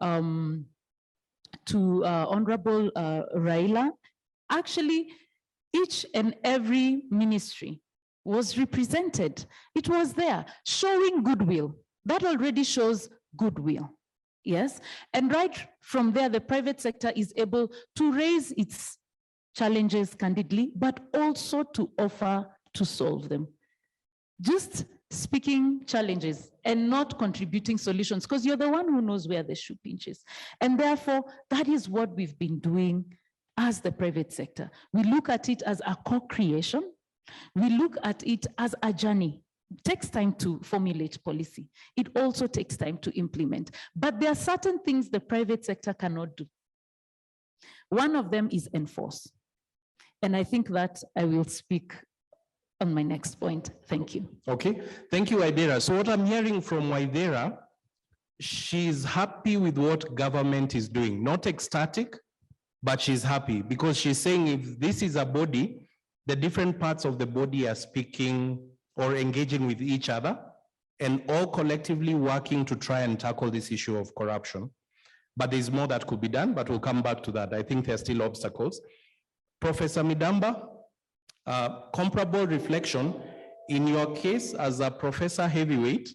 to Honorable Raila. Actually, each and every ministry was represented. It was there, showing goodwill. That already shows goodwill, yes? And right from there, the private sector is able to raise its challenges candidly, but also to offer to solve them. Just speaking challenges and not contributing solutions, because you're the one who knows where the shoe pinches. And therefore, that is what we've been doing as the private sector. We look at it as a co-creation. We look at it as a journey. It takes time to formulate policy. It also takes time to implement. But there are certain things the private sector cannot do. One of them is enforce. And I think that I will speak on my next point. Thank you. Okay, thank you, Waithera. So what I'm hearing from Waithera, she's happy with what government is doing, not ecstatic, but she's happy because she's saying if this is a body, the different parts of the body are speaking or engaging with each other and all collectively working to try and tackle this issue of corruption. But there's more that could be done, but we'll come back to that. I think there's still obstacles. Professor Midamba, comparable reflection. In your case as a professor heavyweight,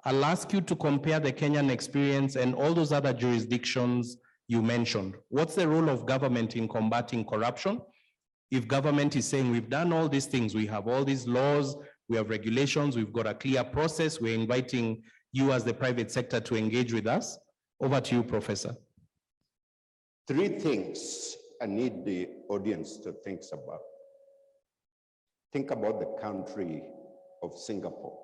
I'll ask you to compare the Kenyan experience and all those other jurisdictions you mentioned. What's the role of government in combating corruption? If government is saying we've done all these things, we have all these laws, we have regulations, we've got a clear process, we're inviting you as the private sector to engage with us. Over to you, Professor. Three things I need the audience to think about. think about the country of Singapore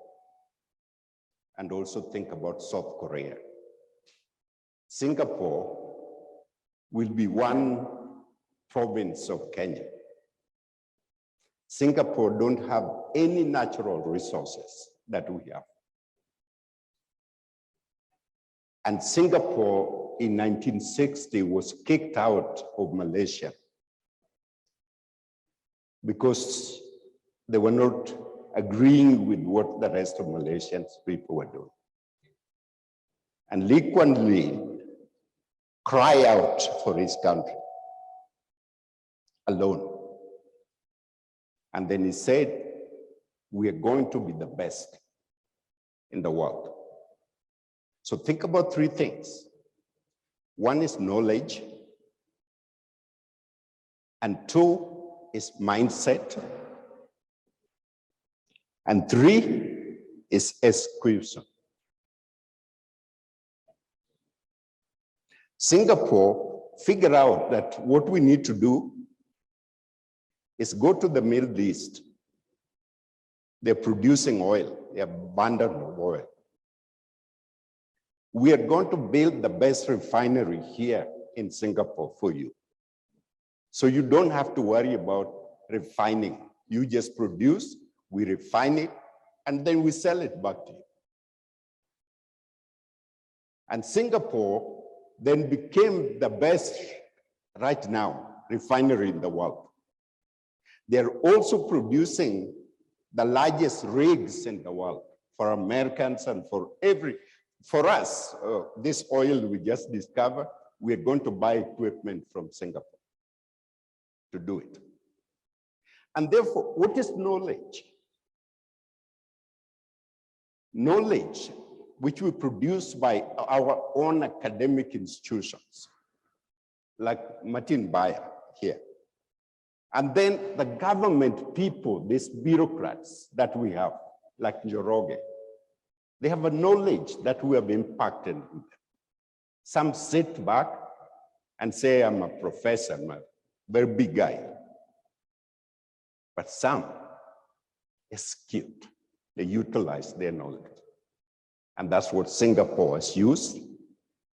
and also think about South Korea. Singapore will be one province of Kenya. Singapore don't have any natural resources that we have. And Singapore in 1960 was kicked out of Malaysia because they were not agreeing with what the rest of Malaysian people were doing. And Lee Kuan Yew cried out for his country alone. And then he said, we are going to be the best in the world. So think about three things. One is knowledge, and two is mindset, and three is execution. Singapore figured out that what we need to do is go to the Middle East. They're producing oil, they have abundant of oil. We are going to build the best refinery here in Singapore for you. So you don't have to worry about refining. You just produce, we refine it, and then we sell it back to you. And Singapore then became the best, right now, refinery in the world. They're also producing the largest rigs in the world for Americans and for us, this oil we just discovered, we're going to buy equipment from Singapore to do it. And therefore, what is knowledge? Knowledge, which we produce by our own academic institutions, like Martin Bayer here. And then the government people, these bureaucrats that we have, like Njoroge, they have a knowledge that we have impacted. Some sit back and say, I'm a professor, I'm a very big guy. But some are skilled. They utilize their knowledge. And that's what Singapore has used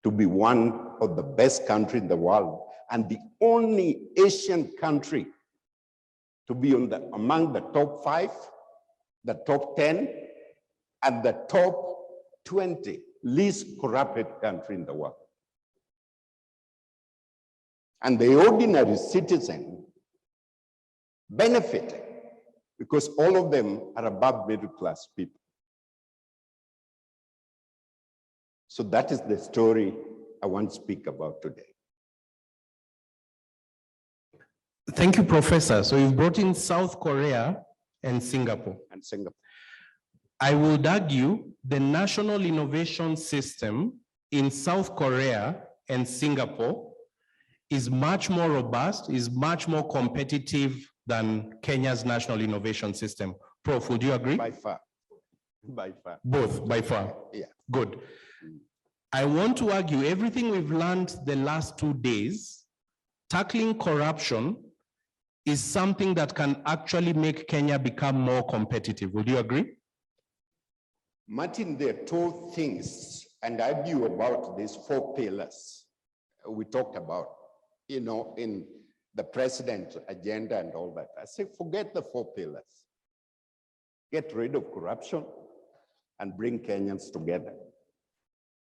to be one of the best countries in the world and the only Asian country to be among the top 5, the top 10, and the top 20 least corrupted country in the world. And the ordinary citizen benefiting because all of them are above middle class people. So that is the story I want to speak about today. Thank you, Professor. So you've brought in South Korea and Singapore. And Singapore. I would argue the national innovation system in South Korea and Singapore is much more robust, is much more competitive than Kenya's national innovation system. Prof, would you agree? By far. By far. Both, by far? Yeah. Good. I want to argue everything we've learned the last 2 days, tackling corruption is something that can actually make Kenya become more competitive. Would you agree? Martin, there are 2 things, and I argue about these 4 pillars we talked about, in the president's agenda and all that. I say, forget the 4 pillars. Get rid of corruption and bring Kenyans together.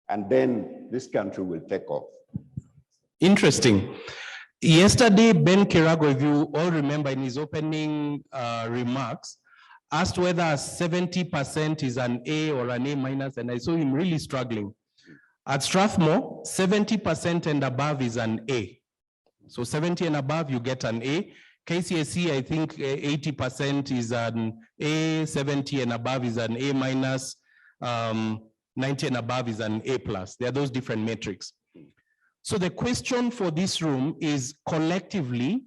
And then this country will take off. Interesting. Yesterday, Ben Kirago, if you all remember in his opening remarks, asked whether 70% is an A or an A minus, and I saw him really struggling. At Strathmore, 70% and above is an A. So 70 and above, you get an A. KCSE, I think 80% is an A, 70 and above is an A minus, 90 and above is an A plus. There are those different metrics. So the question for this room is collectively,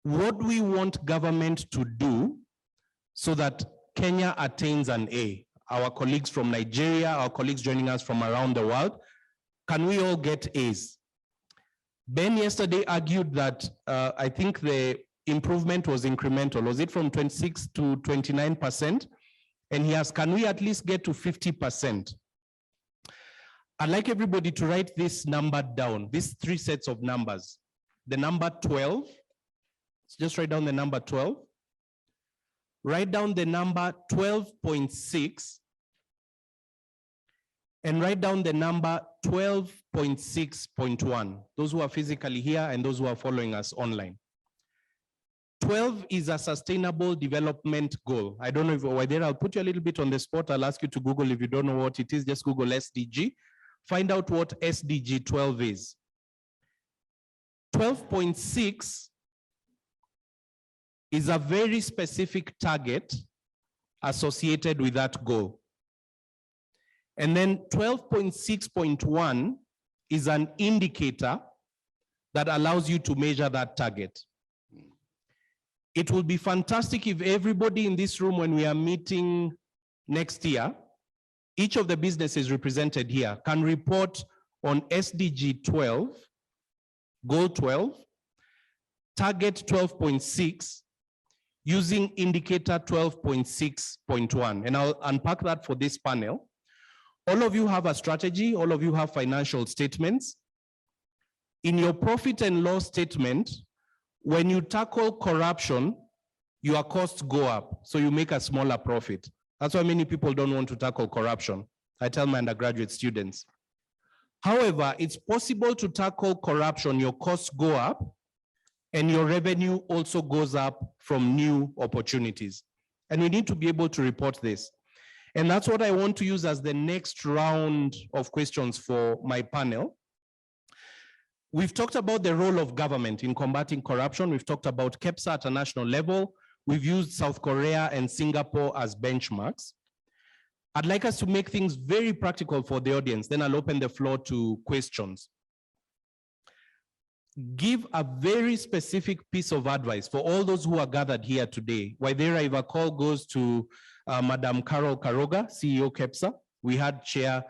what do we want government to do so that Kenya attains an A? Our colleagues from Nigeria, our colleagues joining us from around the world, can we all get A's? Ben yesterday argued that I think the improvement was incremental. Was it from 26 to 29%? And he asked, can we at least get to 50%? I'd like everybody to write this number down, these three sets of numbers. The number 12, just write down the number 12. Write down the number 12.6. And write down the number 12.6.1. Those who are physically here and those who are following us online. 12 is a sustainable development goal. I don't know if we're there. I'll put you a little bit on the spot. I'll ask you to Google if you don't know what it is. Just Google SDG. Find out what SDG 12 is. 12.6 is a very specific target associated with that goal. And then 12.6.1 is an indicator that allows you to measure that target. It will be fantastic if everybody in this room, when we are meeting next year, each of the businesses represented here can report on SDG 12, goal 12, target 12.6, using indicator 12.6.1. And I'll unpack that for this panel. All of you have a strategy, all of you have financial statements. In your profit and loss statement, when you tackle corruption, your costs go up, so you make a smaller profit. That's why many people don't want to tackle corruption. I tell my undergraduate students. However, it's possible to tackle corruption, your costs go up, and your revenue also goes up from new opportunities. And we need to be able to report this. And that's what I want to use as the next round of questions for my panel. We've talked about the role of government in combating corruption. We've talked about KEPSA at a national level. We've used South Korea and Singapore as benchmarks. I'd like us to make things very practical for the audience. Then I'll open the floor to questions. Give a very specific piece of advice for all those who are gathered here today. Waithera, if a call goes to Madam Carol Karoga, CEO KEPSA. We had Chair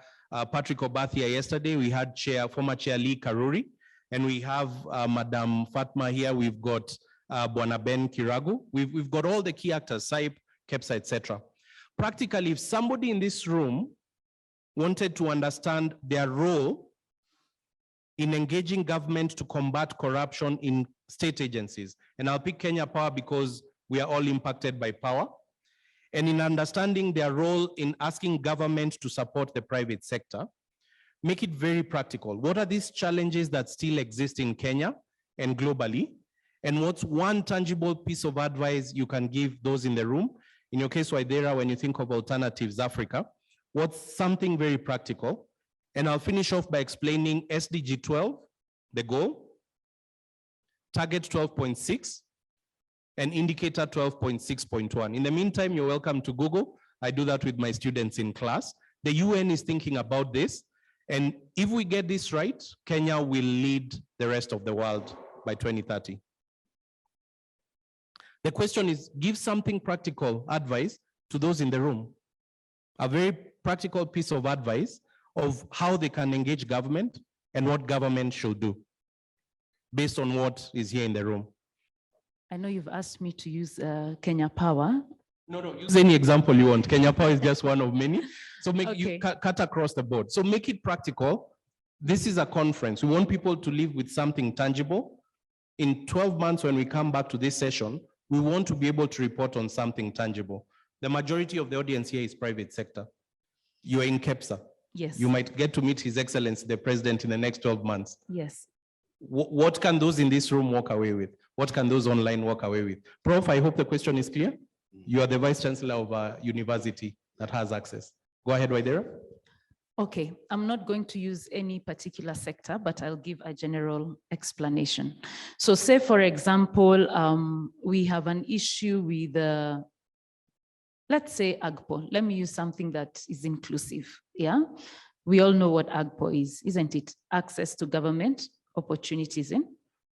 Patrick Obathia yesterday. We had former Chair Lee Karuri. And we have Madam Fatma here. We've got Bwana Ben Kiragu. We've got all the key actors, SAIP, KEPSA, etc. Practically, if somebody in this room wanted to understand their role in engaging government to combat corruption in state agencies, and I'll pick Kenya Power because we are all impacted by power, and in understanding their role in asking government to support the private sector, make it very practical. What are these challenges that still exist in Kenya and globally? And what's one tangible piece of advice you can give those in the room? In your case, Waithera, when you think of Alternatives Africa, what's something very practical? And I'll finish off by explaining SDG 12, the goal, target 12.6, and indicator 12.6.1. In the meantime, you're welcome to Google. I do that with my students in class. The UN is thinking about this. And if we get this right, Kenya will lead the rest of the world by 2030. The question is, give something practical advice to those in the room. A very practical piece of advice of how they can engage government and what government should do based on what is here in the room. I know you've asked me to use Kenya Power. No, use any example you want. Kenya Power is just one of many. So make you cut across the board. So make it practical. This is a conference. We want people to live with something tangible. In 12 months, when we come back to this session, we want to be able to report on something tangible. The majority of the audience here is private sector. You are in KEPSA. Yes. You might get to meet His Excellency, the President, in the next 12 months. Yes. What can those in this room walk away with? What can those online walk away with? Prof, I hope the question is clear. You are the Vice Chancellor of a university that has access. Go ahead, Waithera. Okay, I'm not going to use any particular sector, but I'll give a general explanation. So say, for example, we have an issue with, let's say AGPO. Let me use something that is inclusive, yeah? We all know what AGPO is, isn't it? Access to government opportunities in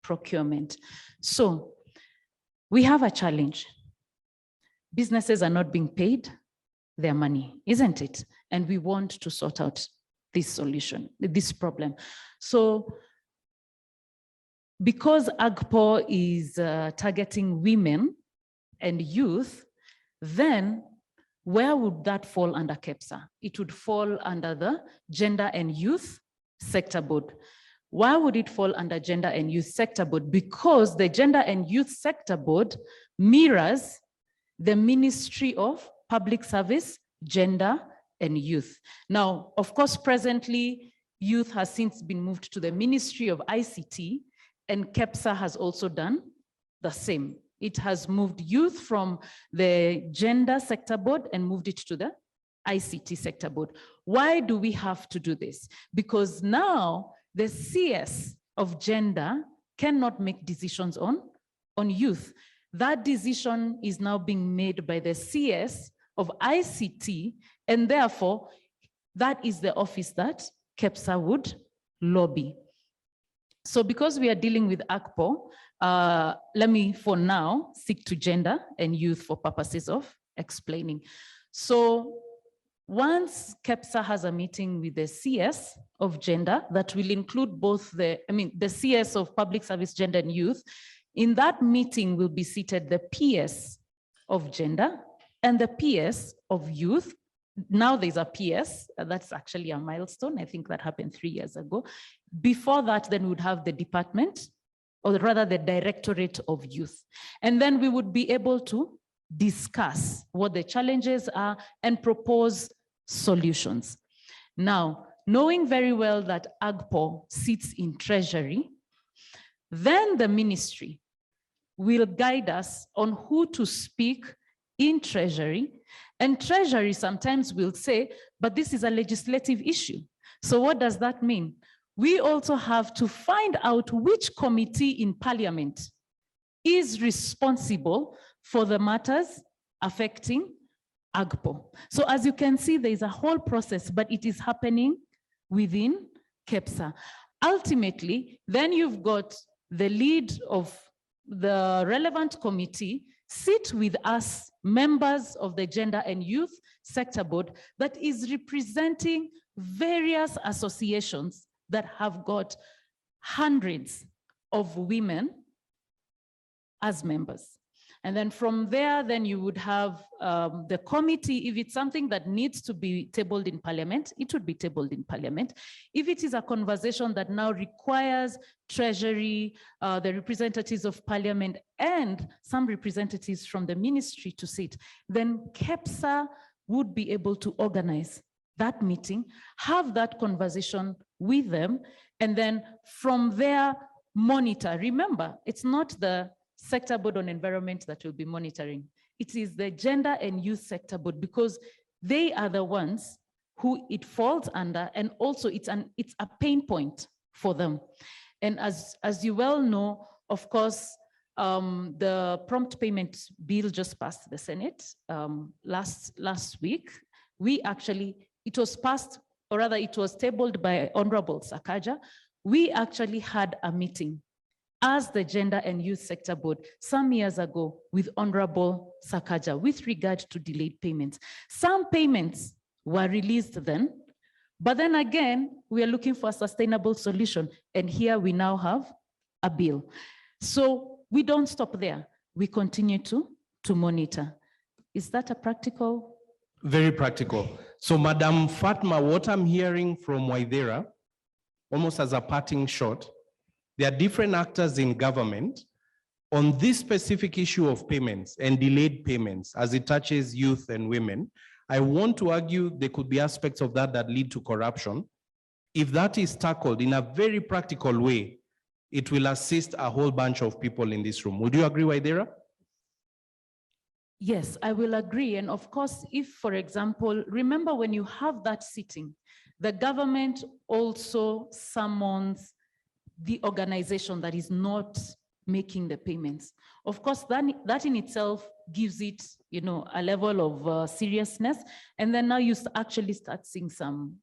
procurement. So we have a challenge. Businesses are not being paid their money, isn't it? And we want to sort out this solution, this problem. So because AGPO is targeting women and youth, then where would that fall under KEPSA? It would fall under the Gender and Youth Sector Board. Why would it fall under Gender and Youth Sector Board? Because the Gender and Youth Sector Board mirrors the Ministry of Public Service, Gender and Youth. Now, of course, presently, youth has since been moved to the Ministry of ICT, and KEPSA has also done the same. It has moved youth from the Gender Sector Board and moved it to the ICT Sector Board. Why do we have to do this? Because now the CS of gender cannot make decisions on youth. That decision is now being made by the CS of ICT, and therefore that is the office that KEPSA would lobby. So because we are dealing with AGPO, let me for now stick to gender and youth for purposes of explaining. So once KEPSA has a meeting with the CS of gender, that will include both the CS of public service, gender and youth, in that meeting will be seated the PS of gender and the PS of youth. Now there's a PS, that's actually a milestone. I think that happened 3 years ago. Before that, then we would have the department, or rather the Directorate of Youth. And then we would be able to discuss what the challenges are and propose solutions. Now, knowing very well that AGPO sits in Treasury, then the ministry will guide us on who to speak in Treasury. And Treasury sometimes will say, but this is a legislative issue. So what does that mean? We also have to find out which committee in Parliament is responsible for the matters affecting AGPO. So as you can see, there is a whole process, but it is happening within KEPSA. Ultimately, then you've got the lead of the relevant committee sit with us, members of the Gender and Youth Sector Board, that is representing various associations that have got hundreds of women as members. And then from there, then you would have the committee. If it's something that needs to be tabled in Parliament, it would be tabled in Parliament. If it is a conversation that now requires Treasury, the representatives of Parliament, and some representatives from the ministry to sit, then KEPSA would be able to organize that meeting, have that conversation with them, and then from there, monitor. Remember, it's not the Sector Board on Environment that will be monitoring. It is the Gender and Youth Sector Board, because they are the ones who it falls under, and also it's a pain point for them. And as you well know, of course, the prompt payment bill just passed the Senate last week. It was passed, or rather it was tabled by Honorable Sakaja. We actually had a meeting as the Gender and Youth Sector Board some years ago with Honorable Sakaja with regard to delayed payments. Some payments were released then, but then again, we are looking for a sustainable solution. And here we now have a bill. So we don't stop there. We continue to monitor. Is that a practical? Very practical. So Madam Fatma, what I'm hearing from Waithera, almost as a parting shot, there are different actors in government on this specific issue of payments and delayed payments as it touches youth and women. I want to argue there could be aspects of that that lead to corruption. If that is tackled in a very practical way, it will assist a whole bunch of people in this room. Would you agree, Waithera? Yes, I will agree. And of course, if, for example, remember when you have that sitting, the government also summons the organization that is not making the payments. Of course, that in itself gives it, a level of seriousness. And then now you actually start seeing some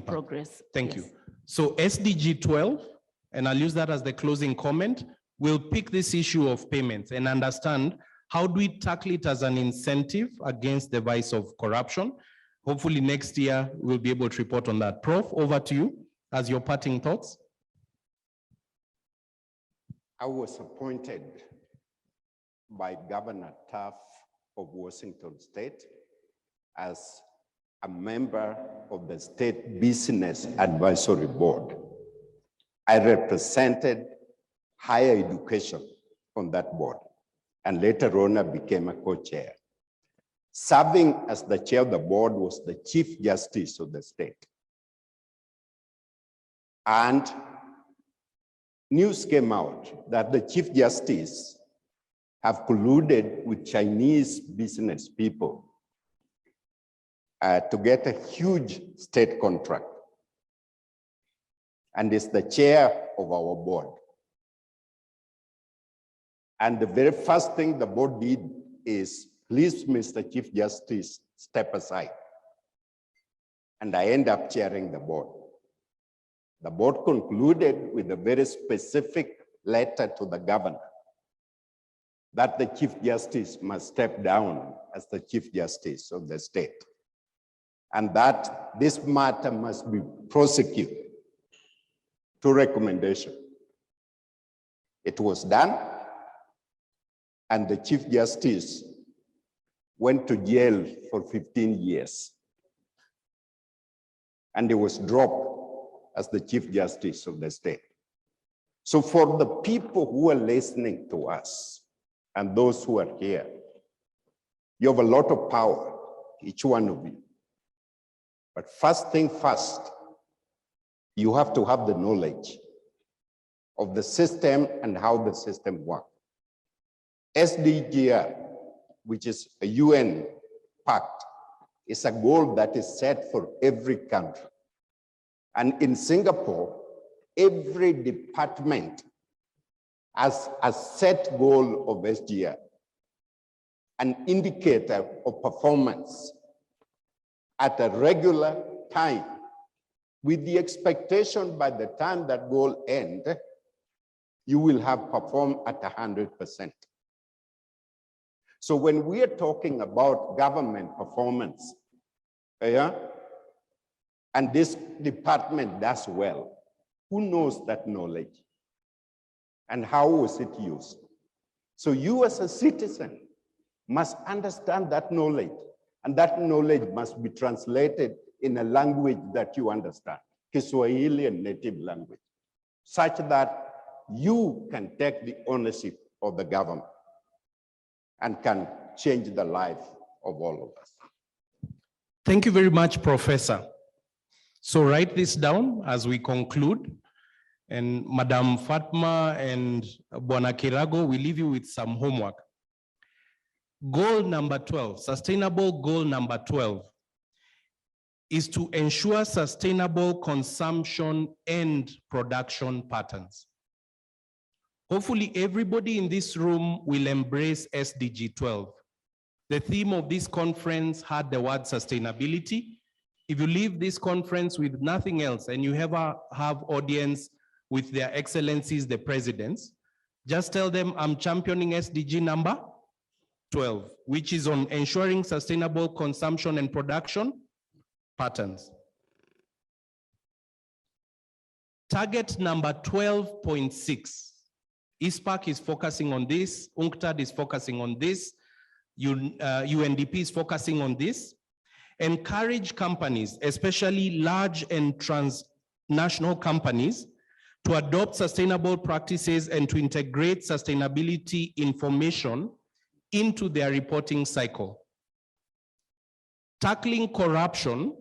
progress. Thank you. So SDG 12, and I'll use that as the closing comment, we'll pick this issue of payments and understand how do we tackle it as an incentive against the vice of corruption. Hopefully next year, we'll be able to report on that. Prof, over to you as your parting thoughts. I was appointed by Governor Taft of Washington State as a member of the State Business Advisory Board. I represented higher education on that board, and later on I became a co-chair. Serving as the chair of the board was the Chief Justice of the state. And news came out that the Chief Justice have colluded with Chinese business people to get a huge state contract, and is the chair of our board. And the very first thing the board did is, please, Mr. Chief Justice, step aside. And I end up chairing the board. The board concluded with a very specific letter to the governor that the Chief Justice must step down as the Chief Justice of the state, and that this matter must be prosecuted to recommendation. It was done, and the Chief Justice went to jail for 15 years. And he was dropped as the Chief Justice of the state. So for the people who are listening to us and those who are here, you have a lot of power, each one of you. But first thing first, you have to have the knowledge of the system and how the system works. SDGR, which is a UN pact, is a goal that is set for every country. And in Singapore, every department has a set goal of SDGR, an indicator of performance at a regular time, with the expectation by the time that goal ends, you will have performed at 100%. So when we are talking about government performance, and this department does well, who knows that knowledge? And how was it used? So you as a citizen must understand that knowledge, and that knowledge must be translated in a language that you understand, Kiswahili and native language, such that you can take the ownership of the government and can change the life of all of us. Thank you very much, Professor. So write this down as we conclude. And Madam Fatma and Bwana Kirago, we leave you with some homework. Goal number 12, sustainable goal number 12, is to ensure sustainable consumption and production patterns. Hopefully everybody in this room will embrace SDG 12. The theme of this conference had the word sustainability. If you leave this conference with nothing else and you ever have audience with their excellencies, the presidents, just tell them I'm championing SDG number 12, which is on ensuring sustainable consumption and production patterns. Target number 12.6. ISPAC is focusing on this, UNCTAD is focusing on this, UNDP is focusing on this. Encourage companies, especially large and transnational companies, to adopt sustainable practices and to integrate sustainability information into their reporting cycle. Tackling corruption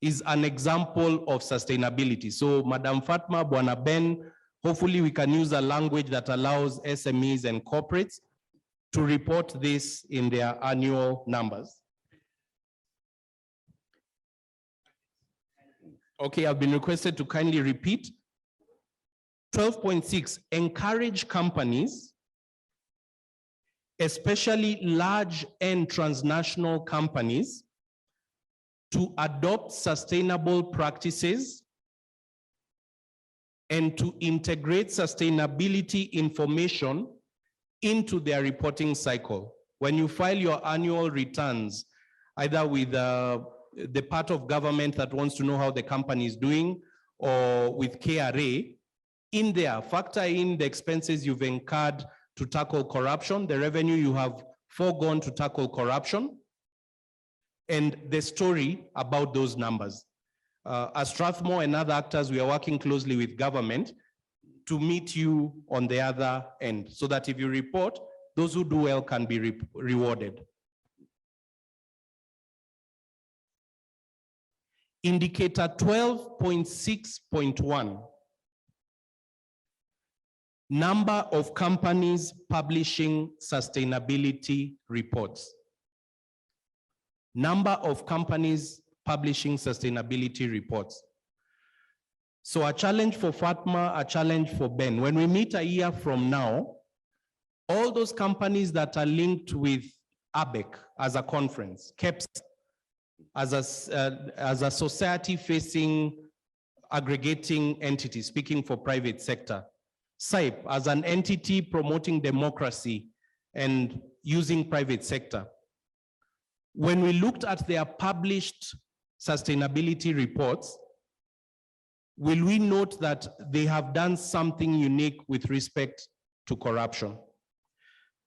is an example of sustainability. So Madam Fatma, Bwana Ben, hopefully we can use a language that allows SMEs and corporates to report this in their annual numbers. Okay, I've been requested to kindly repeat. 12.6, encourage companies, especially large and transnational companies, to adopt sustainable practices and to integrate sustainability information into their reporting cycle. When you file your annual returns, either with the part of government that wants to know how the company is doing, or with KRA, in there, factor in the expenses you've incurred to tackle corruption, the revenue you have foregone to tackle corruption, and the story about those numbers. As Strathmore and other actors, we are working closely with government to meet you on the other end, so that if you report, those who do well can be rewarded. Indicator 12.6.1. Number of companies publishing sustainability reports. Number of companies publishing sustainability reports. So a challenge for Fatma, a challenge for Ben. When we meet a year from now, all those companies that are linked with Abec as a conference, KEPS as a society-facing aggregating entity, speaking for private sector, SIPE as an entity promoting democracy and using private sector. When we looked at their published sustainability reports, will we note that they have done something unique with respect to corruption?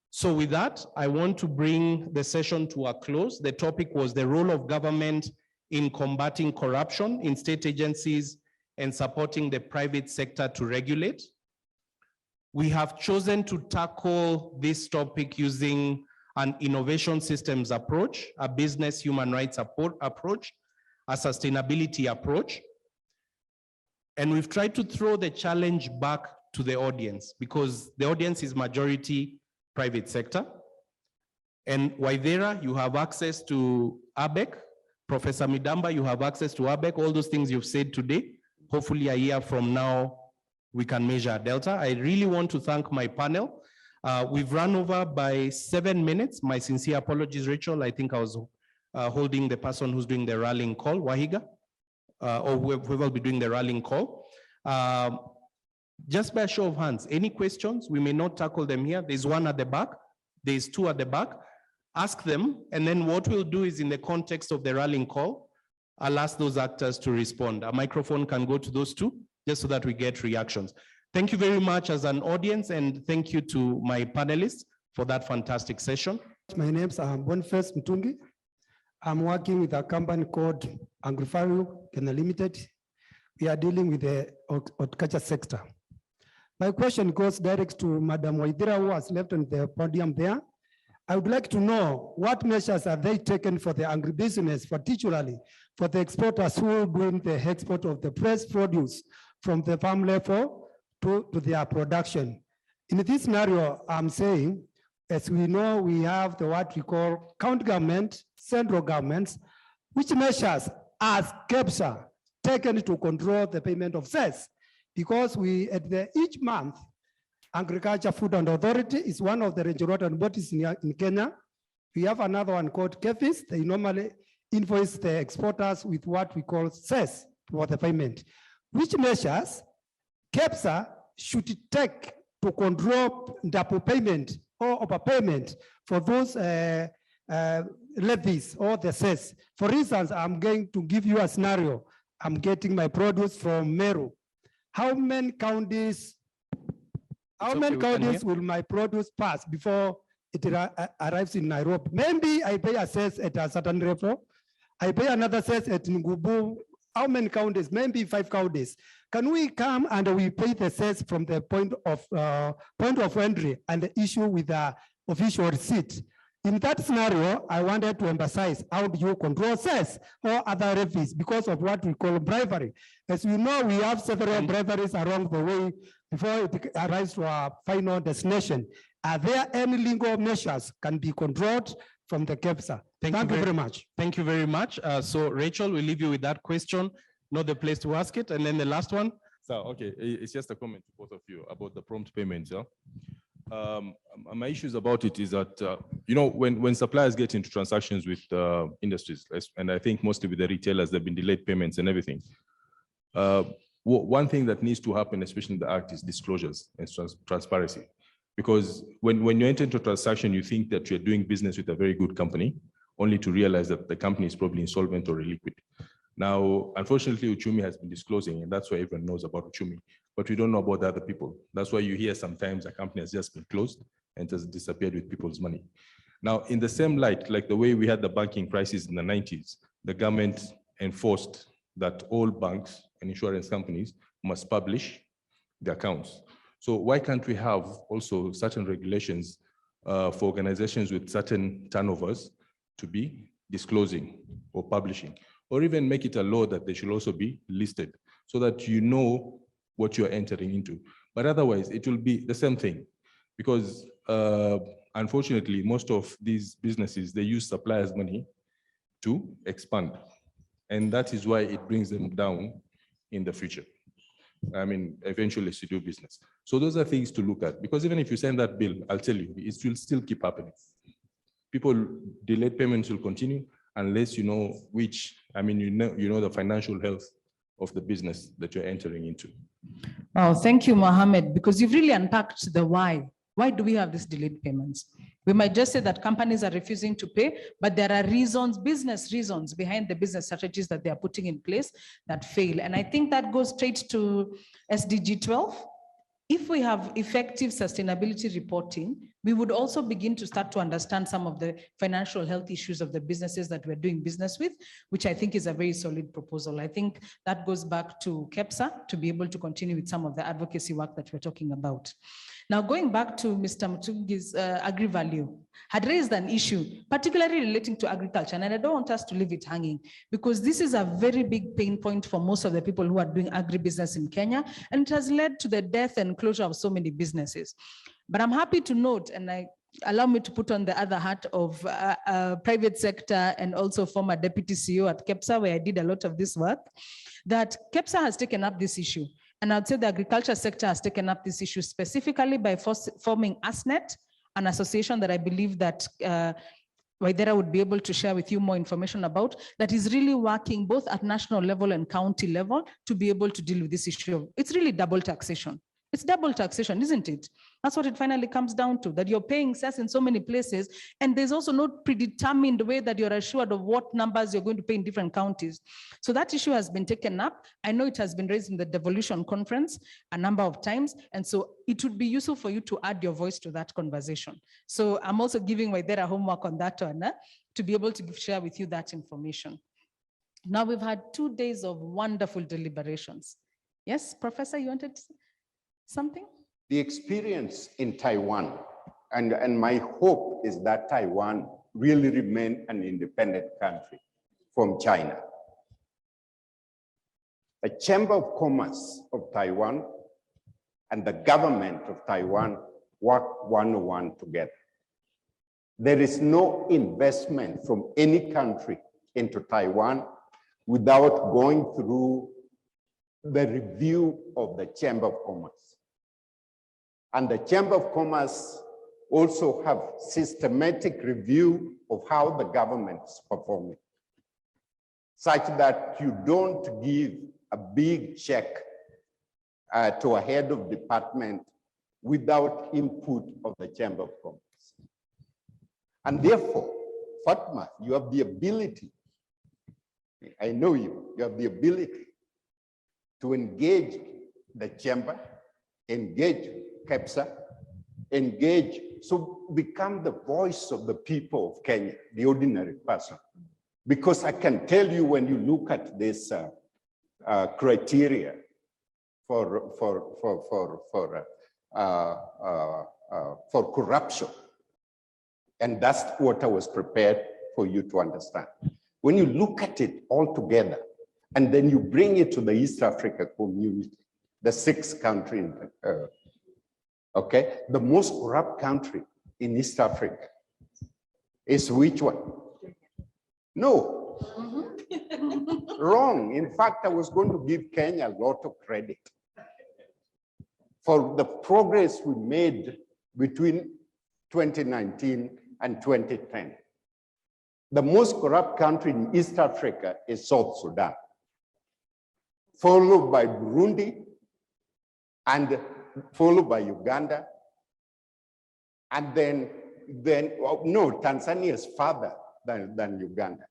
So with that, I want to bring the session to a close. The topic was the role of government in combating corruption in state agencies and supporting the private sector to regulate. We have chosen to tackle this topic using an innovation systems approach, a business human rights approach, a sustainability approach. And we've tried to throw the challenge back to the audience because the audience is majority private sector. And Waithera, you have access to Abec. Professor Midamba, you have access to Abec. All those things you've said today, hopefully a year from now, we can measure delta. I really want to thank my panel. We've run over by 7 minutes. My sincere apologies, Rachel. I think I was holding the person who's doing the rallying call, Wahiga, or whoever will be doing the rallying call. Just by a show of hands, any questions? We may not tackle them here. There's one at the back. There's two at the back. Ask them, and then what we'll do is in the context of the rallying call, I'll ask those actors to respond. A microphone can go to those two, just so that we get reactions. Thank you very much as an audience, and thank you to my panelists for that fantastic session. My name's Boniface Mtungi. I'm working with a company called Agrifaru Kenya Limited. We are dealing with the horticulture sector. My question goes direct to Madam Waithera, who has left on the podium there. I would like to know what measures have they taken for the agribusiness, particularly for the exporters who are doing the export of the fresh produce from the farm level to their production. In this scenario, I'm saying, as we know, we have what we call county government, central governments. Which measures has KEPSA taken to control the payment of cess? Because we, each month, Agriculture Food and Authority is one of the regulatory bodies in Kenya. We have another one called KEFIS. They normally invoice the exporters with what we call cess for the payment. Which measures KEPSA should take to control double payment or overpayment for those levies or the cess? For instance, I'm going to give you a scenario. I'm getting my produce from Meru. How many counties will my produce pass before it arrives in Nairobi? Maybe I pay a cess at a certain level. I pay another cess at Ngubu. How many counties? Maybe 5 counties. Can we come and we pay the cess from the point of entry and issue with the official receipt? In that scenario, I wanted to emphasize how do you control cess or other levies because of what we call bribery. As we know, we have several briberies along the way before it arrives to our final destination. Are there any legal measures can be controlled from the KEPSA? Thank you very much. Thank you very much. So Rachel, we'll leave you with that question, not the place to ask it. And then the last one. So, okay, it's just a comment to both of you about the prompt payments. Yeah? My issues about it is that, you know, when suppliers get into transactions with industries, and I think mostly with the retailers, there have been delayed payments and everything. One thing that needs to happen, especially in the Act, is disclosures and transparency. Because when you enter into a transaction, you think that you're doing business with a very good company, only to realize that the company is probably insolvent or illiquid. Now, unfortunately, Uchumi has been disclosing, and that's why everyone knows about Uchumi. but we don't know about the other people. That's why you hear sometimes a company has just been closed and has disappeared with people's money. Now, in the same light, like the way we had the banking crisis in the 90s, the government enforced that all banks and insurance companies must publish the accounts. So why can't we have also certain regulations for organizations with certain turnovers to be disclosing or publishing, or even make it a law that they should also be listed so that you know what you're entering into. But otherwise, it will be the same thing because unfortunately, most of these businesses, they use suppliers' money to expand. And that is why it brings them down in the future. I mean, eventually to do business. So those are things to look at, because even if you send that bill, I'll tell you, it will still keep happening. People, delayed payments will continue unless you know which, I mean, you know the financial health of the business that you're entering into. Oh, thank you, Mohammed, because you've really unpacked the why. Why do we have these delayed payments? We might just say that companies are refusing to pay, but there are reasons, business reasons behind the business strategies that they are putting in place that fail. And I think that goes straight to SDG 12. If we have effective sustainability reporting, we would also begin to start to understand some of the financial health issues of the businesses that we're doing business with, which I think is a very solid proposal. I think that goes back to KEPSA to be able to continue with some of the advocacy work that we're talking about. Now, going back to Mr. Mutungi's agri-value, had raised an issue, particularly relating to agriculture, and I don't want us to leave it hanging, because this is a very big pain point for most of the people who are doing agribusiness in Kenya, and it has led to the death and closure of so many businesses. But I'm happy to note, and allow me to put on the other hat of private sector and also former deputy CEO at KEPSA, where I did a lot of this work, that KEPSA has taken up this issue. And I'd say the agriculture sector has taken up this issue specifically by forming ASNET, an association that I believe that Waithera would be able to share with you more information about, that is really working both at national level and county level to be able to deal with this issue. It's really double taxation. It's double taxation, isn't it? That's what it finally comes down to, that you're paying cess in so many places, and there's also no predetermined way that you're assured of what numbers you're going to pay in different counties. So that issue has been taken up. I know it has been raised in the Devolution Conference a number of times, and so it would be useful for you to add your voice to that conversation. So I'm also giving Waithera homework on that one, to be able to share with you that information. Now we've had 2 days of wonderful deliberations. Yes, Professor, you wanted something? The experience in Taiwan, and my hope is that Taiwan really remain an independent country from China. The Chamber of Commerce of Taiwan and the government of Taiwan work one-on-one together. There is no investment from any country into Taiwan without going through the review of the Chamber of Commerce. And the Chamber of Commerce also have systematic review of how the government is performing, such that you don't give a big check to a head of department without input of the Chamber of Commerce. And therefore, Fatma, you have the ability, I know you have the ability to engage the Chamber, engage KEPSA, engage, so become the voice of the people of Kenya, the ordinary person. Because I can tell you, when you look at this criteria for corruption, and that's what I was prepared for you to understand. When you look at it all together, and then you bring it to the East Africa community, the 6th country in the okay, the most corrupt country in East Africa is which one? No, wrong. In fact, I was going to give Kenya a lot of credit for the progress we made between 2019 and 2010. The most corrupt country in East Africa is South Sudan, followed by Burundi, and followed by Uganda, and then no, Tanzania is farther than Uganda.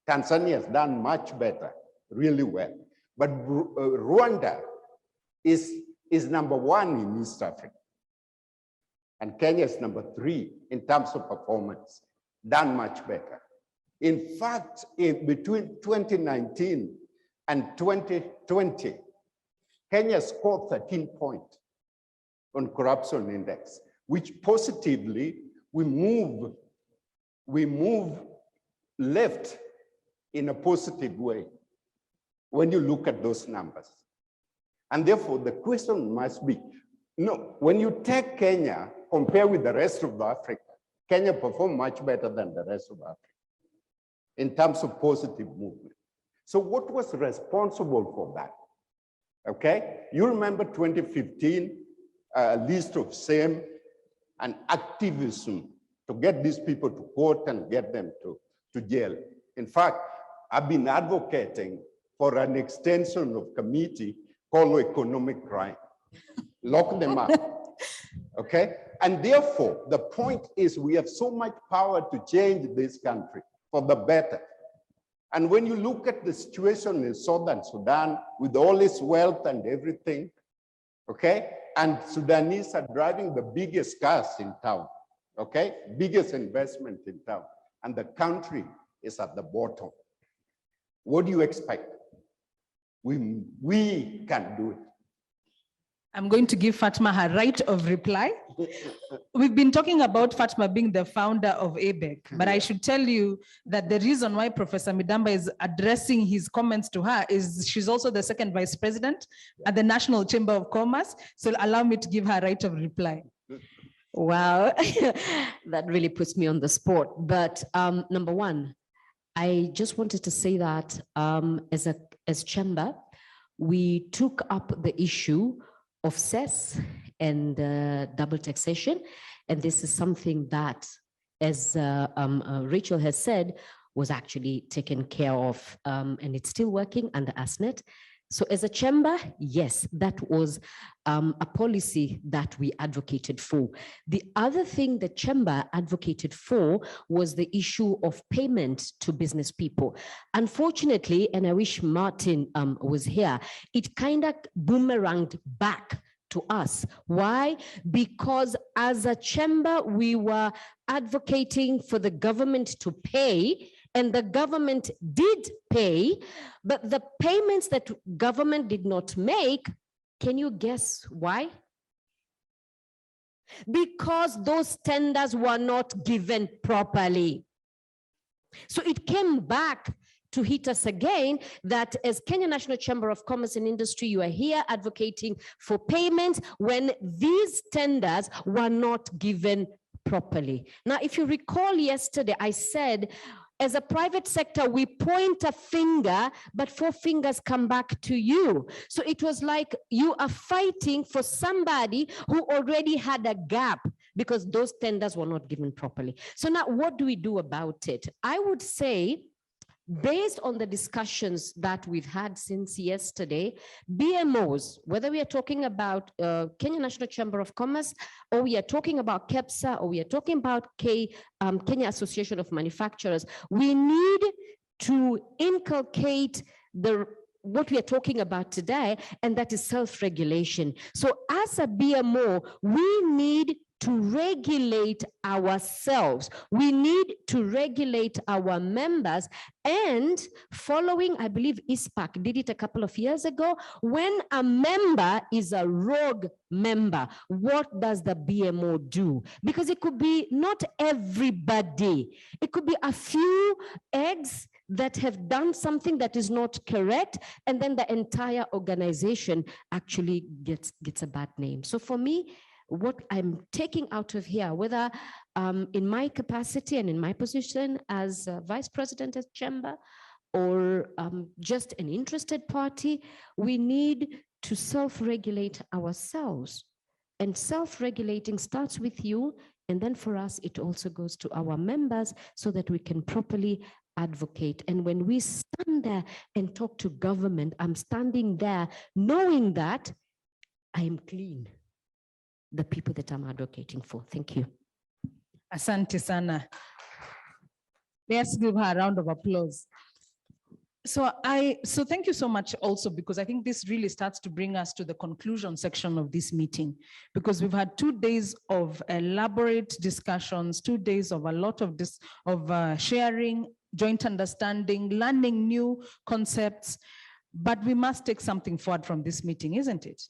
Tanzania has done much better, really well. But Rwanda is is #1 in East Africa. And Kenya is #3 in terms of performance, done much better. In fact, between 2019 and 2020, Kenya scored 13 points on corruption index, which positively we move left in a positive way when you look at those numbers. And therefore, the question must be, no, when you take Kenya, compare with the rest of Africa, Kenya performed much better than the rest of Africa in terms of positive movement. So what was responsible for that? Okay, you remember 2015, list of shame and activism to get these people to court and get them to jail. In fact, I've been advocating for an extension of committee called economic crime. Lock them up, okay? And therefore, the point is we have so much power to change this country for the better. And when you look at the situation in Southern Sudan with all its wealth and everything, okay? And Sudanese are driving the biggest cars in town, okay? Biggest investment in town. And the country is at the bottom. What do you expect? We can do it. I'm going to give Fatma her right of reply. We've been talking about Fatma being the founder of Abec, but I should tell you that the reason why Professor Midamba is addressing his comments to her is she's also the second vice president at the National Chamber of Commerce. So allow me to give her right of reply. Wow, that really puts me on the spot. But number one, I just wanted to say that as chamber, we took up the issue of cess and double taxation. And this is something that, as Rachel has said, was actually taken care of, and it's still working under ASNET. So as a chamber, yes, that was a policy that we advocated for. The other thing the chamber advocated for was the issue of payment to business people. Unfortunately, and I wish Martin was here, it kind of boomeranged back to us. Why? Because as a chamber, we were advocating for the government to pay, and the government did pay, but the payments that government did not make, can you guess why? Because those tenders were not given properly. So it came back to hit us again that as Kenya National Chamber of Commerce and Industry, you are here advocating for payment when these tenders were not given properly. Now, if you recall yesterday, I said, as a private sector, we point a finger, but 4 fingers come back to you. So it was like you are fighting for somebody who already had a gap because those tenders were not given properly. So now what do we do about it? I would say, based on the discussions that we've had since yesterday, BMOs, whether we are talking about Kenya National Chamber of Commerce, or we are talking about KEPSA, or we are talking about Kenya Association of Manufacturers, we need to inculcate what we are talking about today, and that is self-regulation. So as a BMO, we need to regulate ourselves. We need to regulate our members. And following, I believe ISPAC did it a couple of years ago, when a member is a rogue member, what does the BMO do? Because it could be not everybody. It could be a few eggs that have done something that is not correct, and then the entire organization actually gets a bad name. So for me, what I'm taking out of here, whether in my capacity and in my position as vice president of chamber or just an interested party, we need to self-regulate ourselves. And self-regulating starts with you, and then for us, it also goes to our members so that we can properly advocate. And when we stand there and talk to government, I'm standing there knowing that I am clean. The people that I'm advocating for. Thank you. Asante sana. Let's give her a round of applause. So thank you so much also, because I think this really starts to bring us to the conclusion section of this meeting, because we've had 2 days of elaborate discussions, 2 days of a lot of sharing, joint understanding, learning new concepts, but we must take something forward from this meeting, isn't it?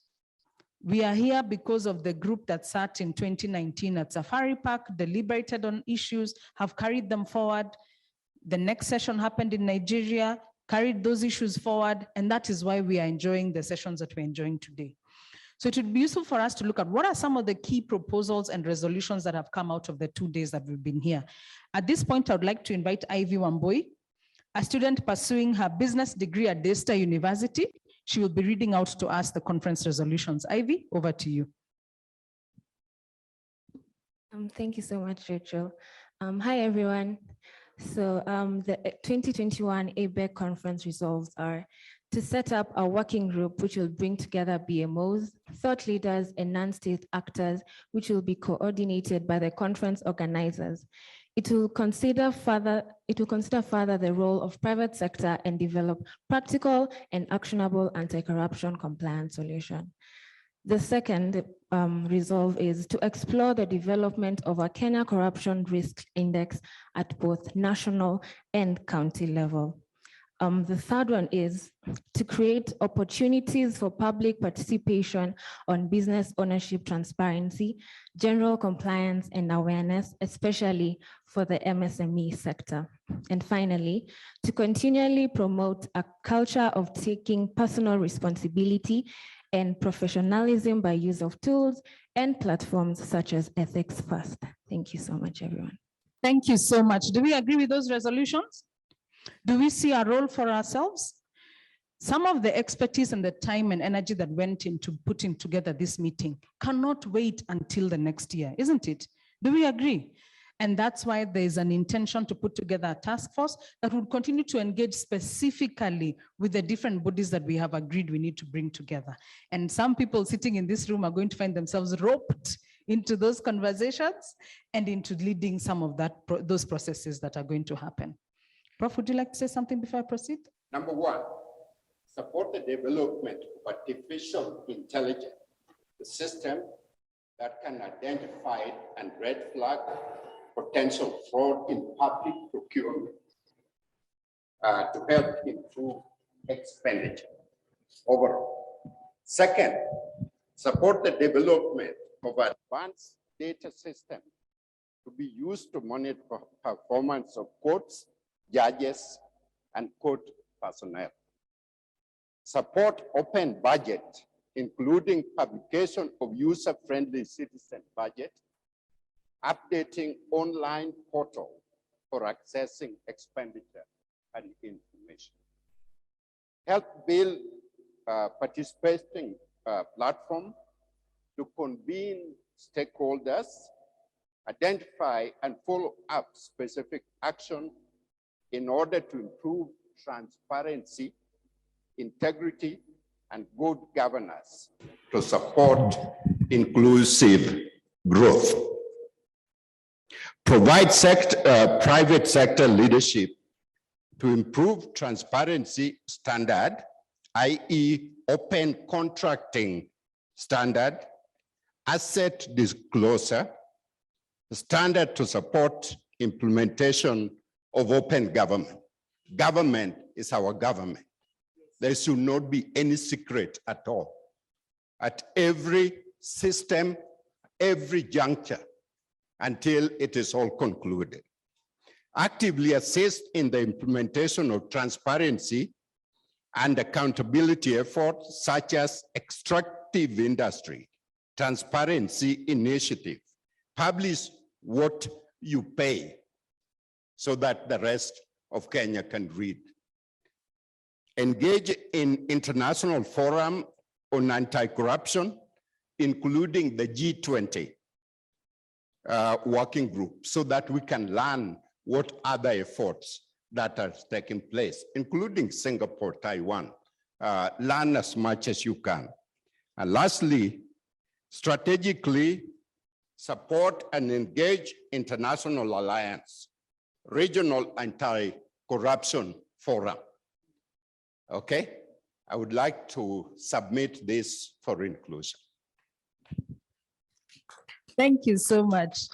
We are here because of the group that sat in 2019 at Safari Park, deliberated on issues, have carried them forward. The next session happened in Nigeria, carried those issues forward, and that is why we are enjoying the sessions that we're enjoying today. So it would be useful for us to look at what are some of the key proposals and resolutions that have come out of the 2 days that we've been here. At this point, I would like to invite Ivy Wambui, a student pursuing her business degree at Daystar University. She will be reading out to us the conference resolutions. Ivy, over to you. Thank you so much, Rachel. Hi, everyone. So the 2021 Abec Conference resolves are to set up a working group which will bring together BMOs, thought leaders, and non-state actors, which will be coordinated by the conference organizers. It will consider further the role of private sector and develop practical and actionable anti-corruption compliance solution. The second resolve is to explore the development of a Kenya Corruption Risk Index at both national and county level. The third one is to create opportunities for public participation on business ownership transparency, general compliance and awareness, especially for the MSME sector. And finally, to continually promote a culture of taking personal responsibility and professionalism by use of tools and platforms such as Ethics First. Thank you so much, everyone. Thank you so much. Do we agree with those resolutions? Do we see a role for ourselves? Some of the expertise and the time and energy that went into putting together this meeting cannot wait until the next year, isn't it? Do we agree? And that's why there's an intention to put together a task force that will continue to engage specifically with the different bodies that we have agreed we need to bring together. And some people sitting in this room are going to find themselves roped into those conversations and into leading some of those processes that are going to happen. Prof, would you like to say something before I proceed? Number one, support the development of artificial intelligence, the system that can identify and red flag potential fraud in public procurement to help improve expenditure overall. Second, support the development of advanced data system to be used to monitor performance of courts, judges, and court personnel. Support open budget, including publication of user-friendly citizen budget, updating online portal for accessing expenditure and information. Help build participating platform to convene stakeholders, identify and follow up specific action in order to improve transparency, integrity, and good governance to support inclusive growth. Provide private sector leadership to improve transparency standard, i.e. open contracting standard, asset disclosure, standard to support implementation of open government. Government is our government. There should not be any secret at all. At every system, every juncture, until it is all concluded. Actively assist in the implementation of transparency and accountability efforts such as extractive industry, transparency initiative, publish what you pay so that the rest of Kenya can read. Engage in international forum on anti-corruption, including the G20 working group, so that we can learn what other efforts that are taking place, including Singapore, Taiwan. Learn as much as you can. And lastly, strategically support and engage international alliance, regional anti-corruption forum, Okay? I would like to submit this for inclusion. Thank you so much.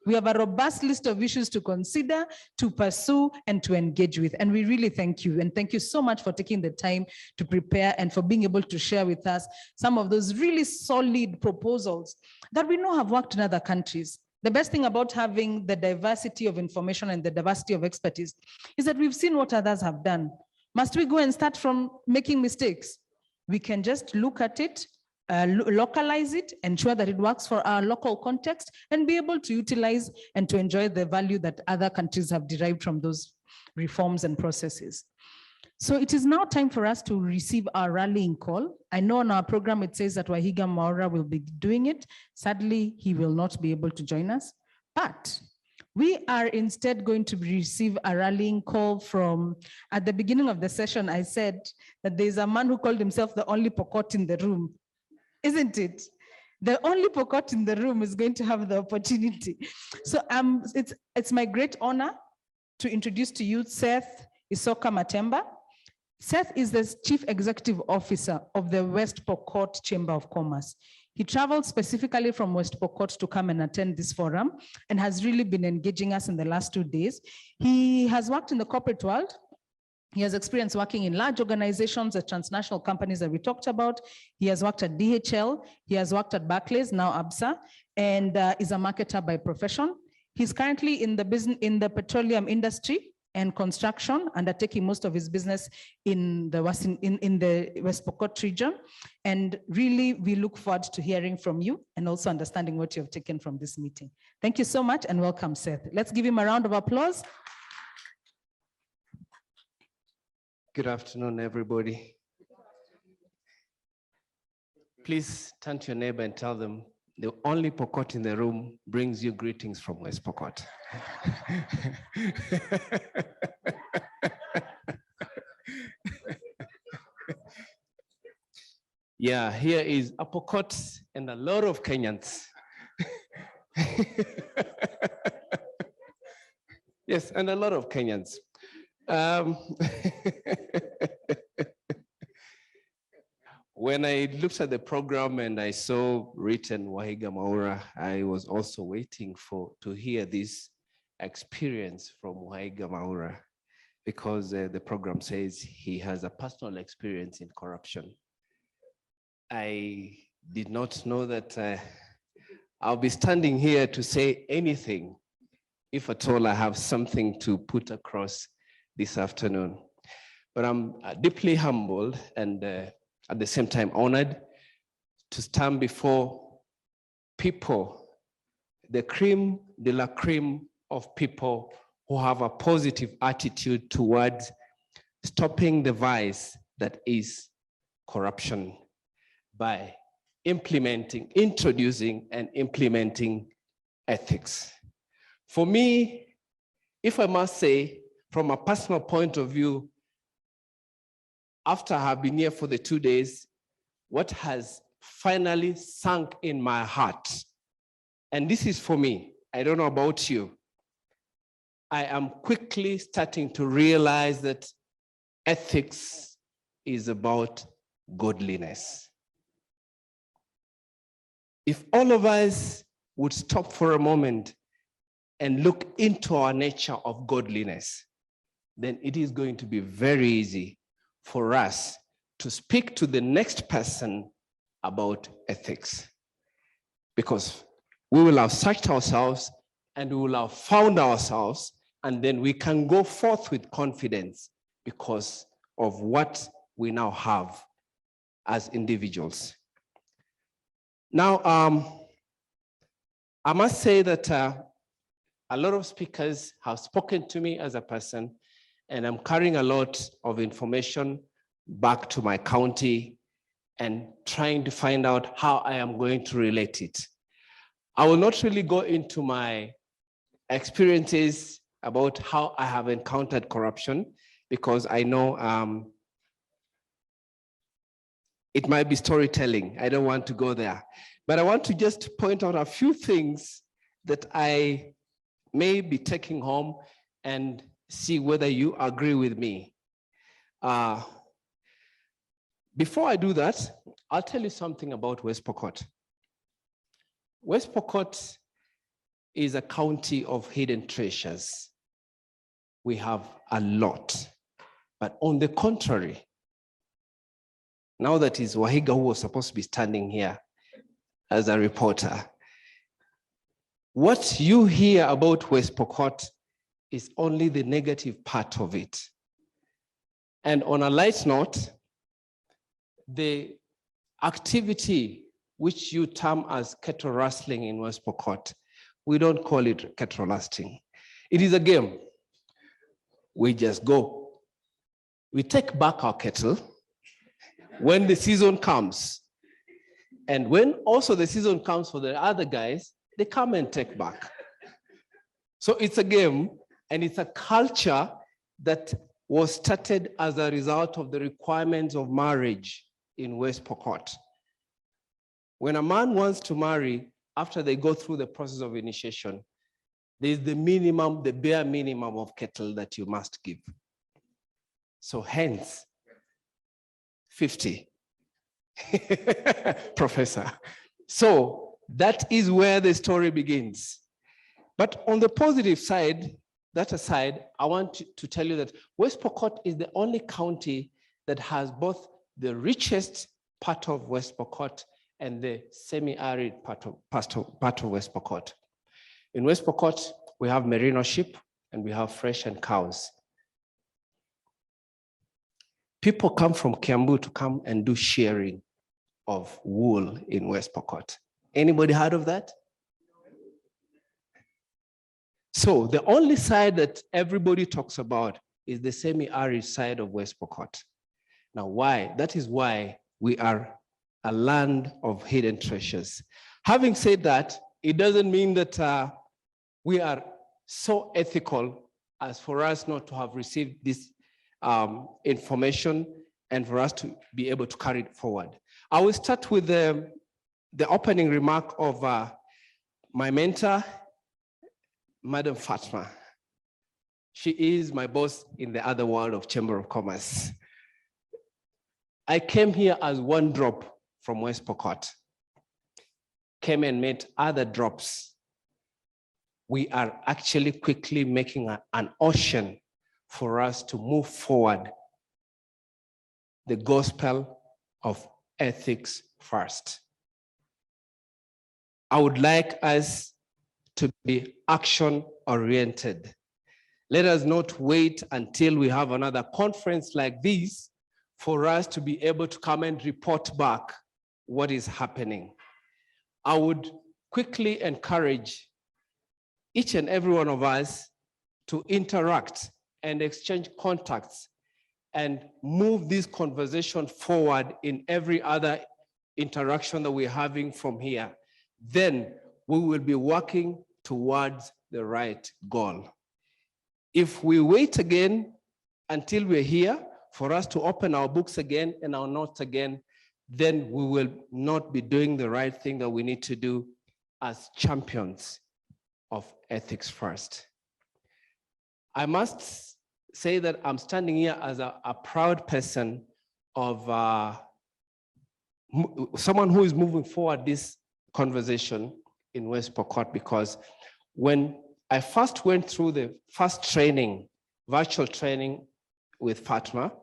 We have a robust list of issues to consider, to pursue, and to engage with. And we really thank you. And thank you so much for taking the time to prepare and for being able to share with us some of those really solid proposals that we know have worked in other countries. The best thing about having the diversity of information and the diversity of expertise is that we've seen what others have done. Must we go and start from making mistakes? We can just look at it, localize it, ensure that it works for our local context, and be able to utilize and to enjoy the value that other countries have derived from those reforms and processes. So it is now time for us to receive our rallying call. I know on our program it says that Wahiga Mwaura will be doing it. Sadly, he will not be able to join us, but we are instead going to receive a rallying call from, at the beginning of the session, I said that there's a man who called himself the only Pokot in the room. Isn't it? The only Pokot in the room is going to have the opportunity. So it's my great honor to introduce to you Seth Isoka Matemba. Seth is the Chief Executive Officer of the West Pokot Chamber of Commerce. He traveled specifically from West Pokot to come and attend this forum and has really been engaging us in the last 2 days. He has worked in the corporate world. He has experience working in large organizations, at transnational companies that we talked about. He has worked at DHL. He has worked at Barclays, now ABSA, and is a marketer by profession. He's currently in the petroleum industry and construction, undertaking most of his business in the West Pokot region. And really, we look forward to hearing from you and also understanding what you have taken from this meeting. Thank you so much and welcome, Seth. Let's give him a round of applause. Good afternoon, everybody. Please turn to your neighbor and tell them the only Pokot in the room brings you greetings from West Pokot. Yeah, here is a Pokot and a lot of Kenyans. Yes, and a lot of Kenyans. When I looked at the program and I saw written Wahiga Mwaura, I was also waiting to hear this experience from Wahiga Mwaura, because the program says he has a personal experience in corruption. I did not know that I'll be standing here to say anything, if at all I have something to put across this afternoon. But I'm deeply humbled and at the same time honored to stand before people, the creme de la creme of people who have a positive attitude towards stopping the vice that is corruption by introducing and implementing ethics. For me, if I must say, from a personal point of view, after I have been here for the 2 days, what has finally sunk in my heart, and this is for me, I don't know about you, I am quickly starting to realize that ethics is about godliness. If all of us would stop for a moment and look into our nature of godliness, then it is going to be very easy for us to speak to the next person about ethics. Because we will have searched ourselves and we will have found ourselves, and then we can go forth with confidence because of what we now have as individuals. Now, I must say that a lot of speakers have spoken to me as a person, and I'm carrying a lot of information back to my county and trying to find out how I am going to relate it. I will not really go into my experiences about how I have encountered corruption, because I know it might be storytelling. I don't want to go there. But I want to just point out a few things that I may be taking home and see whether you agree with me. Before I do that, I'll tell you something about West Pokot. West Pokot is a county of hidden treasures. We have a lot. But on the contrary, now that is Wahiga who was supposed to be standing here as a reporter, what you hear about West Pokot is only the negative part of it. And on a light note, the activity which you term as cattle rustling in West Pokot, we don't call it cattle rustling. It is a game. We just go. We take back our cattle when the season comes. And when also the season comes for the other guys, they come and take back. So it's a game, and it's a culture that was started as a result of the requirements of marriage in West Pokot. When a man wants to marry, after they go through the process of initiation, there's the minimum, the bare minimum of cattle that you must give. So hence, 50. Professor. So that is where the story begins. But on the positive side, that aside, I want to tell you that West Pokot is the only county that has both the richest part of West Pokot and the semi-arid part of West Pokot. In West Pokot, we have merino sheep and we have fresh and cows. People come from Kiambu to come and do shearing of wool in West Pokot. Anybody heard of that? So the only side that everybody talks about is the semi-arid side of West Pokot. Now why? That is why we are a land of hidden treasures. Having said that, it doesn't mean that we are so ethical as for us not to have received this information and for us to be able to carry it forward. I will start with the opening remark of my mentor, Madam Fatma. She is my boss in the other world of Chamber of Commerce. I came here as one drop from West Pokot, came and met other drops. We are actually quickly making an ocean for us to move forward the gospel of ethics first. I would like us to be action-oriented. Let us not wait until we have another conference like this for us to be able to come and report back what is happening. I would quickly encourage each and every one of us to interact and exchange contacts and move this conversation forward in every other interaction that we're having from here. Then we will be working towards the right goal. If we wait again until we're here for us to open our books again and our notes again, then we will not be doing the right thing that we need to do as champions of ethics first. I must say that I'm standing here as a proud person of someone who is moving forward this conversation in West Pokot, because when I first went through the first training, virtual training with Fatma,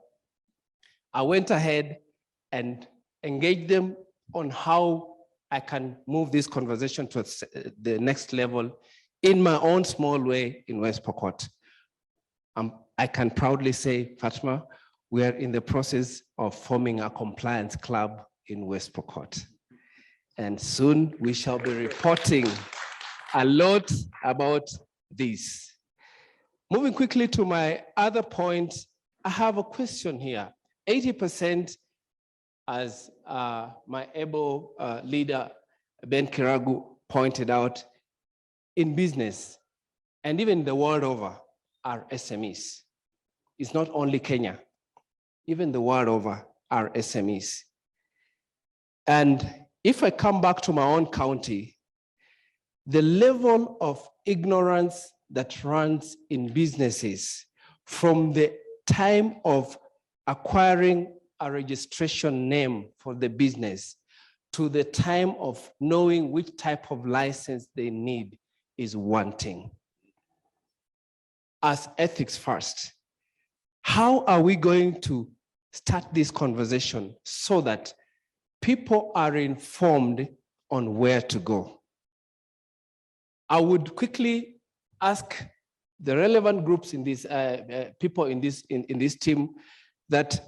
I went ahead and engaged them on how I can move this conversation to the next level in my own small way in West Pokot. I can proudly say, Fatma, we are in the process of forming a compliance club in West Pokot. And soon we shall be reporting a lot about this. Moving quickly to my other point, I have a question here. 80%, as my able leader, Ben Kiragu, pointed out, in business, and even the world over, are SMEs. It's not only Kenya, even the world over are SMEs. And if I come back to my own county, the level of ignorance that runs in businesses from the time of acquiring a registration name for the business to the time of knowing which type of license they need is wanting. As ethics first, how are we going to start this conversation so that people are informed on where to go? I would quickly ask the relevant groups in this, people in this team, that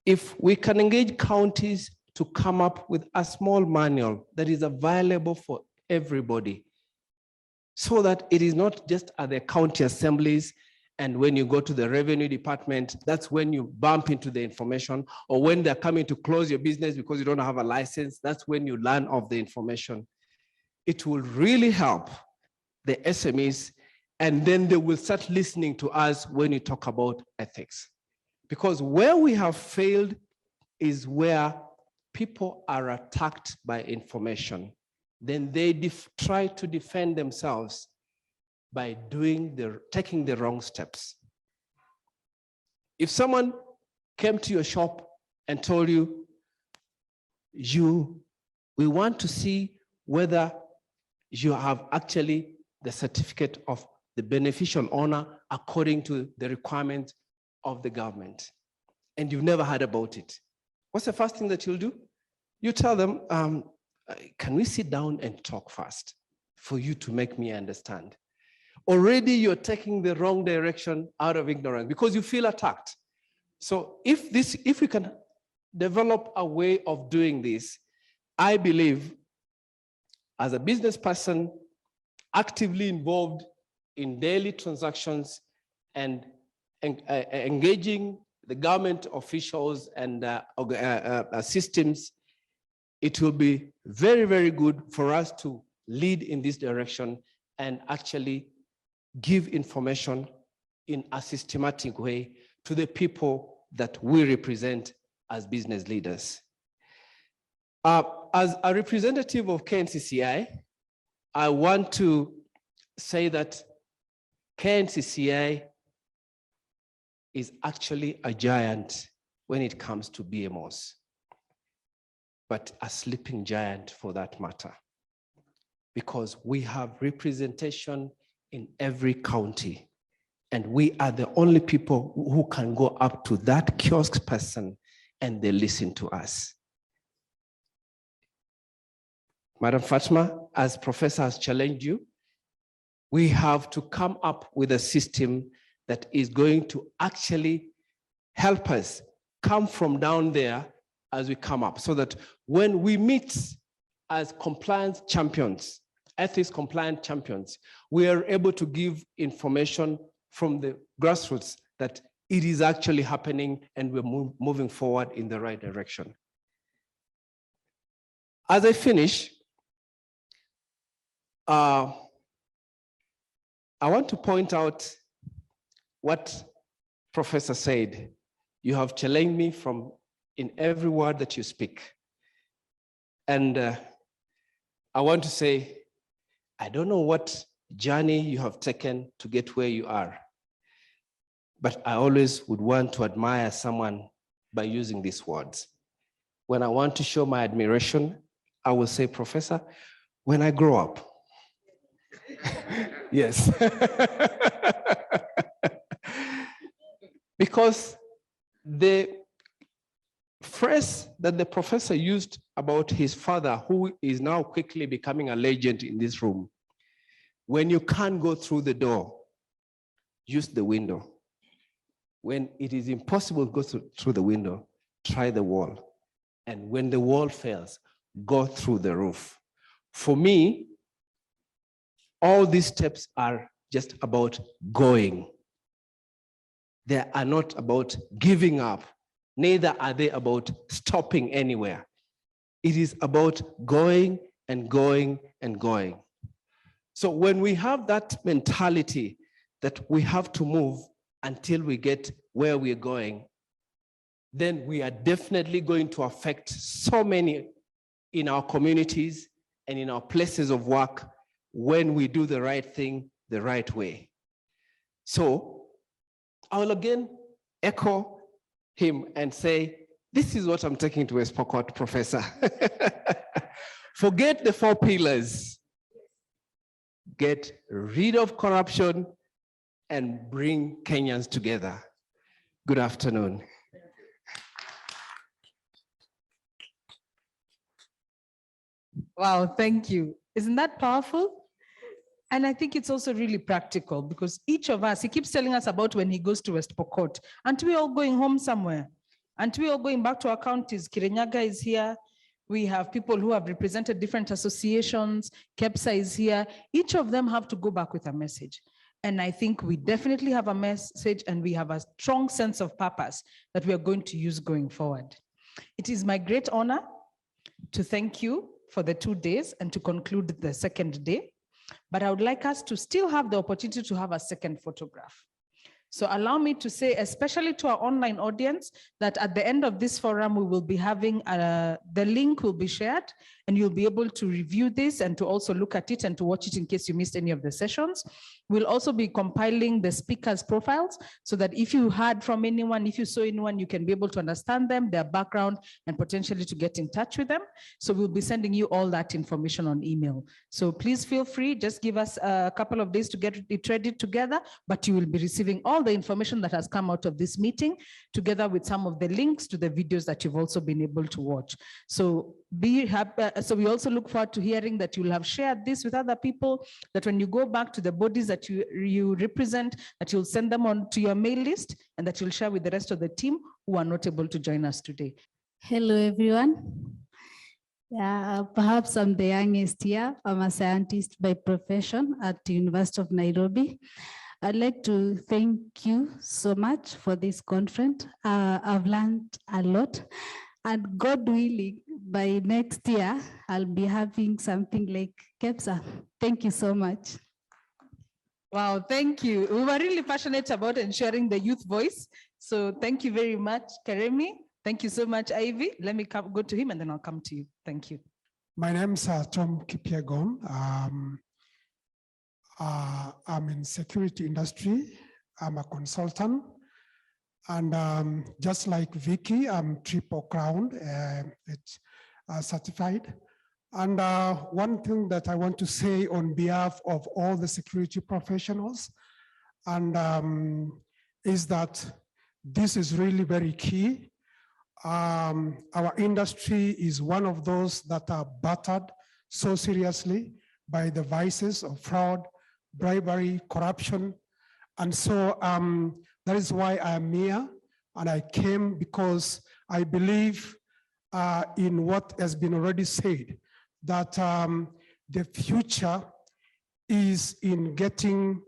if we can engage counties to come up with a small manual that is available for everybody, so that it is not just at the county assemblies and when you go to the revenue department, that's when you bump into the information, or when they're coming to close your business because you don't have a license, that's when you learn of the information. It will really help the SMEs, and then they will start listening to us when you talk about ethics. Because where we have failed is where people are attacked by information. Then they try to defend themselves by taking the wrong steps. If someone came to your shop and told you, we want to see whether you have actually the certificate of the beneficial owner according to the requirements of the government, and you've never heard about it, what's the first thing that you'll do? You tell them, can we sit down and talk first for you to make me understand? Already you're taking the wrong direction out of ignorance because you feel attacked. So if we can develop a way of doing this, I believe as a business person actively involved in daily transactions and engaging the government officials and systems, it will be very, very good for us to lead in this direction and actually give information in a systematic way to the people that we represent as business leaders. As a representative of KNCCI, I want to say that KNCCI is actually a giant when it comes to BMOs, but a sleeping giant for that matter, because we have representation in every county, and we are the only people who can go up to that kiosk person and they listen to us. Madam Fatma, as Professor has challenged you, we have to come up with a system that is going to actually help us come from down there as we come up, so that when we meet as compliance champions, ethics compliant champions, we are able to give information from the grassroots that it is actually happening and we're moving forward in the right direction. As I finish, I want to point out what Professor said. You have challenged me in every word that you speak. And I want to say, I don't know what journey you have taken to get where you are, but I always would want to admire someone by using these words. When I want to show my admiration, I will say, Professor, when I grow up. Yes. Because the phrase that the professor used about his father, who is now quickly becoming a legend in this room, when you can't go through the door, use the window. When it is impossible to go through the window, try the wall. And when the wall fails, go through the roof. For me, all these steps are just about going. They are not about giving up. Neither are they about stopping anywhere. It is about going and going and going. So when we have that mentality that we have to move until we get where we're going, then we are definitely going to affect so many in our communities and in our places of work when we do the right thing the right way. So I will again echo him and say, this is what I'm taking to West Pokot, Professor. Forget the 4 pillars. Get rid of corruption and bring Kenyans together. Good afternoon. Wow, thank you. Isn't that powerful? And I think it's also really practical because each of us, he keeps telling us about when he goes to West Pokot. Aren't we all going home somewhere? Aren't we all going back to our counties? Kirinyaga is here. We have people who have represented different associations. KEPSA is here. Each of them have to go back with a message. And I think we definitely have a message and we have a strong sense of purpose that we are going to use going forward. It is my great honor to thank you for the 2 days and to conclude the second day. But I would like us to still have the opportunity to have a second photograph. So allow me to say, especially to our online audience, that at the end of this forum, we will be having, the link will be shared and you'll be able to review this and to also look at it and to watch it in case you missed any of the sessions. We'll also be compiling the speakers' profiles so that if you heard from anyone, if you saw anyone, you can be able to understand them, their background, and potentially to get in touch with them. So we'll be sending you all that information on email. So please feel free, just give us a couple of days to get it ready together, but you will be receiving all the information that has come out of this meeting, together with some of the links to the videos that you've also been able to watch. So be happy. So we also look forward to hearing that you'll have shared this with other people, that when you go back to the bodies that you represent, that you'll send them on to your mail list and that you'll share with the rest of the team who are not able to join us today. Hello, everyone. Perhaps I'm the youngest here. I'm a scientist by profession at the University of Nairobi. I'd like to thank you so much for this conference. I've learned a lot, and God willing, by next year, I'll be having something like KEPSA. Thank you so much. Wow, thank you. We were really passionate about ensuring the youth voice. So thank you very much, Karemi. Thank you so much, Ivy. Let me go to him and then I'll come to you. Thank you. My name is Tom Kipyegon. I'm in security industry. I'm a consultant. And just like Vicky, I'm Triple Crown, it's certified. And one thing that I want to say on behalf of all the security professionals and is that this is really very key. Our industry is one of those that are battered so seriously by the vices of fraud, bribery, corruption. And so that is why I am here. And I came because I believe in what has been already said, that the future is in getting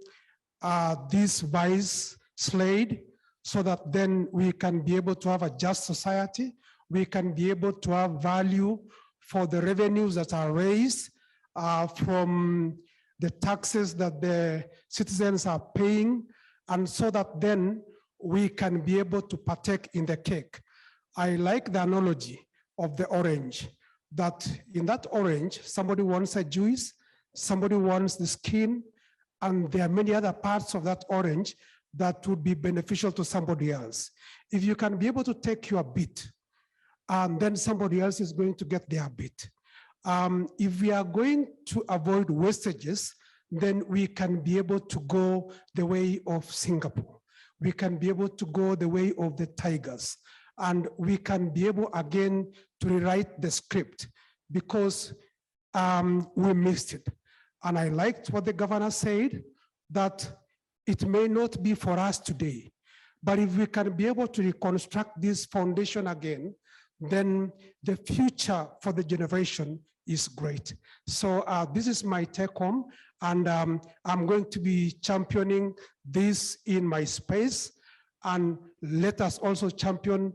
this vice slayed so that then we can be able to have a just society. We can be able to have value for the revenues that are raised from the taxes that the citizens are paying, and so that then we can be able to partake in the cake. I like the analogy of the orange, that in that orange, somebody wants a juice, somebody wants the skin, and there are many other parts of that orange that would be beneficial to somebody else. If you can be able to take your bit, and then somebody else is going to get their bit. If we are going to avoid wastages, then we can be able to go the way of Singapore. We can be able to go the way of the tigers. And we can be able again to rewrite the script because we missed it. And I liked what the governor said, that it may not be for us today, but if we can be able to reconstruct this foundation again, then the future for the generation is great. So this is my take home, and I'm going to be championing this in my space. And let us also champion,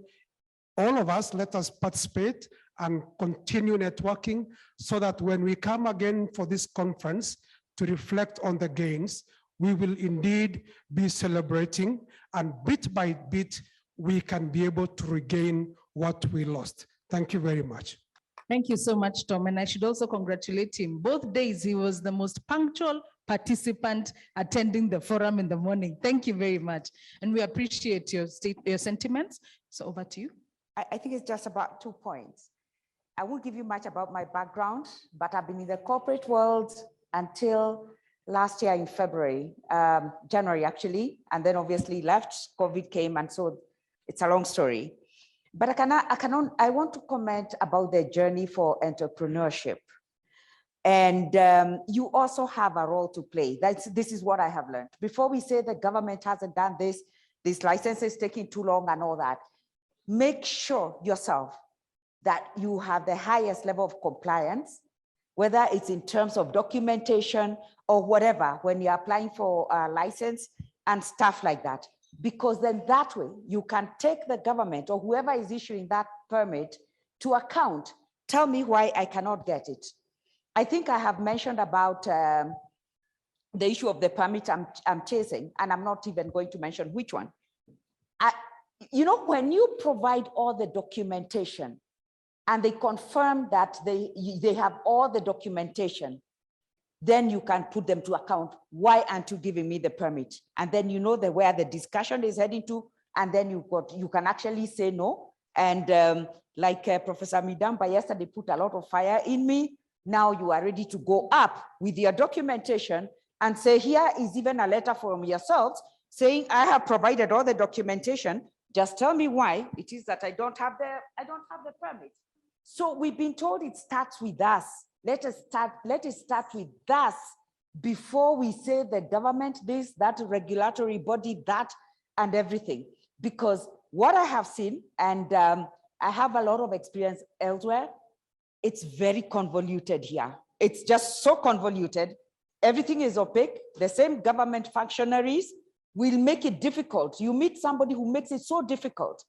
all of us, let us participate and continue networking so that when we come again for this conference to reflect on the gains, we will indeed be celebrating, and bit by bit, we can be able to regain what we lost. Thank you very much. Thank you so much, Tom. And I should also congratulate him. Both days, he was the most punctual, participant attending the forum in the morning. Thank you very much. And we appreciate your sentiments. So over to you. I think it's just about 2 points. I won't give you much about my background, but I've been in the corporate world until last year in February, January actually, and then obviously left, COVID came, and so it's a long story. But I want to comment about the journey for entrepreneurship. And you also have a role to play. This is what I have learned. Before we say the government hasn't done this license is taking too long and all that, make sure yourself that you have the highest level of compliance, whether it's in terms of documentation or whatever, when you're applying for a license and stuff like that. Because then that way you can take the government or whoever is issuing that permit to account. Tell me why I cannot get it. I think I have mentioned about the issue of the permit I'm chasing, and I'm not even going to mention which one. You know, when you provide all the documentation and they confirm that they have all the documentation, then you can put them to account. Why aren't you giving me the permit? And then you know where the discussion is heading to, and then you can actually say no. And like Professor Midamba yesterday put a lot of fire in me. Now you are ready to go up with your documentation and say, here is even a letter from yourselves saying, I have provided all the documentation. Just tell me why it is that I don't have the permit. So we've been told it starts with us. Let it start with us before we say the government this, that regulatory body, that, and everything. Because what I have seen, and I have a lot of experience elsewhere, it's very convoluted here. It's just so convoluted. Everything is opaque. The same government functionaries will make it difficult. You meet somebody who makes it so difficult.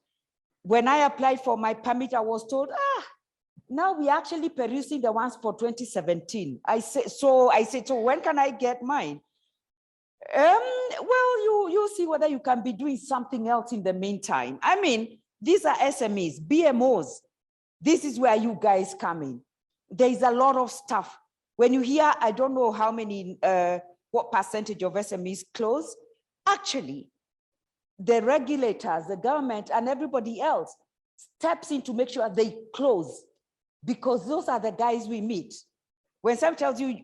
When I applied for my permit, I was told, now we're actually perusing the ones for 2017. I said, so when can I get mine? Well, you'll see whether you can be doing something else in the meantime. I mean, these are SMEs, BMOs. This is where you guys come in. There is a lot of stuff. When you hear, I don't know how many, what percentage of SMEs close, actually, the regulators, the government, and everybody else steps in to make sure they close, because those are the guys we meet. When someone tells you,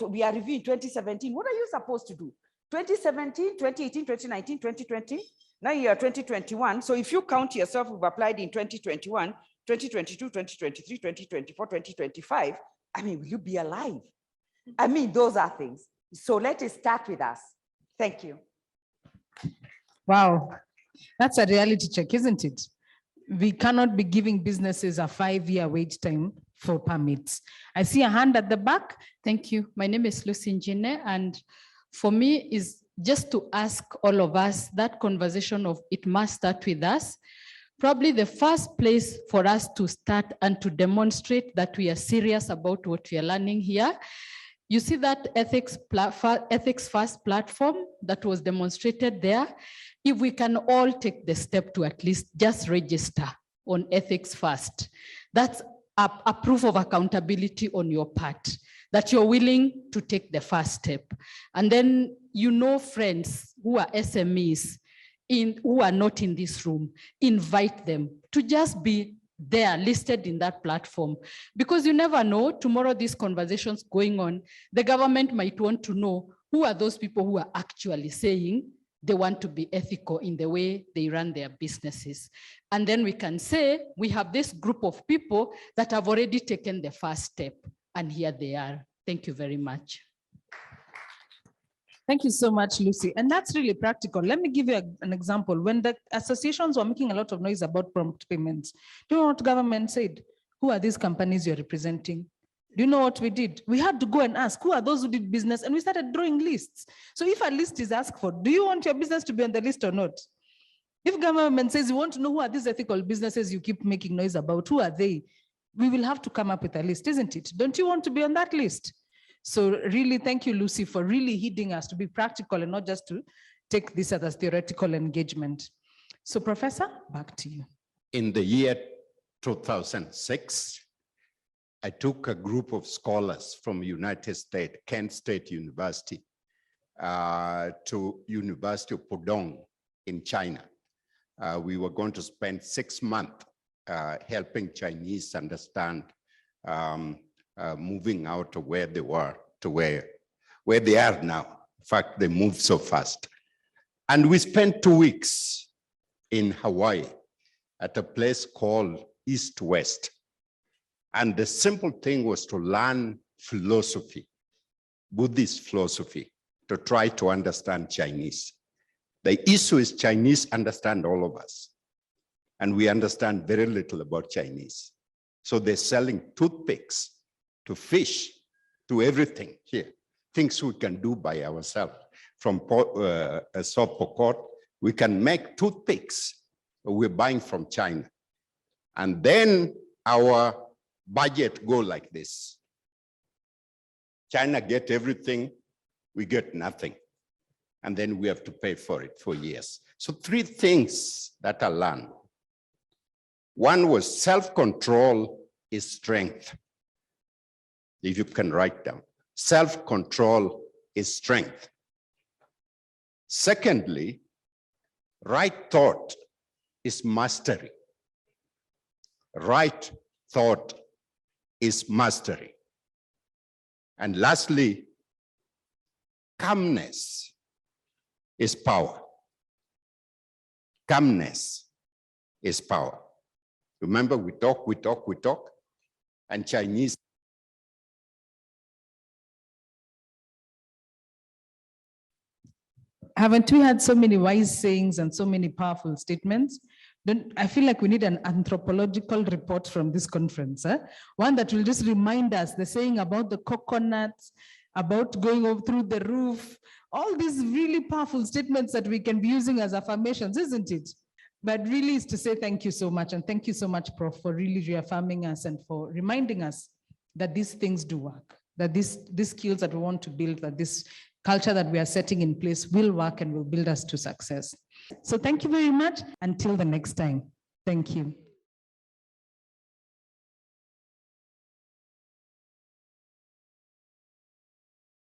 we are reviewing 2017, what are you supposed to do? 2017, 2018, 2019, 2020, now you are 2021. So if you count yourself, we've applied in 2021, 2022, 2023, 2024, 2025, I mean, will you be alive? I mean, those are things. So let it start with us. Thank you. Wow, that's a reality check, isn't it? We cannot be giving businesses a 5-year wait time for permits. I see a hand at the back. Thank you. My name is Lucy Njine, and for me is just to ask all of us that conversation of it must start with us. Probably the first place for us to start and to demonstrate that we are serious about what we are learning here. You see that ethics first platform that was demonstrated there. If we can all take the step to at least just register on ethics first, that's a proof of accountability on your part, that you're willing to take the first step. And then, friends who are SMEs, who are not in this room, invite them to just be there, listed in that platform. Because you never know, tomorrow these conversations going on, the government might want to know who are those people who are actually saying they want to be ethical in the way they run their businesses. And then we can say, we have this group of people that have already taken the first step, and here they are. Thank you very much. Thank you so much, Lucy. And that's really practical. Let me give you an example. When the associations were making a lot of noise about prompt payments, do you know what government said? Who are these companies you're representing? Do you know what we did? We had to go and ask, who are those who did business? And we started drawing lists. So if a list is asked for, do you want your business to be on the list or not? If government says you want to know who are these ethical businesses you keep making noise about, who are they? We will have to come up with a list, isn't it? Don't you want to be on that list? So really, thank you, Lucy, for really heeding us to be practical and not just to take this as a theoretical engagement. So Professor, back to you. In the year 2006, I took a group of scholars from United States, Kent State University, to University of Pudong in China. We were going to spend 6 months helping Chinese understand moving out of where they were to where they are now. In fact, they moved so fast. And we spent 2 weeks in Hawaii at a place called East West. And the simple thing was to learn philosophy, Buddhist philosophy, to try to understand Chinese. The issue is Chinese understand all of us, and we understand very little about Chinese. So they're selling toothpicks to fish, to everything here, things we can do by ourselves. From South Pokot, we can make toothpicks we're buying from China. And then our budget go like this. China get everything, we get nothing. And then we have to pay for it for years. So 3 things that I learned. One was self-control is strength. If you can write down, self-control is strength. Secondly, right thought is mastery. Right thought is mastery. And lastly, calmness is power. Calmness is power. Remember, we talk, and Chinese. Haven't we had so many wise sayings and so many powerful statements? I feel like we need an anthropological report from this conference. One that will just remind us the saying about the coconuts, about going over through the roof, all these really powerful statements that we can be using as affirmations, isn't it? But really is to say thank you so much. And thank you so much, Prof, for really reaffirming us and for reminding us that these things do work, that these skills that we want to build, that this culture that we are setting in place will work and will build us to success. So thank you very much. Until the next time. Thank you.